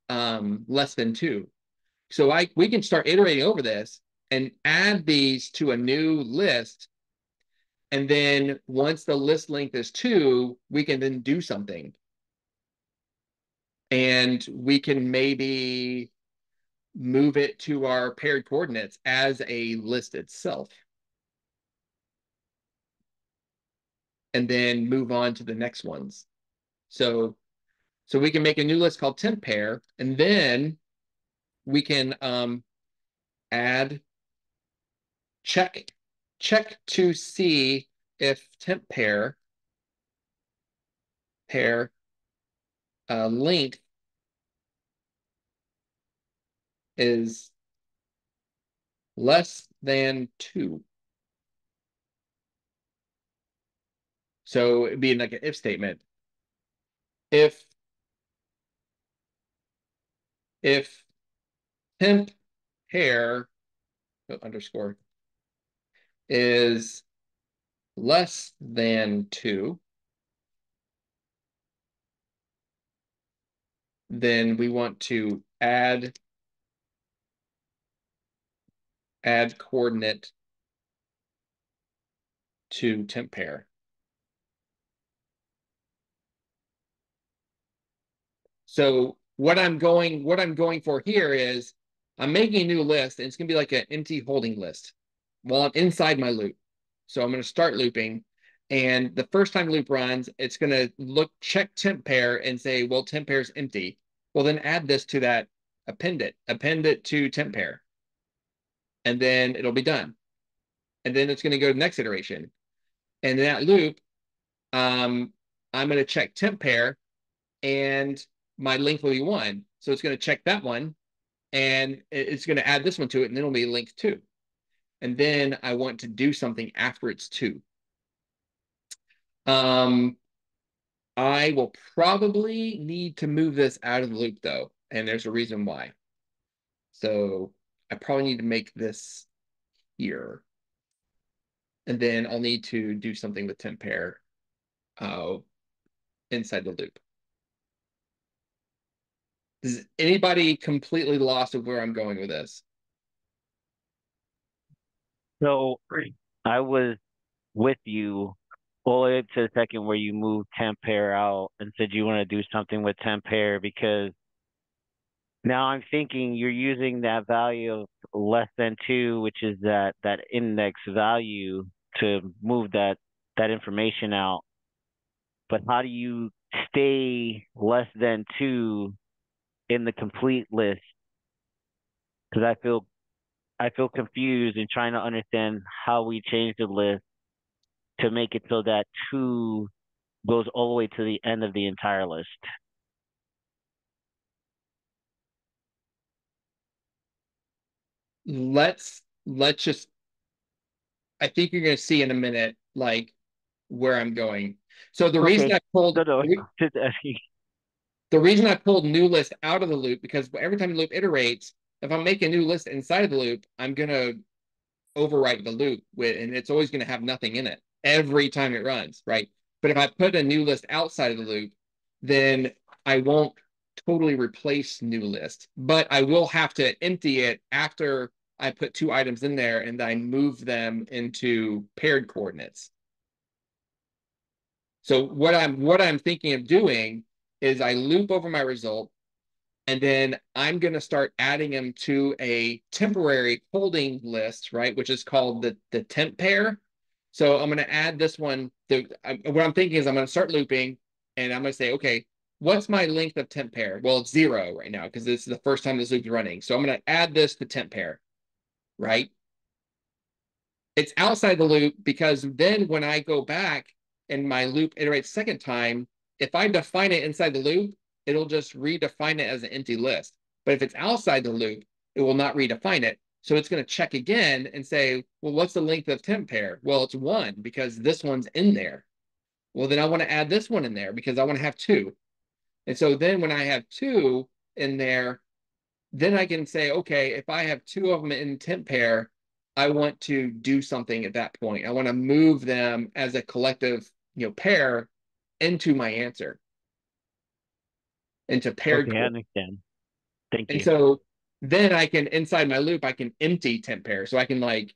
less than 2. So we can start iterating over this and add these to a new list. And then once the list length is 2, we can then do something. And we can maybe move it to our paired coordinates as a list itself. And then move on to the next ones. So we can make a new list called temp pair, and then we can add check to see if temp pair length is less than 2. So it'd be like an if statement. If temp pair underscore is less than 2, then we want to add coordinate to temp pair. So what I'm going for here is I'm making a new list, and it's going to be like an empty holding list while I'm inside my loop. So I'm going to start looping, and the first time loop runs, it's going to check temp pair and say, well, temp pair is empty. Well, then add this to that, append it to temp pair, and then it'll be done. And then it's going to go to the next iteration. And in that loop, I'm going to check temp pair, and my length will be 1. So it's going to check that one, and it's going to add this one to it, and then it'll be length 2. And then I want to do something after it's 2. I will probably need to move this out of the loop, though, and there's a reason why. So I probably need to make this here. And then I'll need to do something with temp pair inside the loop. Is anybody completely lost of where I'm going with this? So I was with you all the way to the second where you moved temp pair out and said you want to do something with temp pair, because now I'm thinking you're using that value of less than 2, which is that index value, to move that information out. But how do you stay less than 2 in the complete list? Because I feel confused in trying to understand how we change the list to make it so that 2 goes all the way to the end of the entire list. Let's just, I think you're going to see in a minute, like, where I'm going. So the reason Okay. I pulled No, the reason I pulled new list out of the loop, because every time the loop iterates, if I'm making a new list inside of the loop, I'm going to overwrite the loop and it's always going to have nothing in it every time it runs, right? But if I put a new list outside of the loop, then I won't totally replace new list, but I will have to empty it after I put 2 items in there and I move them into paired coordinates. So what I'm thinking of doing is I loop over my result, and then I'm going to start adding them to a temporary holding list, right? Which is called the temp pair. So I'm going to add this one. What I'm thinking is I'm going to start looping, and I'm going to say, okay, what's my length of temp pair? Well, it's 0 right now because this is the first time this loop is running. So I'm going to add this to temp pair, right? It's outside the loop because then when I go back and my loop iterates second time, if I define it inside the loop, it'll just redefine it as an empty list. But if it's outside the loop, it will not redefine it. So it's going to check again and say, well, what's the length of temp pair? Well, it's 1 because this one's in there. Well, then I want to add this one in there because I want to have 2. And so then when I have 2 in there, then I can say, okay, if I have 2 of them in temp pair, I want to do something at that point. I want to move them as a collective, pair into my answer, into paired Okay, I chord. understand. Thank And you. so then I can, inside my loop, I can empty temp pair. So I can like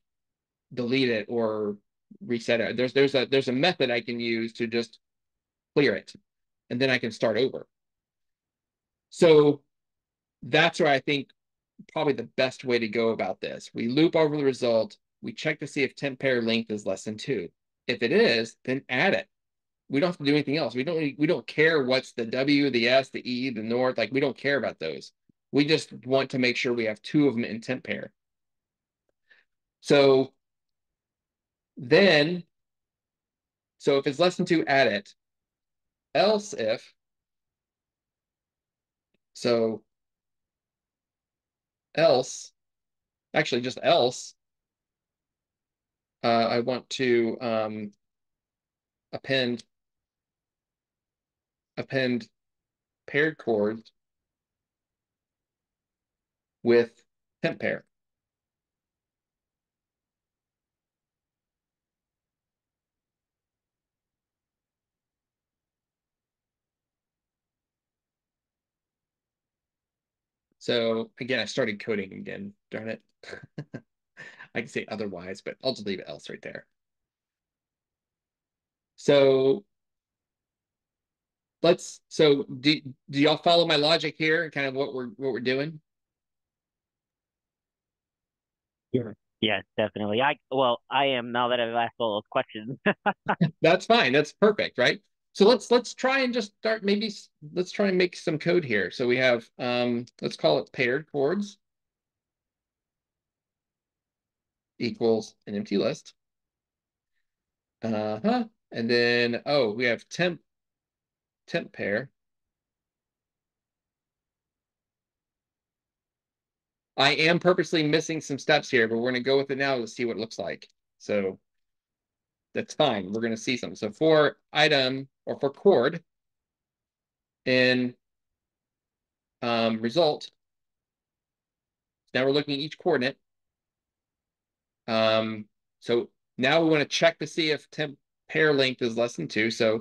delete it or reset it. There's a method I can use to just clear it. And then I can start over. So that's where I think probably the best way to go about this. We loop over the result. We check to see if temp pair length is less than 2. If it is, then add it. We don't have to do anything else. We don't care what's the W, the S, the E, the north. Like we don't care about those. We just want to make sure we have 2 of them in temp pair. So then, so if it's less than 2, add it. Else if, so else, actually just else, I want to append paired chords with temp pair. So again, I started coding again, darn it. I can say otherwise, but I'll just leave it else right there. So do y'all follow my logic here? Kind of what we're doing? Yeah. Yes, definitely. I am now that I've asked all those questions. That's fine. That's perfect, right? So let's try and just start. Maybe let's try and make some code here. So we have let's call it paired chords equals an empty list. And then we have temp pair. I am purposely missing some steps here, but we're going to go with it now to see what it looks like. So that's fine. We're going to see some. So for item or for chord in result, now we're looking at each coordinate. So now we want to check to see if temp pair length is less than 2. So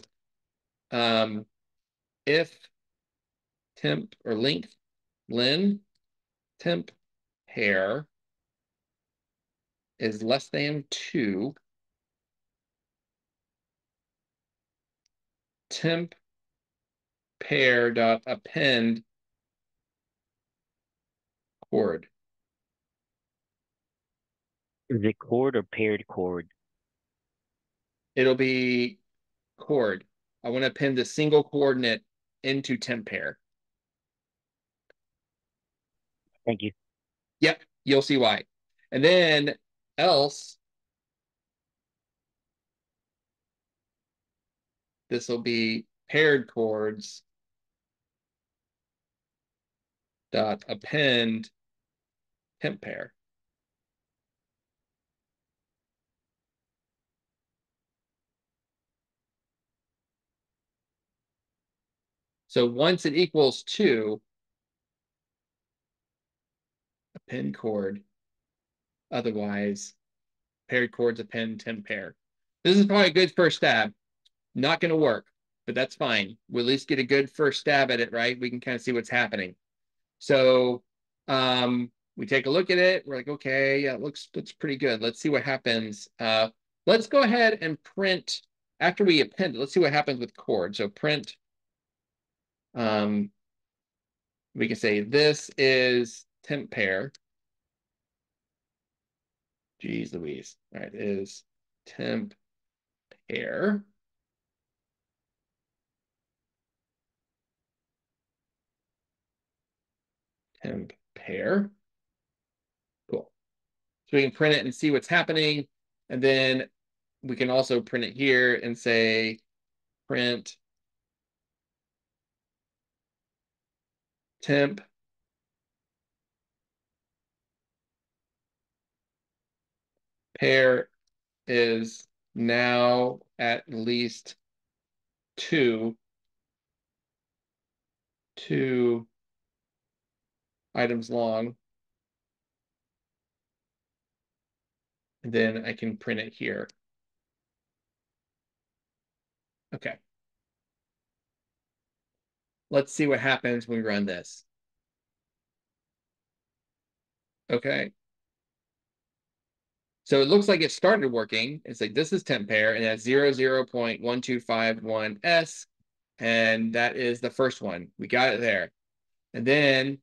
if temp or length len temp pair is less than 2, temp pair dot append chord. Is it chord or paired chord? It'll be chord. I want to append a single coordinate into temp pair. Thank you. Yep, you'll see why. And then else, this will be paired chords dot append temp pair. So once it equals 2, append chord. Otherwise, paired chords append temp pair. This is probably a good first stab. Not going to work, but that's fine. We'll at least get a good first stab at it, right? We can kind of see what's happening. So we take a look at it. We're like, okay, yeah, it looks pretty good. Let's see what happens. Let's go ahead and print after we append it. Let's see what happens with chord. So print. We can say this is temp pair. Geez Louise. All right, is temp pair. Temp pair. Cool. So we can print it and see what's happening. And then we can also print it here and say print temp pair is now at least two items long. And then I can print it here. Okay. Let's see what happens when we run this. Okay. So it looks like it started working. It's like this is temp pair, and that's 0.1251s, and that is the first one. We got it there. And then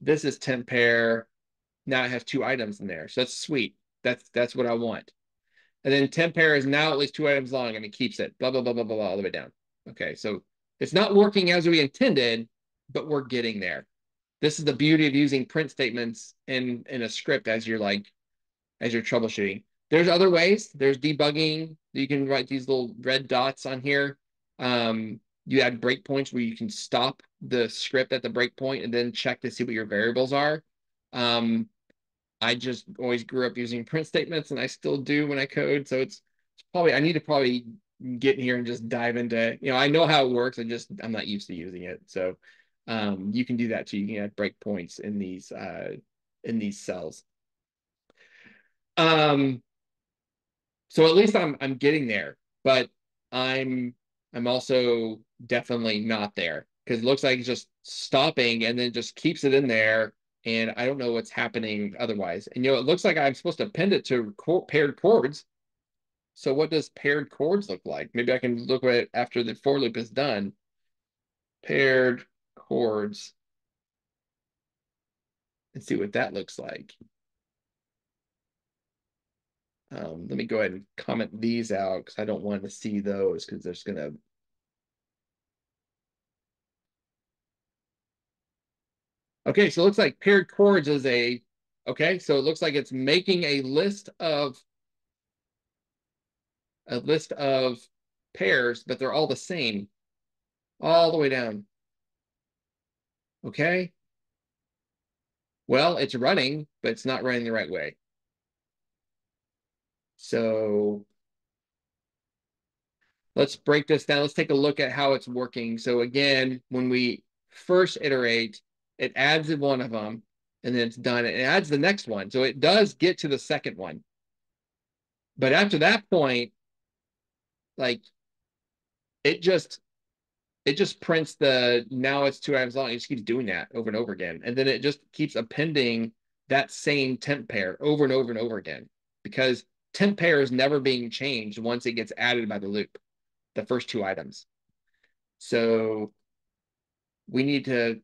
this is temp pair. Now it has two items in there. So that's sweet. That's what I want. And then temp pair is now at least two items long, and it keeps it blah, blah, blah, blah, blah, all the way down. Okay, so it's not working as we intended, but we're getting there. This is the beauty of using print statements in a script as you're troubleshooting. There's other ways. There's debugging. You can write these little red dots on here. You add breakpoints where you can stop the script at the breakpoint and then check to see what your variables are. I just always grew up using print statements, and I still do when I code. So it's probably I need to probably get in here and just dive into. I know how it works. I'm not used to using it. So you can do that too. You can add breakpoints in these cells. So at least I'm getting there, but I'm also definitely not there because it looks like it's just stopping and then just keeps it in there, and I don't know what's happening otherwise. And it looks like I'm supposed to append it to paired chords. So what does paired chords look like? Maybe I can look at it after the for loop is done. Paired chords and see what that looks like. Let me go ahead and comment these out because I don't want to see those because there's going to. Okay, so it looks like paired chords is okay, so it looks like it's making a list of pairs, but they're all the same, all the way down. Okay. Well, it's running, but it's not running the right way. So let's break this down. Let's take a look at how it's working. So again, when we first iterate, it adds one of them, and then it's done. It adds the next one. So it does get to the second one. But after that point, like it just prints now it's two items long. It just keeps doing that over and over again. And then it just keeps appending that same temp pair over and over and over again because temp pair is never being changed once it gets added by the loop, the first two items. So we need to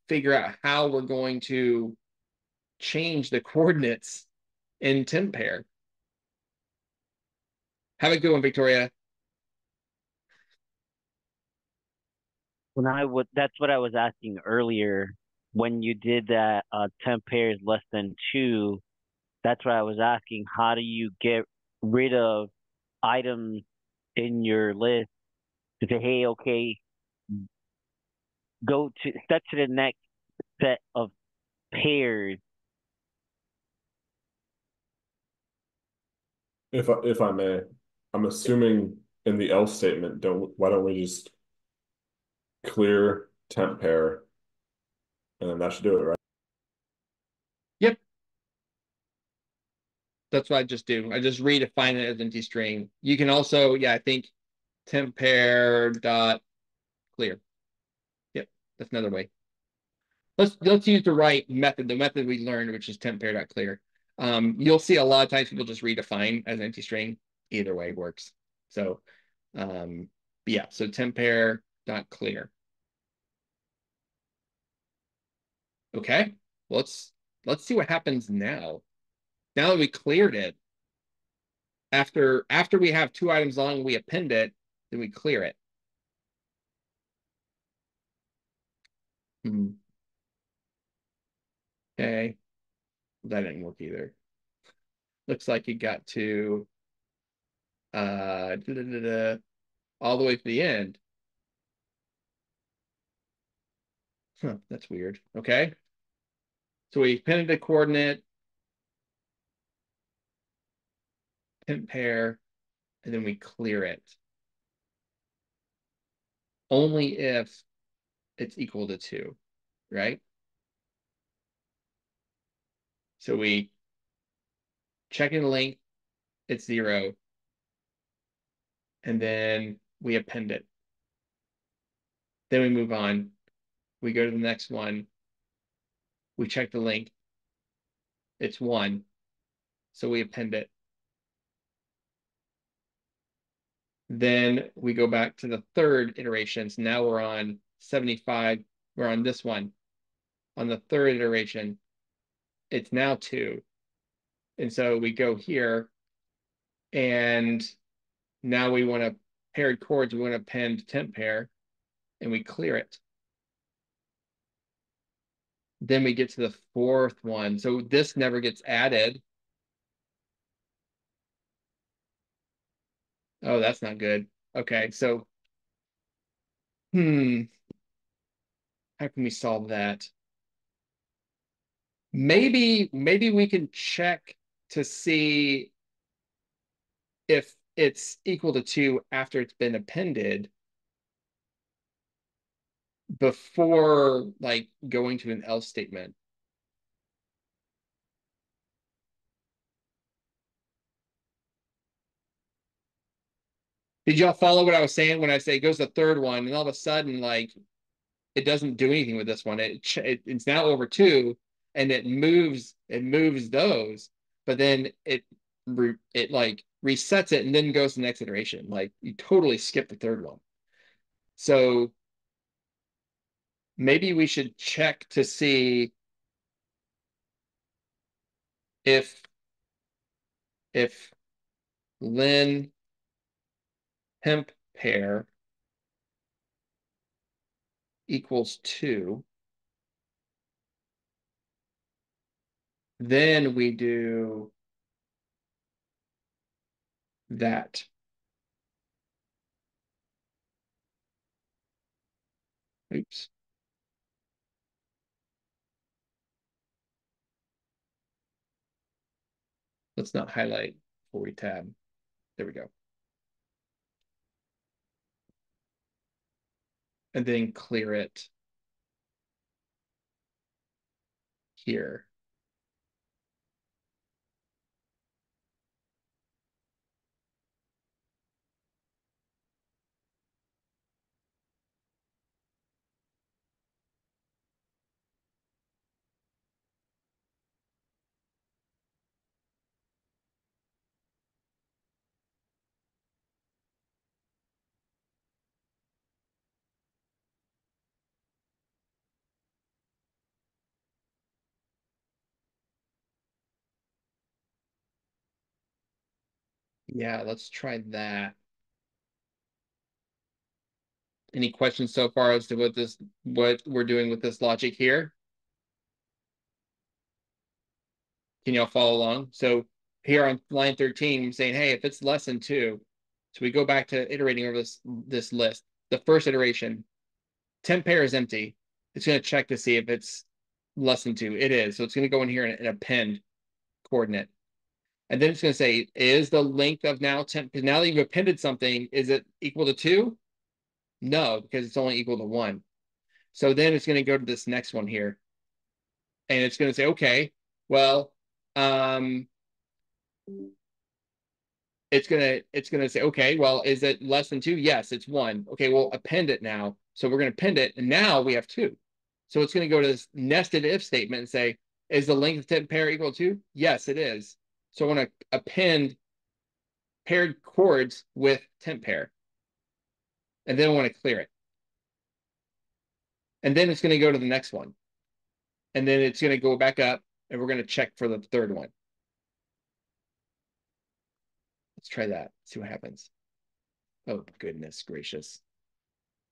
figure out how we're going to change the coordinates in temp pair. Have a good one, Victoria. That's what I was asking earlier. When you did that, temp pair is less than two. That's what I was asking. How do you get rid of items in your list to say, hey, okay, step to the next set of pairs? If I may, I'm assuming in the else statement, why don't we just clear temp pair, and then that should do it, right? Yep. That's what I just do. I just redefine it as empty string. You can also, yeah, I think temp pair dot clear. Yep, that's another way. Let's use the right method, the method we learned, which is temp pair dot clear. You'll see a lot of times people just redefine as empty string. Either way works. So, yeah. So temp pair dot clear. Okay. Let's see what happens now. Now that we cleared it, after we have two items long, we append it, then we clear it. Okay. That didn't work either. Looks like it got to all the way to the end. Huh, that's weird. Okay. So we appended a coordinate. temp pair, and then we clear it. Only if it's equal to 2, right? So we check in length, it's 0, and then we append it. Then we move on. We go to the next one. We check the length, it's 1, so we append it. Then we go back to the third iteration. So now we're on 75. We're on this one. On the third iteration, it's now 2. And so we go here, and now we want to paired chords. We want to append temp pair, and we clear it. Then we get to the fourth one. So this never gets added. Oh, that's not good. Okay, so how can we solve that? Maybe we can check to see if it's equal to 2 after it's been appended before like going to an else statement. Did y'all follow what I was saying when I say it goes to the third one, and all of a sudden, like, it doesn't do anything with this one. It's now over 2, and it moves those, but then it like resets it and then goes to the next iteration. Like, you totally skip the third one. So maybe we should check to see if len temp pair equals 2, then we do that. Oops. Let's not highlight before we tab. There we go. And then clear it here. Yeah, let's try that. Any questions so far as to what we're doing with this logic here? Can y'all follow along? So here on line 13, I'm saying, hey, if it's less than 2, so we go back to iterating over this list. The first iteration, temp pair is empty. It's going to check to see if it's less than 2. It is. So it's going to go in here and append coordinate. And then it's going to say, is the length of now temp, now that you've appended something, is it equal to 2? No, because it's only equal to 1. So then it's going to go to this next one here. And it's going to say, okay, well, it's gonna say, okay, well, is it less than 2? Yes, it's 1. Okay, well, append it now. So we're gonna append it, and now we have 2. So it's gonna go to this nested if statement and say, is the length of temp pair equal to 2? Yes, it is. So I want to append paired chords with temp pair. And then I want to clear it. And then it's going to go to the next one. And then it's going to go back up, and we're going to check for the third one. Let's try that, see what happens. Oh, goodness gracious.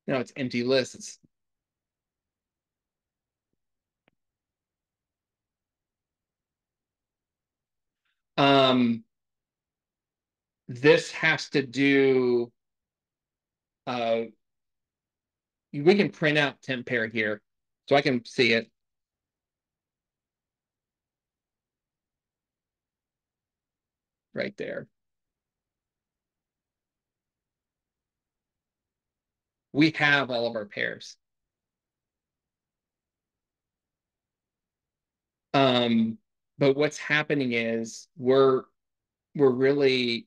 Now it's empty lists. This has to do, we can print out temp pair here, so I can see it. Right there. we have all of our pairs. But what's happening is we're really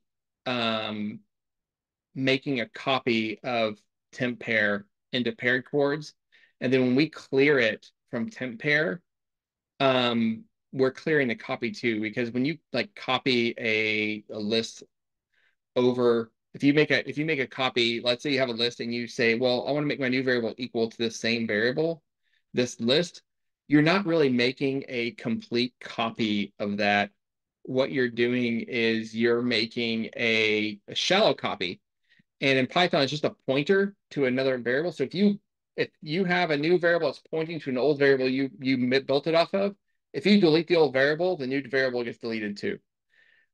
making a copy of temp pair into paired chords. And then when we clear it from temp pair, we're clearing the copy too, because when you like copy a list over, if you make a copy, let's say you have a list and you say, well, I want to make my new variable equal to the same variable, this list, you're not really making a complete copy of that. What you're doing is you're making a shallow copy. And in Python, it's just a pointer to another variable. So if you have a new variable that's pointing to an old variable you built it off of, if you delete the old variable, the new variable gets deleted too.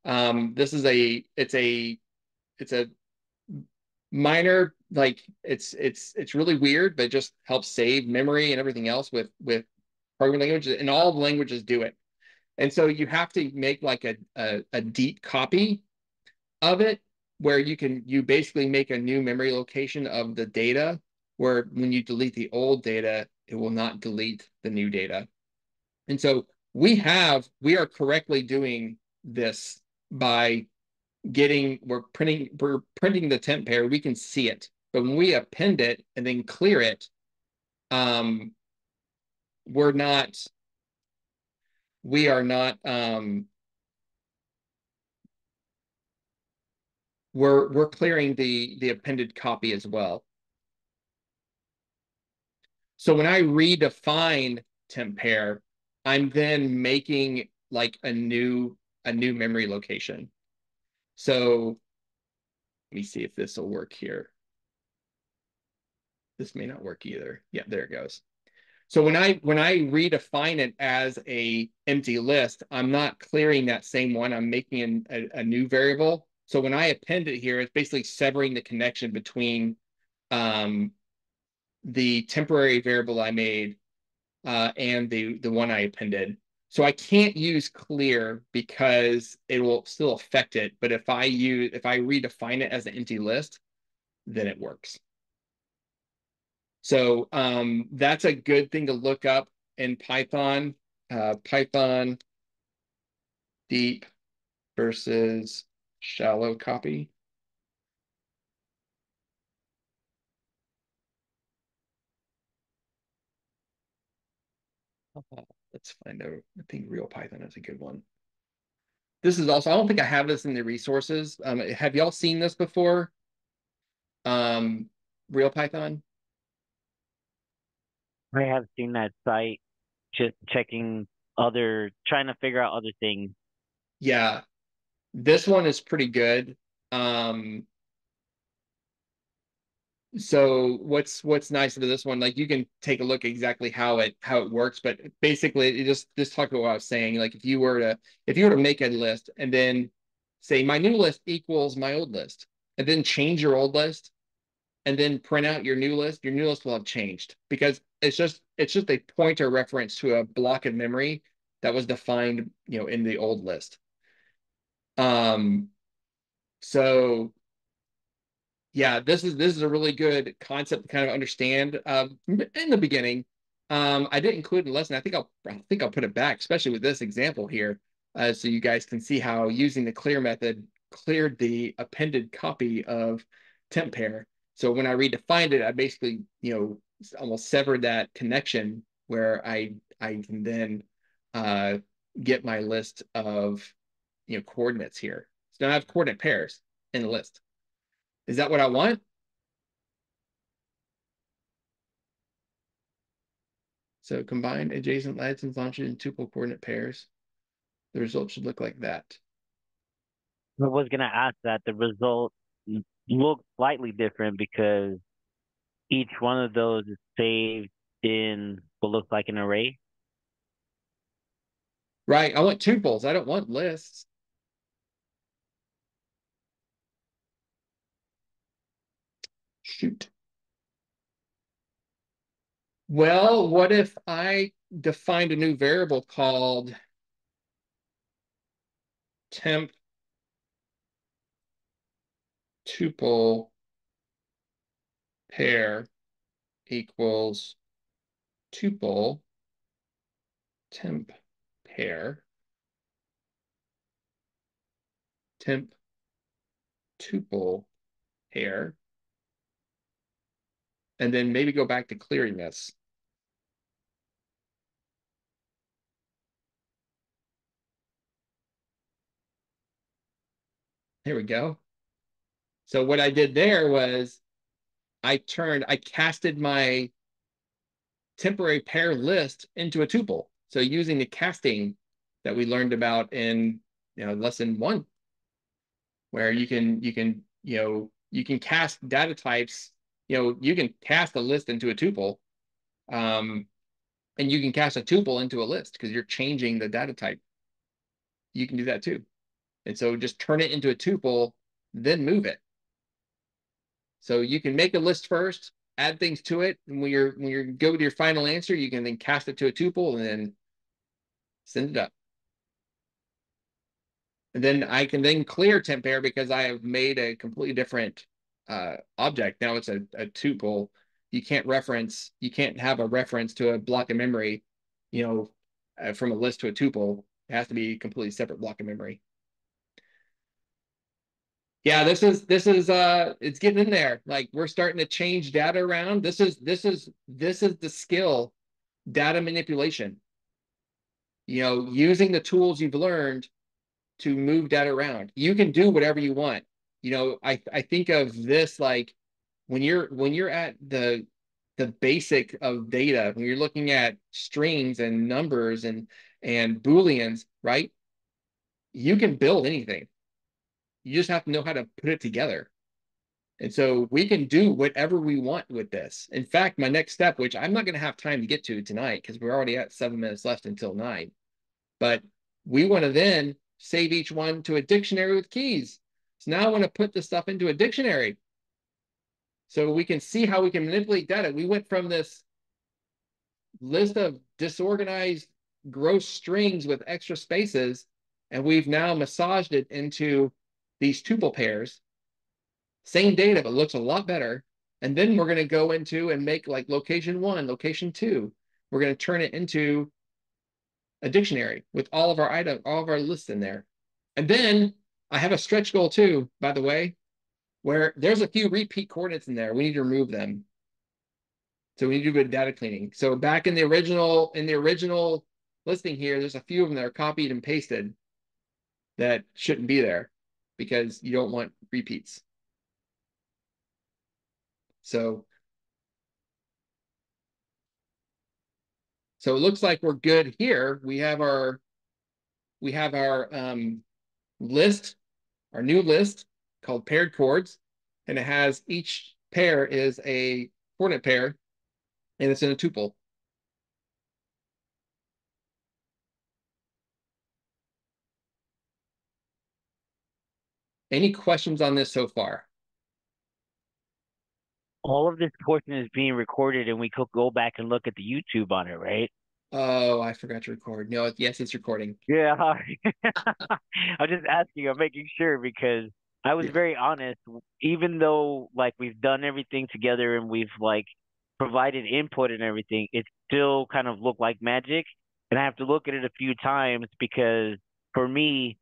This is it's a minor, like it's really weird, but it just helps save memory and everything else with programming languages, and all the languages do it. And so you have to make like a deep copy of it, where you basically make a new memory location of the data, where when you delete the old data, it will not delete the new data. And so we are correctly doing this by we're printing the temp pair, we can see it. But when we append it and then clear it, um, we're not, we are not, we're clearing the appended copy as well. So when I redefine temp pair, I'm then making like a new memory location. So let me see if this will work here. This may not work either. Yeah, there it goes. So when I redefine it as a empty list, I'm not clearing that same one. I'm making a new variable. So when I append it here, it's basically severing the connection between the temporary variable I made and the one I appended. So I can't use clear because it will still affect it. But if I redefine it as an empty list, then it works. So that's a good thing to look up in Python. Python deep versus shallow copy. Let's find out. I think real Python is a good one. This is also, I don't think I have this in the resources. Have y'all seen this before? Real Python? I have seen that site, just trying to figure out other things. Yeah, this one is pretty good. So what's nice about this one, like you can take a look exactly how it works, but basically it just talk about what I was saying. Like if you were to make a list and then say my new list equals my old list, and then change your old list, and then print out your new list will have changed, because it's just a pointer reference to a block of memory that was defined, in the old list. So yeah, this is a really good concept to kind of understand in the beginning. I didn't include in the lesson. I think I'll put it back, especially with this example here, so you guys can see how using the clear method cleared the appended copy of temp pair. So when I redefined it, I basically, almost severed that connection, where I can then uh, get my list of coordinates here. So now I have coordinate pairs in the list. Is that what I want? So combine adjacent latitudes, longitudes, and tuple coordinate pairs. The result should look like that. I was gonna ask that the result looks slightly different because each one of those is saved in what looks like an array. Right. I want tuples. I don't want lists. Shoot. Well, what if I defined a new variable called temp tuple pair equals tuple temp pair temp tuple pair, and then maybe go back to clearing this. Here we go. So what I did there was I casted my temporary pair list into a tuple. So using the casting that we learned about in lesson 1, where you can cast data types, you can cast a list into a tuple, and you can cast a tuple into a list because you're changing the data type. You can do that too. And so just turn it into a tuple, then move it. So you can make a list first, add things to it, and when you go to your final answer, you can then cast it to a tuple and then send it up. And then I can then clear temp pair because I have made a completely different object. Now it's a tuple. You can't have a reference to a block of memory, from a list to a tuple. It has to be a completely separate block of memory. Yeah, this is it's getting in there. Like we're starting to change data around. This is the skill, data manipulation. Using the tools you've learned to move data around. You can do whatever you want. I think of this like when you're at the basic of data, when you're looking at strings and numbers and Booleans, right? You can build anything. You just have to know how to put it together. And so we can do whatever we want with this. In fact, my next step, which I'm not going to have time to get to tonight because we're already at 7 minutes left until 9, but we want to then save each one to a dictionary with keys. So now I want to put this stuff into a dictionary so we can see how we can manipulate data. We went from this list of disorganized gross strings with extra spaces, and we've now massaged it into these tuple pairs. Same data, but looks a lot better. And then we're going to go into and make like location 1, location 2. We're going to turn it into a dictionary with all of our lists in there. And then I have a stretch goal too, by the way, where there's a few repeat coordinates in there. We need to remove them. So we need to do a data cleaning. So back in the original listing here, there's a few of them that are copied and pasted that shouldn't be there because you don't want repeats. So it looks like we're good here. We have our list, our new list called paired chords, and it has each pair is a coordinate pair, and it's in a tuple. Any questions on this so far? All of this portion is being recorded, and we could go back and look at the YouTube on it, right? Oh, I forgot to record. No, yes, it's recording. Yeah. I'm just asking, I'm making sure because I was Yeah. very honest. Even though like we've done everything together and we've like provided input and everything, it still kind of looked like magic. And I have to look at it a few times because for me,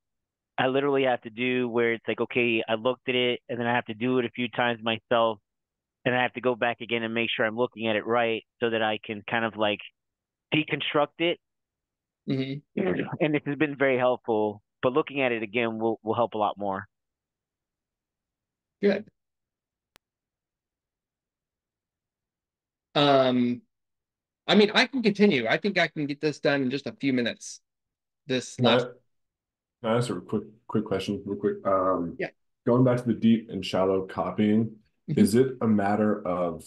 I literally have to do where it's like, okay, I looked at it and then I have to do it a few times myself and I have to go back again and make sure I'm looking at it right so that I can kind of like deconstruct it. Mm-hmm. And this has been very helpful. But looking at it again will help a lot more. Good. I mean, I can continue. I think I can get this done in just a few minutes. This Can last, can I ask a quick question, real quick? Yeah. Going back to the deep and shallow copying, Mhm. is it a matter of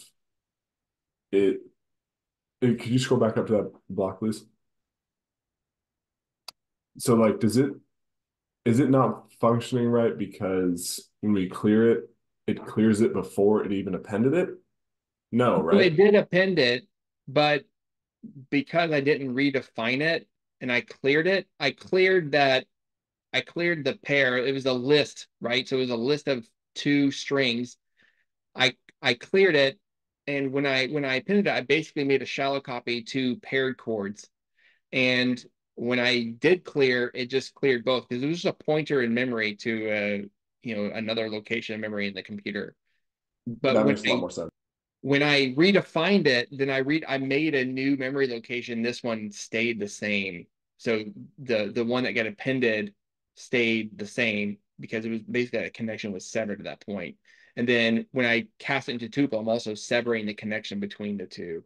it? Could you scroll back up to that block, please? So, like, is it not functioning right because when we clear it, it clears it before it even appended it? No, So it right? did append it, but because I didn't redefine it and I cleared it, I cleared the pair. It was a list, right? So it was a list of 2 strings. I cleared it And when I appended it, I basically made a shallow copy to paired chords. And when I did clear, it just cleared both because it was just a pointer in memory to another location in memory in the computer. But That makes a lot more sense. when I redefined it, then I made a new memory location. This one stayed the same. So the one that got appended stayed the same because it was basically a connection was severed at that point. And then when I cast it into tuple, I'm also severing the connection between the two.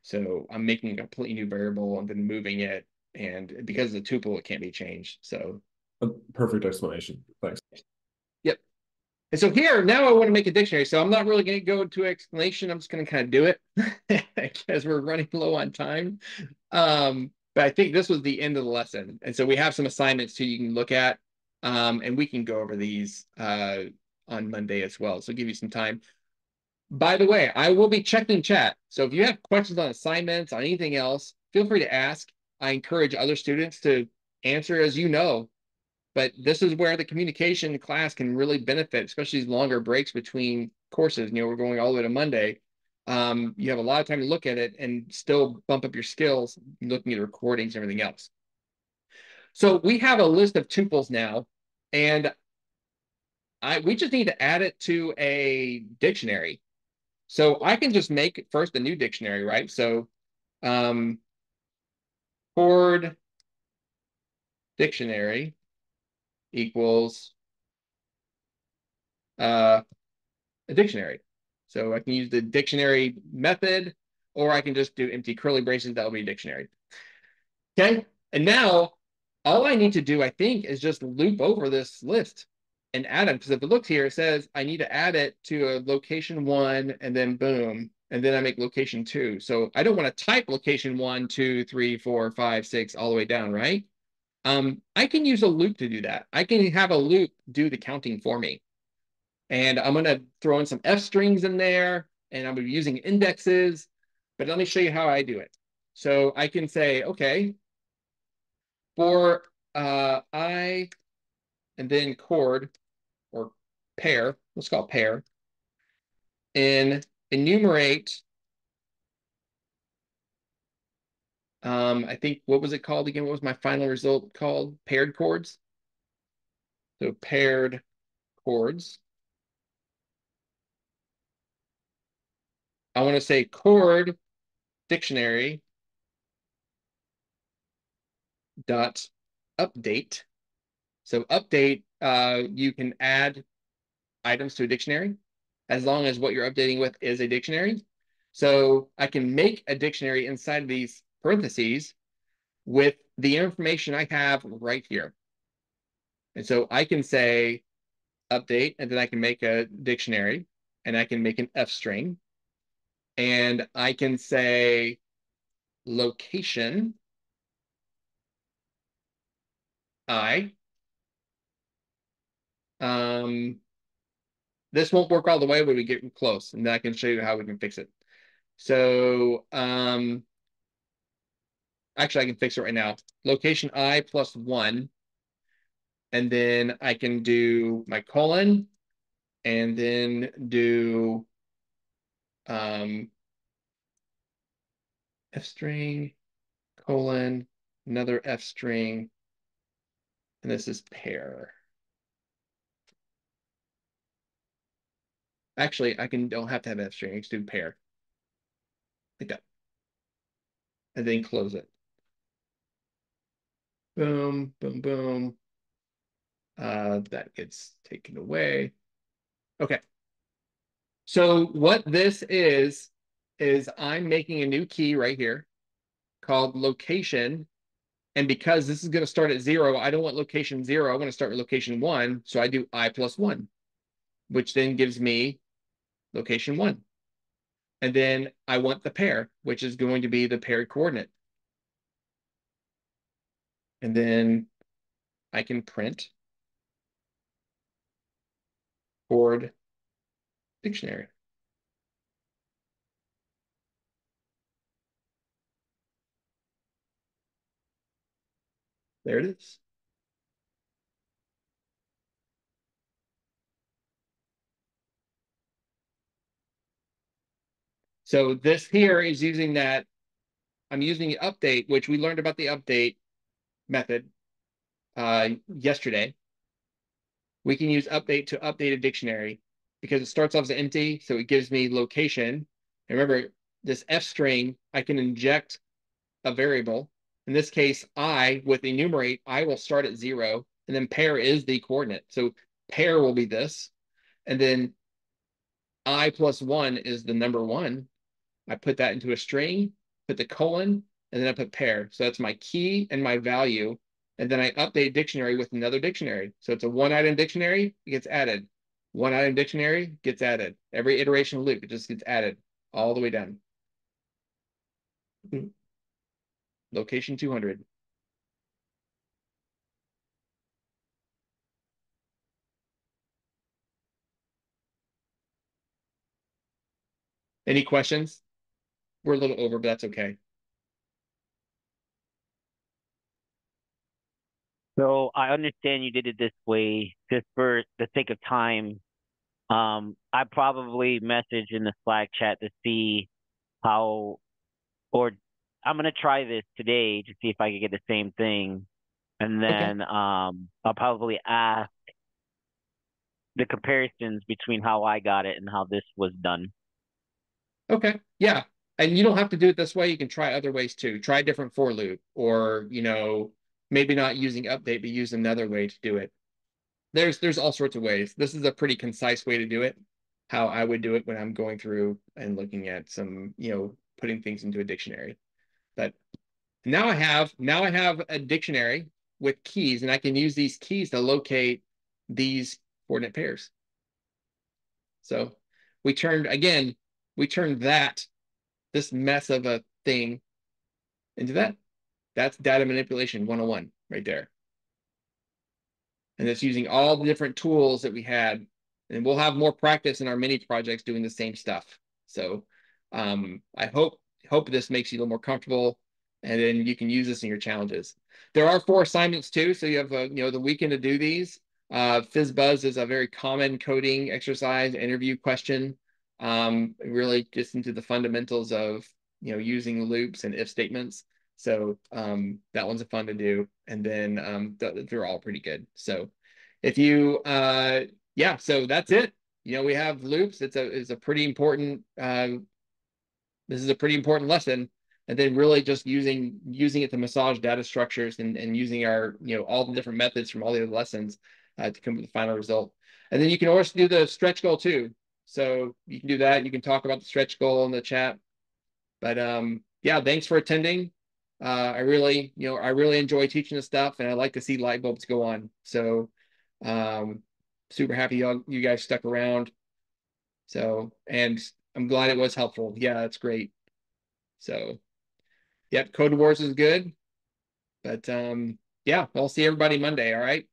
So I'm making a completely new variable and then moving it. And because of the tuple, it can't be changed. So A perfect explanation. Thanks. yep. And so here, now I want to make a dictionary. So I'm not really going to go into explanation. I'm just going to kind of do it because we're running low on time. But I think this was the end of the lesson. And so we have some assignments too you can look at. And we can go over these on Monday as well. So give you some time. By the way, I will be checking chat. So if you have questions on assignments, on anything else, feel free to ask. I encourage other students to answer as you know. But this is where the communication class can really benefit, especially these longer breaks between courses. We're going all the way to Monday. You have a lot of time to look at it and still bump up your skills looking at the recordings and everything else. So we have a list of tuples now, and we just need to add it to a dictionary. So I can just make first a new dictionary, right? So chord dictionary equals a dictionary. So I can use the dictionary method, or I can just do empty curly braces. That will be a dictionary. Okay. And now all I need to do, I think, is just loop over this list and add them. Because if it looks here, it says I need to add it to a location 1 and then boom. And then I make location 2. So I don't want to type location 1, 2, 3, 4, 5, 6 all the way down, right? I can use a loop to do that. I can have a loop do the counting for me. And I'm going to throw in some F strings in there, and I'm using indexes. But let me show you how I do it. So I can say, okay, for I and then chord or pair, let's call it pair, and enumerate, I think, what was it called again? What was my final result called? Paired chords. So paired chords. I want to say chord dictionary dot update. So update, you can add items to a dictionary as long as what you're updating with is a dictionary. So I can make a dictionary inside of these parentheses with the information I have right here. And so I can say update, and then I can make a dictionary, and I can make an F string, and I can say location I. This won't work all the way, but we get close, and then I can show you how we can fix it. So actually, I can fix it right now. Location I plus 1, and then I can do my colon, and then do F string, colon, another F string, and this is pair. Actually, don't have to have F string. I just do pair. Like that. And then close it. Boom, boom, boom. That gets taken away. Okay. So what this is I'm making a new key right here called location. And because this is going to start at 0, I don't want location 0. I want to start with location 1. So I do I plus 1, which then gives me location 1. And then I want the pair, which is going to be the paired coordinate. And then I can print chord dictionary. There it is. So this here is using that. I'm using the update, which we learned about the update method yesterday. We can use update to update a dictionary because it starts off as empty, so it gives me location. And remember, this F string, I can inject a variable. In this case, I, with enumerate, I will start at 0, and then pair is the coordinate. So pair will be this, and then I plus 1 is the number 1. I put that into a string, put the colon, and then I put pair. So that's my key and my value. And then I update dictionary with another dictionary. So it's a one-item dictionary, it gets added. One-item dictionary gets added. Every iteration of loop, it just gets added all the way down. Location 200. Any questions? We're a little over, but that's okay. So I understand you did it this way just for the sake of time. I probably message in the Slack chat to see how, or I'm gonna try this today to see if I can get the same thing, and Okay. then I'll probably ask the comparisons between how I got it and how this was done. Okay. Yeah. And you don't have to do it this way. You can try other ways too. Try a different for loop, or, maybe not using update, but use another way to do it. There's all sorts of ways. This is a pretty concise way to do it, how I would do it when I'm going through and looking at some, putting things into a dictionary. But now I have a dictionary with keys, and I can use these keys to locate these coordinate pairs. So we turned this mess of a thing into that. That's data manipulation 101 right there. And it's using all the different tools that we had. And we'll have more practice in our mini projects doing the same stuff. So I hope this makes you a little more comfortable, and then you can use this in your challenges. There are 4 assignments too, so you have the weekend to do these. FizzBuzz is a very common coding exercise, interview question. Really just into the fundamentals of using loops and if statements. So that one's a fun to do, and then they're all pretty good. So if you yeah, so that's it. We have loops. It's a pretty important this is a pretty important lesson. And then really just using it to massage data structures and using our all the different methods from all the other lessons to come to the final result. And then you can also do the stretch goal too. So you can do that. You can talk about the stretch goal in the chat. But yeah, thanks for attending. I really enjoy teaching this stuff, and I like to see light bulbs go on. So super happy you guys stuck around. So, and I'm glad it was helpful. Yeah, that's great. So, yep, Code Wars is good. But yeah, I'll see everybody Monday, all right?